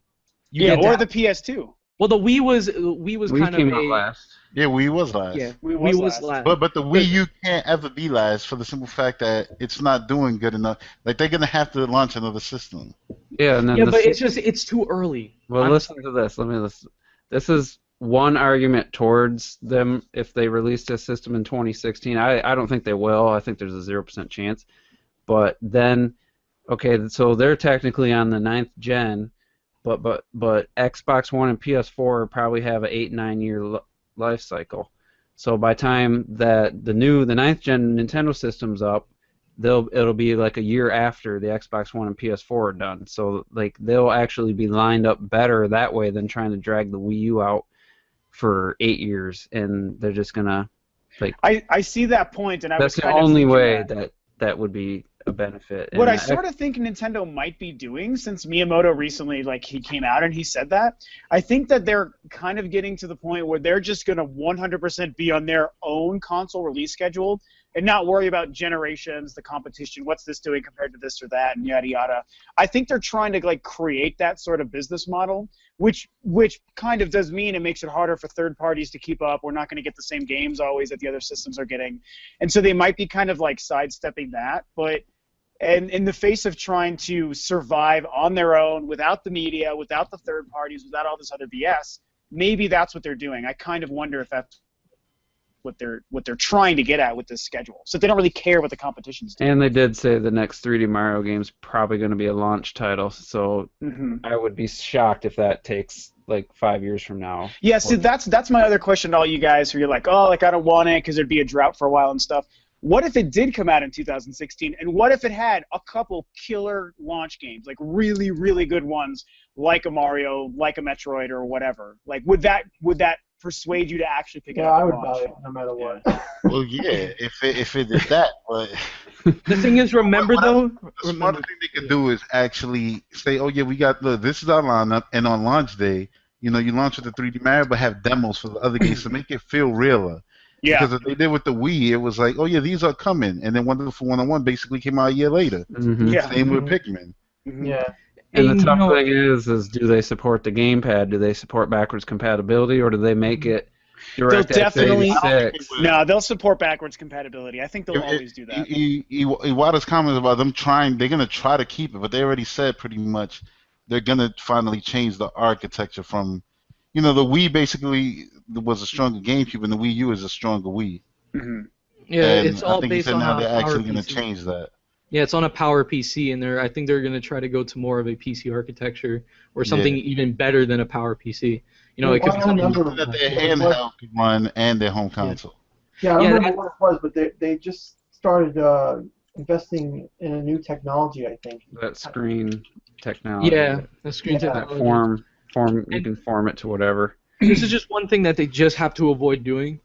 You Yeah, get to or have- the PS2. well, the Wii was Wii kind came of out a last. Yeah, Wii was last. yeah. Wii Wii was was last. last. But the Wii U can't ever be last for the simple fact that it's not doing good enough. Like, they're gonna have to launch another system. Yeah, and then Yeah, the but it's too early. Well, I'm listen to this. This is one argument towards them if they released a system in 2016. I don't think they will. I think there's a 0% chance. But then, okay, so they're technically on the 9th gen, but Xbox One and PS4 probably have an 8-9 year life cycle. So by time that the 9th gen Nintendo system's up, it'll be like a year after the Xbox One and PS4 are done. So like they'll actually be lined up better that way than trying to drag the Wii U out for 8 years, and they're just gonna like. I see that point, and that's was the only way that would be a benefit. What and I sort of think Nintendo might be doing, since Miyamoto recently, like, he came out and he said that, I think that they're kind of getting to the point where they're just going to 100% be on their own console release schedule and not worry about generations, the competition, what's this doing compared to this or that, and yada yada. I think they're trying to like create that sort of business model, which kind of does mean it makes it harder for third parties to keep up. We're not going to get the same games always that the other systems are getting, and so they might be kind of like sidestepping that, but. And in the face of trying to survive on their own, without the media, without the third parties, without all this other BS, maybe that's what they're doing. I kind of wonder if that's what they're trying to get at with this schedule. So they don't really care what the competition's doing. And they did say the next 3D Mario game's probably going to be a launch title, so I would be shocked if that takes like 5 years from now. Yeah, so that's my other question to all you guys who you're like, oh, like I don't want it because there'd be a drought for a while and stuff. What if it did come out in 2016, and what if it had a couple killer launch games, like really, really good ones, like a Mario, like a Metroid, or whatever? Like, would that persuade you to actually pick it up? Yeah, I would buy it no matter what. Well, yeah, if it did that, but The thing is, remember though. the smarter thing they could do is actually say, oh yeah, look, this is our lineup, and on launch day, you launch with the 3D Mario, but have demos for the other games to make it feel realer. Yeah. Because if they did with the Wii, it was like, oh yeah, these are coming, and then Wonderful 101 basically came out a year later. Yeah. Same with Pikmin. Yeah. And the tough thing is do they support the gamepad? Do they support backwards compatibility, or do they make it direct They'll definitely. x86? No, they'll support backwards compatibility. I think they'll always do that. Iwata's comments about them they're going to try to keep it, but they already said pretty much they're going to finally change the architecture from, the Wii basically was a stronger GameCube, and the Wii U is a stronger Wii. Yeah, And it's all I think based he said on now a they're power actually going to PC. change that. Yeah, it's on a power PC, and I think they're going to try to go to more of a PC architecture or something even better than a power PC. It could be something That their handheld could run and their home console. Yeah, I don't remember what it was, but they just started investing in a new technology, I think. That screen technology. Yeah, the screen Yeah. That technology. form. You can form it to whatever. This is just one thing that they just have to avoid doing.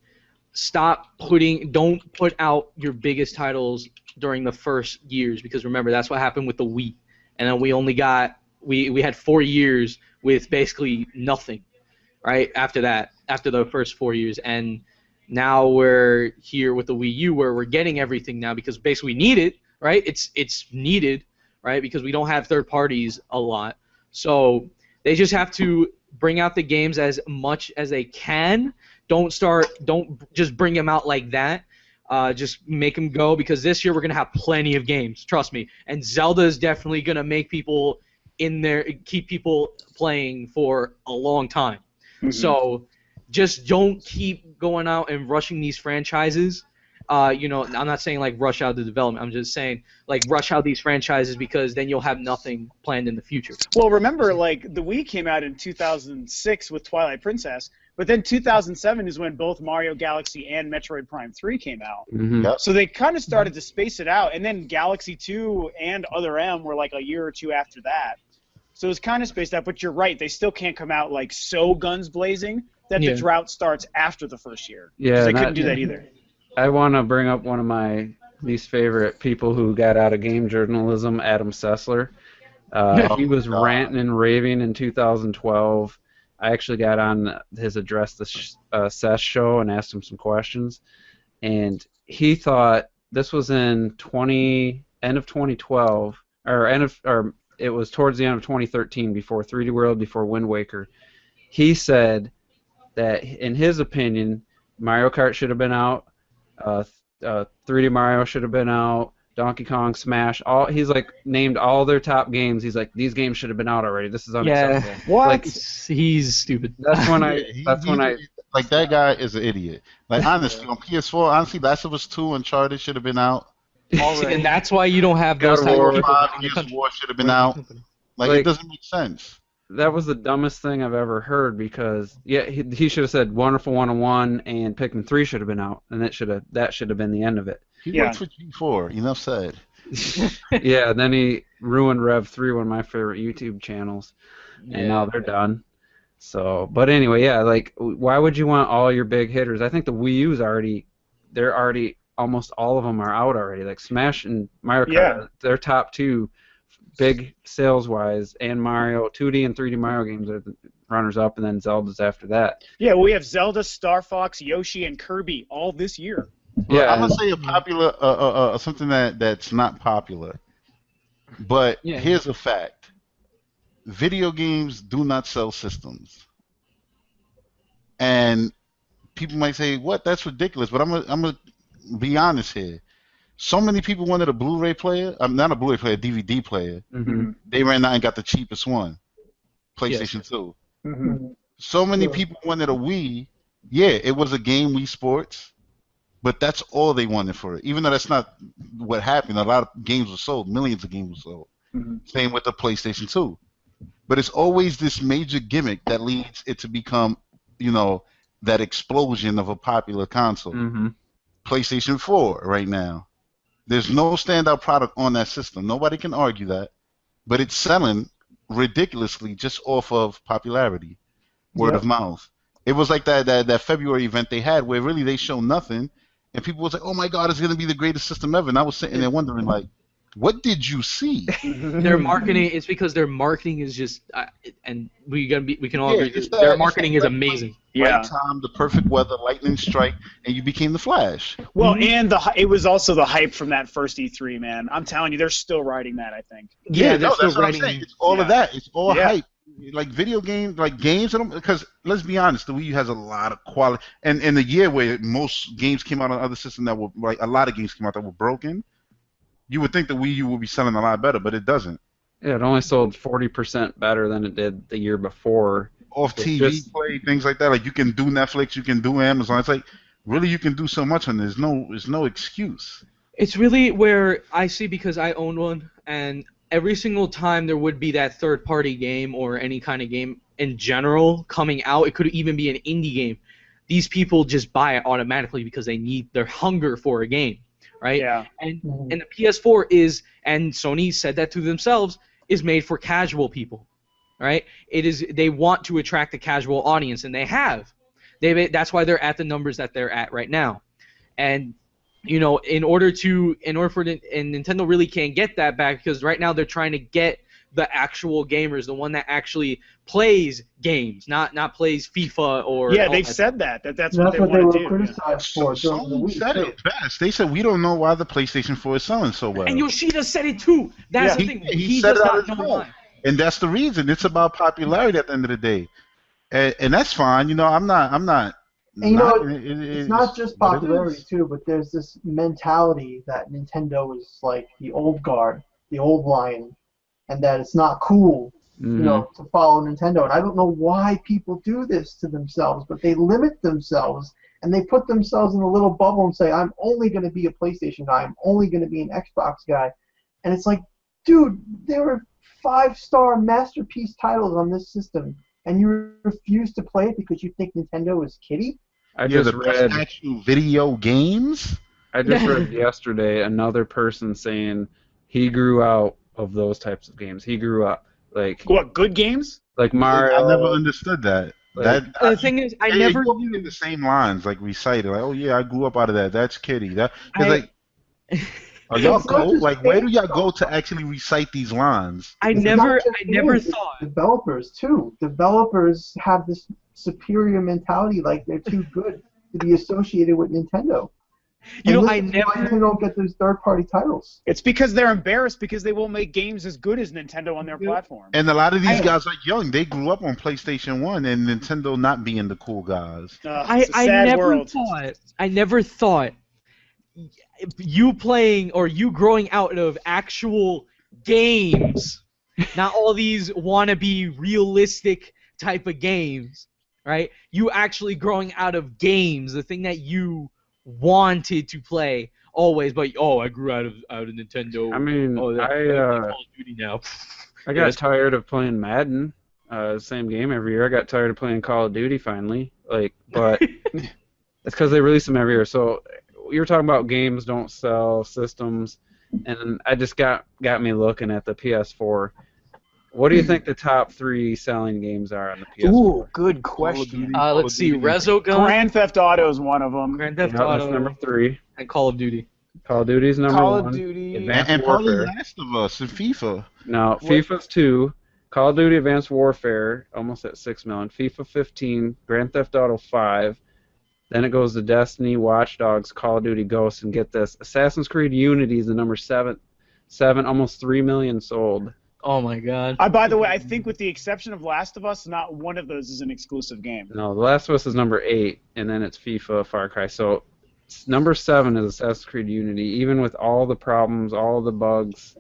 Don't put out your biggest titles during the first years, because remember, that's what happened with the Wii. And then we had 4 years with basically nothing, right? After the first 4 years. And now we're here with the Wii U where we're getting everything now because basically we need it, right? It's needed, right? Because we don't have third parties a lot. So they just have to bring out the games as much as they can. Don't just bring them out like that. Just make them go, because this year we're gonna have plenty of games. Trust me. And Zelda is definitely gonna make people in there, keep people playing for a long time. So just don't keep going out and rushing these franchises. I'm not saying like rush out the development. I'm just saying like rush out these franchises, because then you'll have nothing planned in the future. Well, remember, like, the Wii came out in 2006 with Twilight Princess, but then 2007 is when both Mario Galaxy and Metroid Prime 3 came out. Yep. So they kind of started to space it out, and then Galaxy 2 and Other M were like a year or two after that. So it's kind of spaced out, but you're right, they still can't come out like so guns blazing that the drought starts after the first year. Yeah, they couldn't do that either. I want to bring up one of my least favorite people who got out of game journalism, Adam Sessler. He was ranting and raving in 2012. I actually got on his Address the Sess show and asked him some questions, and he thought this was in end of 2012, or it was towards the end of 2013, before 3D World, before Wind Waker. He said that in his opinion, Mario Kart should have been out. 3D Mario should have been out. Donkey Kong, Smash, he's like named all their top games. He's like, these games should have been out already. This is unacceptable. What? Like, He's stupid. that's when I like, that guy is an idiot. Like, honestly, on PS4, honestly, Last of Us 2, Uncharted should have been out. And that's why you don't have God those of type War. of people 5 in the Years country. War should have been out. Like, Like- it doesn't make sense. that was the dumbest thing I've ever heard, because he should have said Wonderful 101 and Pikmin 3 should have been out, and that should have been the end of it. He Yeah. worked for G4. Enough said. Yeah, and then he ruined Rev 3, one of my favorite YouTube channels, and now they're done. So, but anyway, yeah, like, why would you want all your big hitters? I think the Wii U's they're already, almost all of them are out already. Like Smash and Mario Kart, Yeah. they're top two, big sales-wise, and Mario, 2D and 3D Mario games are the runners-up, and then Zelda's after that. Yeah, we have Zelda, Star Fox, Yoshi, and Kirby all this year. Well, Yeah, I'm gonna say a popular, something that's not popular, but Yeah. here's a fact: video games do not sell systems, and people might say, "What? That's ridiculous." But I'm gonna be honest here. So many people wanted a Blu-ray player. I'm not a Blu-ray player, a DVD player. hmm They ran out and got the cheapest one, PlayStation 2. Mm-hmm. So many Yeah. people wanted a Wii. Yeah, it was a game, Wii Sports, but that's all they wanted for it. Even though that's not what happened. A lot of games were sold. Millions of games were sold. Mhm. Same with the PlayStation 2. But it's always this major gimmick that leads it to become, that explosion of a popular console. hmm PlayStation 4 right now. There's no standout product on that system. Nobody can argue that. But it's selling ridiculously just off of popularity, word of mouth. It was like that February event they had where really they show nothing, and people was like, "Oh my God, it's gonna be the greatest system ever." And I was sitting there wondering, like, what did you see? Their marketing, it's because their marketing is just, and we can all Yeah, agree, it's their that- marketing it's is that amazing. Yeah. Right time, the perfect weather, lightning strike, and you became the Flash. Well, and it was also the hype from that first E3, man. I'm telling you, they're still riding that, I think. Yeah, they're no, still that's what I'm writing. saying. It's all of Yeah. that. It's all Yeah. hype. Like video games, like games, because let's be honest, the Wii U has a lot of quality. And in the year where most games came out on other systems that were, like, a lot of games came out that were broken, you would think the Wii U would be selling a lot better, but it doesn't. Yeah, it only sold 40% better than it did the year before. Off It's TV just- play, things like that. Like you can do Netflix, you can do Amazon. It's like really you can do so much, and there's no excuse. It's really where I see, because I own one, and every single time there would be that third-party game or any kind of game in general coming out, it could even be an indie game. These people just buy it automatically because they need their hunger for a game, right? Yeah. And the PS4 is, and Sony said that to themselves, is made for casual people, right? It is. They want to attract a casual audience, and they have. That's why they're at the numbers that they're at right now, and in order for and Nintendo really can't get that back, because right now they're trying to get the actual gamers, the one that actually plays games, not plays FIFA or. Yeah, all they've that. said that's what That's they what they want were to do. criticized for during the Sony week. said it best. They said we don't know why the PlayStation 4 is selling so well. And Yoshida said it too. That's Yeah. the thing. He He said does it out not of know his why. mouth. And that's the reason. It's about popularity at the end of the day, and that's fine. I'm not. And It's it's not just what it popularity is. too, but there's this mentality that Nintendo is like the old guard, the old lion, and that it's not cool, to follow Nintendo. And I don't know why people do this to themselves, but they limit themselves and they put themselves in a little bubble and say, "I'm only going to be a PlayStation guy. I'm only going to be an Xbox guy." And it's like, dude, there were 5-star masterpiece titles on this system, and you refuse to play it because you think Nintendo is kiddie? I Yeah, just the best read. actual video games. I just read yesterday another person saying he grew out of those types of games. He grew up like What, good games? Mario. I never understood that. Like- The thing is, I never. You're using the same lines like recited. Like, oh yeah, I grew up out of that. That's kiddie. That I- like. Are y'all It's not go just like where do games, y'all though. go to actually recite these lines? I It's never not just games, it's thought. Developers too. Developers have this superior mentality, like they're too good to be associated with Nintendo. You know, And I this is why never. they don't get those third-party titles. It's because they're embarrassed because they won't make games as good as Nintendo on their platform. And a lot of these I- guys are young. They grew up on PlayStation 1 and Nintendo not being the cool guys. It's a I sad never world. thought. I never thought you playing or you growing out of actual games, not all these wannabe realistic type of games, right? You actually growing out of games, the thing that you wanted to play always, but I grew out of Nintendo. I mean, oh, I Call of Duty now. I got Yes. tired of playing Madden, same game every year. I got tired of playing Call of Duty finally, but it's because they release them every year. So you're talking about games don't sell, systems, and I just got me looking at the PS4. What do you think the top 3 selling games are on the PS4? Ooh, good question. Let's see, Resogun, Grand Theft Auto is one of them. Grand Theft Yeah, that's Auto, number 3. and Call of Duty. Call of Duty's number Call 1. of Duty. Advanced And probably Warfare. Last of Us and FIFA. No, FIFA's 2. Call of Duty Advanced Warfare, almost at 6 million. FIFA 15. Grand Theft Auto 5. Then it goes to Destiny, Watch Dogs, Call of Duty Ghosts, and get this, Assassin's Creed Unity is the number 7, almost 3 million sold. Oh my God. By the way, I think with the exception of Last of Us, not one of those is an exclusive game. No, The Last of Us is number 8, and then it's FIFA, Far Cry. So number 7 is Assassin's Creed Unity, even with all the problems, all the bugs.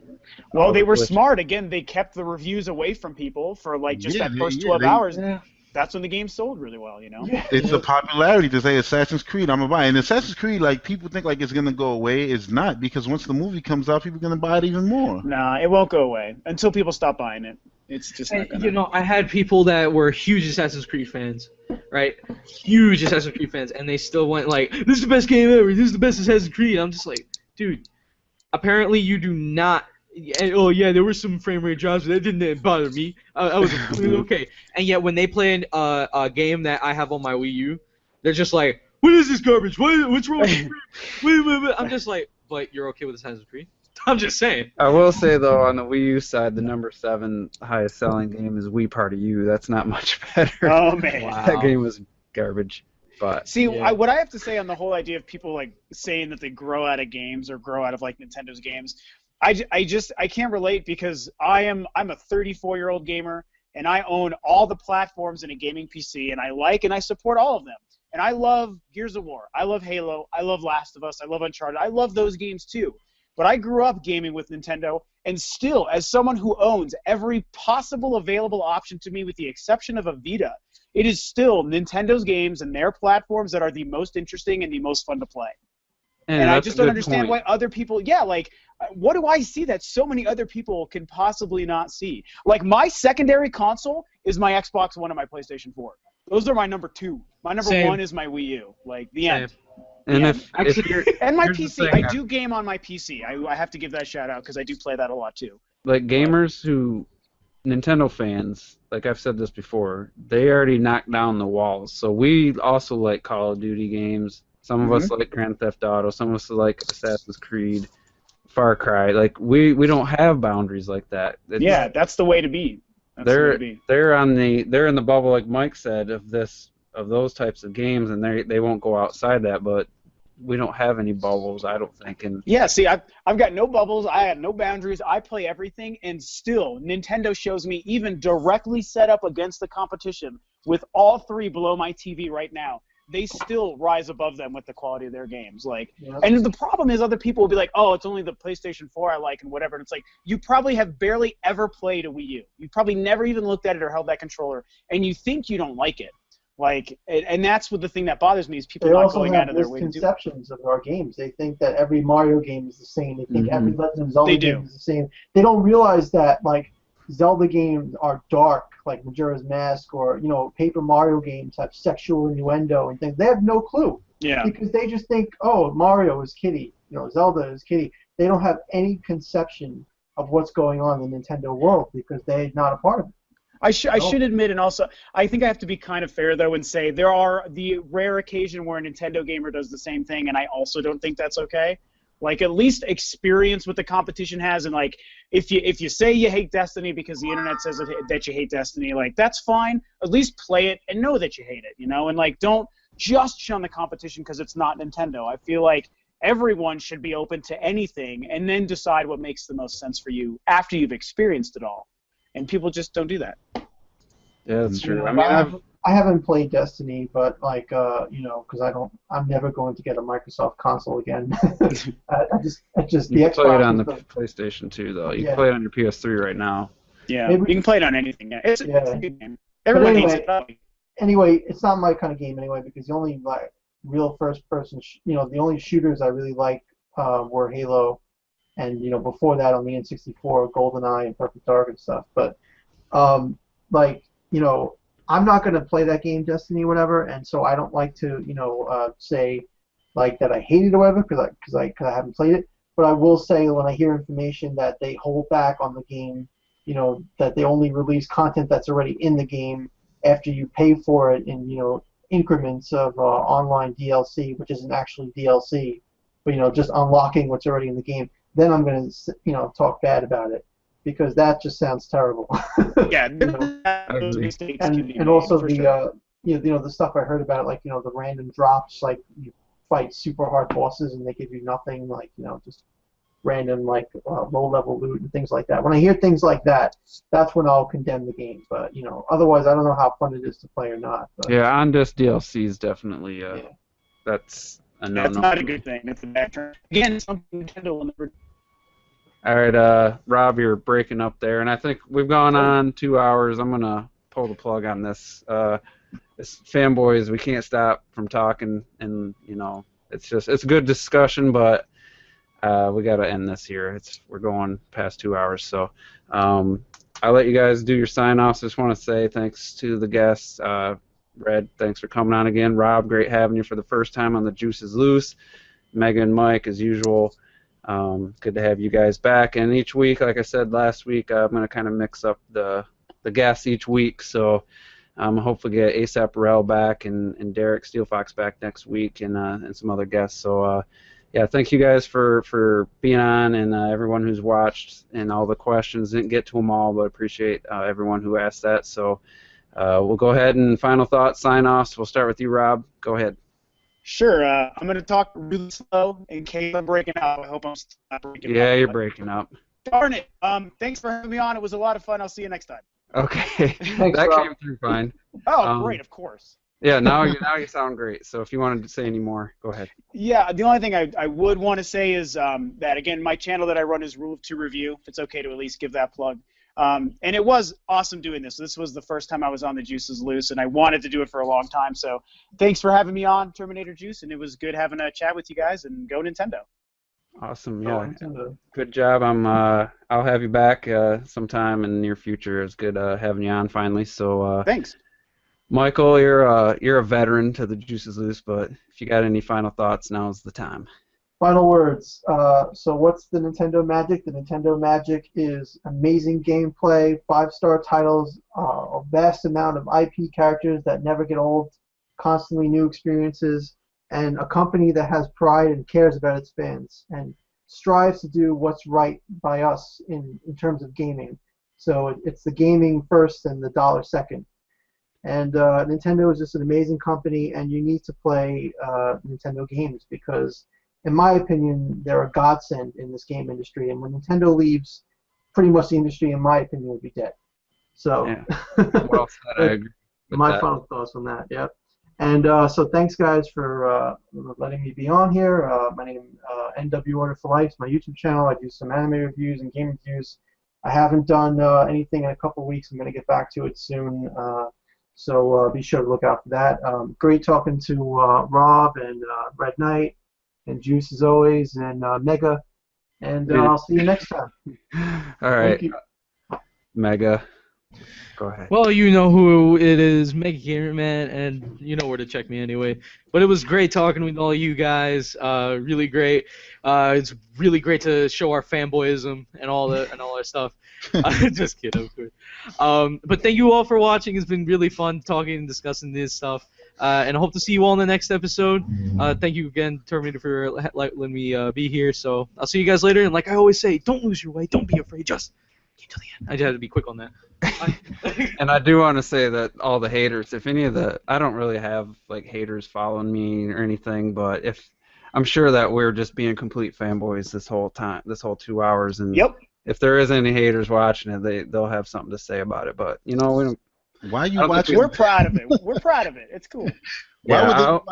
Well, all they the were glitches. smart. Again, they kept the reviews away from people for like just Yeah, that first yeah, 12 they- hours. Yeah. That's when the game sold really well, you know? It's the popularity to say Assassin's Creed, I'm gonna buy it. And Assassin's Creed, like people think like it's gonna go away. It's not, because once the movie comes out, people are gonna buy it even more. Nah, it won't go away until people stop buying it. It's just not And, gonna. you know, I had people that were huge Assassin's Creed fans, right? Huge Assassin's Creed fans, and they still went like, "This is the best game ever. This is the best Assassin's Creed." I'm just like, dude. Apparently, you do not. Oh yeah, there were some frame rate drops, but that didn't bother me. I was okay. And yet, when they play a game that I have on my Wii U, they're just like, "What is this garbage? What's wrong with the frame?" I'm just like, "But you're okay with Assassin's Creed?" I'm just saying. I will say, though, on the Wii U side, the number 7 highest selling game is Wii Party U. That's not much better. Oh man. Wow. That game was garbage. But See, Yeah. what I have to say on the whole idea of people like saying that they grow out of games or grow out of like Nintendo's games, I can't relate because I'm a 34-year-old gamer and I own all the platforms in a gaming PC and I like and I support all of them. And I love Gears of War, I love Halo, I love Last of Us, I love Uncharted, I love those games too. But I grew up gaming with Nintendo, and still, as someone who owns every possible available option to me with the exception of a Vita, it is still Nintendo's games and their platforms that are the most interesting and the most fun to play. And I that's just a don't good understand point. why other people, what do I see that so many other people can possibly not see? Like, my secondary console is my Xbox One and my PlayStation 4. Those are my number 2. My number Same. 1 is my Wii U. Like, the Same. end. And Yeah. if you're And my here's the PC, thing, I do game on my PC. I have to give that shout out because I do play that a lot too. like gamers who Nintendo fans, like I've said this before, they already knocked down the walls. So we also like Call of Duty games. Some of us like Grand Theft Auto. Some of us like Assassin's Creed, Far Cry. Like we don't have boundaries like that. It's- Yeah, that's the way to be. That's the way to be. they're in the bubble, like Mike said, of those types of games, and they won't go outside that. But we don't have any bubbles, I don't think. And Yeah, see, I've got no bubbles. I have no boundaries. I play everything, and still, Nintendo shows me even directly set up against the competition with all 3 below my TV right now. They still rise above them with the quality of their games. Like, Yeah. and the problem is other people will be like, "Oh, it's only the PlayStation 4 I like and whatever." And it's like you probably have barely ever played a Wii U. You probably never even looked at it or held that controller, and you think you don't like it. Like, and that's what the thing that bothers me is people They not also going out have of their way to do it. misconceptions of our games. They think that every Mario game is the same. They think Mhm. every Legend of Zelda They do. game is the same. They don't realize that, like, Zelda games are dark, like Majora's Mask, or, Paper Mario games have sexual innuendo and things. They have no clue. Yeah. Because they just think, oh, Mario is kiddie, Zelda is kiddie. They don't have any conception of what's going on in the Nintendo world because they're not a part of it. I should admit, and also, I think I have to be kind of fair, though, and say there are the rare occasion where a Nintendo gamer does the same thing, and I also don't think that's okay. Like, at least experience what the competition has, and, like, if you say you hate Destiny because the internet says that you hate Destiny, like, that's fine. At least play it and know that you hate it, And, like, don't just shun the competition because it's not Nintendo. I feel like everyone should be open to anything and then decide what makes the most sense for you after you've experienced it all. And people just don't do that. yeah, that's true. I I mean, haven't played Destiny, but because I'm never going to get a Microsoft console again. I just the you can Xbox play it on the is PlayStation 2, though. You Yeah. can play it on your PS3 right now. Yeah, Maybe- you can play it on anything. Yeah. It's Yeah. a good game. Everyone anyway- hates it. Anyway, it's not my kind of game anyway because the only real first person, the only shooters I really liked were Halo, and before that on the N64, GoldenEye and Perfect Dark and stuff. But I'm not going to play that game, Destiny, or whatever, and so I don't like to say like that I hated or whatever because I haven't played it. But I will say when I hear information that they hold back on the game, you know, that they only release content that's already in the game after you pay for it in, you know, increments of online DLC, which isn't actually DLC, but, you know, just unlocking what's already in the game, then I'm going to, you know, talk bad about it because that just sounds terrible. Yeah, you know? those mistakes and can be and made, also for the sure. you know the stuff I heard about, like, you know, the random drops, like you fight super hard bosses and they give you nothing, like, you know, just random, like, low level loot and things like that. When I hear things like that, that's when I'll condemn the game. But, you know, otherwise I don't know how fun it is to play or not. But, Yeah, on this DLC is definitely yeah. that's a That's no-no. not a good thing. That's a bad turn. Again, something Nintendo will never. All right, Rob, you're breaking up there, and I think we've gone on 2 hours. I'm gonna pull the plug on this. This fanboys, we can't stop from talking, and you know, it's a good discussion, but we gotta end this here. We're going past 2 hours, so I'll let you guys do your sign-offs. Just want to say thanks to the guests. Red, thanks for coming on again. Rob, great having you for the first time on the Juice is Loose. Megan and Mike, as usual. Good to have you guys back. And each week, like I said last week, I'm going to kind of mix up the guests each week. So hopefully get ASAP Rel back and Derek Steelfox back next week and some other guests. So, yeah, thank you guys for being on and everyone who's watched and all the questions. Didn't get to them all, but appreciate everyone who asked that. So we'll go ahead and final thoughts, sign-offs. We'll start with you, Rob. Go ahead. Sure. I'm going to talk really slow in case I'm breaking up. I hope I'm not breaking up. Yeah, you're breaking up. Darn it. Thanks for having me on. It was a lot of fun. I'll see you next time. Okay. Thanks, That Rob. came through fine. Oh, great, of course. Yeah, now you sound great. So if you wanted to say any more, go ahead. Yeah, the only thing I would want to say is that, again, my channel that I run is Rule of Two Review, if it's okay to at least give that plug. And it was awesome doing this. This was the first time I was on the Juices Loose, and I wanted to do it for a long time. So thanks for having me on, Terminator Juice, and it was good having a chat with you guys, and go Nintendo. Awesome. Yeah. Nintendo. Good job. I'll have you back sometime in the near future. It's good having you on finally. So Thanks. Michael, you're a veteran to the Juices Loose, but if you got any final thoughts, now's the time. Final words. So what's the Nintendo Magic? The Nintendo Magic is amazing gameplay, 5-star titles, a vast amount of IP characters that never get old, constantly new experiences, and a company that has pride and cares about its fans and strives to do what's right by us in terms of gaming. So it's the gaming first and the dollar second. And Nintendo is just an amazing company, and you need to play Nintendo games because, in my opinion, they're a godsend in this game industry. And when Nintendo leaves, pretty much the industry, in my opinion, will be dead. So, Yeah. Well said. I agree with my that. final thoughts on that. Yep. And so thanks, guys, for letting me be on here. My name is NW Order for Life. It's my YouTube channel. I do some anime reviews and game reviews. I haven't done anything in a couple weeks. I'm going to get back to it soon. So be sure to look out for that. Great talking to Rob and Red Knight and Juice as always and Mega. And I'll see you next time. All right. Thank you. Mega. Go ahead. Well, you know who it is, Mega Gamer Man, and you know where to check me anyway. But it was great talking with all you guys. Really great. It's really great to show our fanboyism and all that stuff. Just kidding, of course. But thank you all for watching. It's been really fun talking and discussing this stuff. And I hope to see you all in the next episode. Thank you again, Terminator, for letting me be here. So I'll see you guys later. And like I always say, don't lose your way. Don't be afraid. Just get to the end. I just had to be quick on that. And I do want to say that all the haters, if any of I don't really have like haters following me or anything, but I'm sure that we're just being complete fanboys this whole time, this whole 2 hours, and Yep. if there is any haters watching it, they'll have something to say about it. But you know, we don't. Why are I you don't think watching? We're proud of it. We're proud of it. It's cool. Why Yeah, would they, I'll-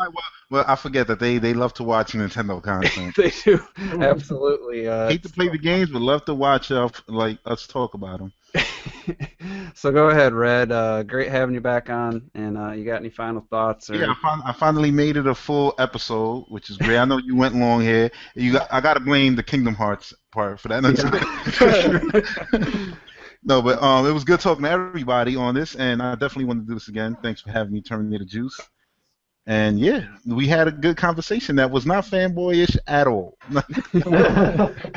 well, I forget that they love to watch Nintendo content. They do absolutely. Hate to play the games, but love to watch like us talk about them. So go ahead, Red. Great having you back on. And you got any final thoughts? Or... Yeah, I finally made it a full episode, which is great. I know you went long here. I got to blame the Kingdom Hearts part for that. No, but it was good talking to everybody on this, and I definitely want to do this again. Thanks for having me, Terminator Juice. And yeah, we had a good conversation that was not fanboyish at all.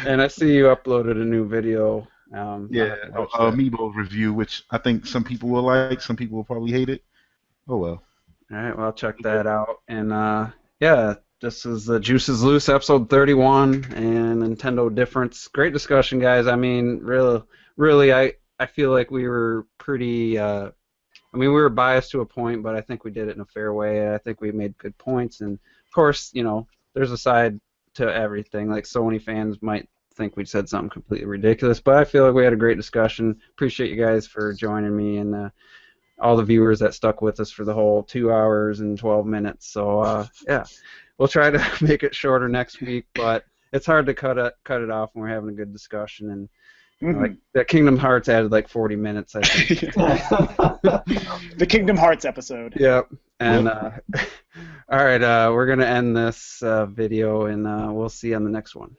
And I see you uploaded a new video. Yeah, Amiibo review, which I think some people will like, some people will probably hate it. Oh well. All right, well, I'll check that out. And yeah, this is the Juices Loose episode 31 and Nintendo Difference. Great discussion, guys. I mean, really, I feel like we were pretty. I mean, we were biased to a point, but I think we did it in a fair way. I think we made good points, and of course, you know, there's a side to everything. Like Sony fans might think we said something completely ridiculous, but I feel like we had a great discussion. Appreciate you guys for joining me and all the viewers that stuck with us for the whole 2 hours and 12 minutes. So yeah, we'll try to make it shorter next week, but it's hard to cut it off when we're having a good discussion. And like that Kingdom Hearts added like 40 minutes, I think. The Kingdom Hearts episode. Yep. And all right, we're gonna end this video, and we'll see you on the next one.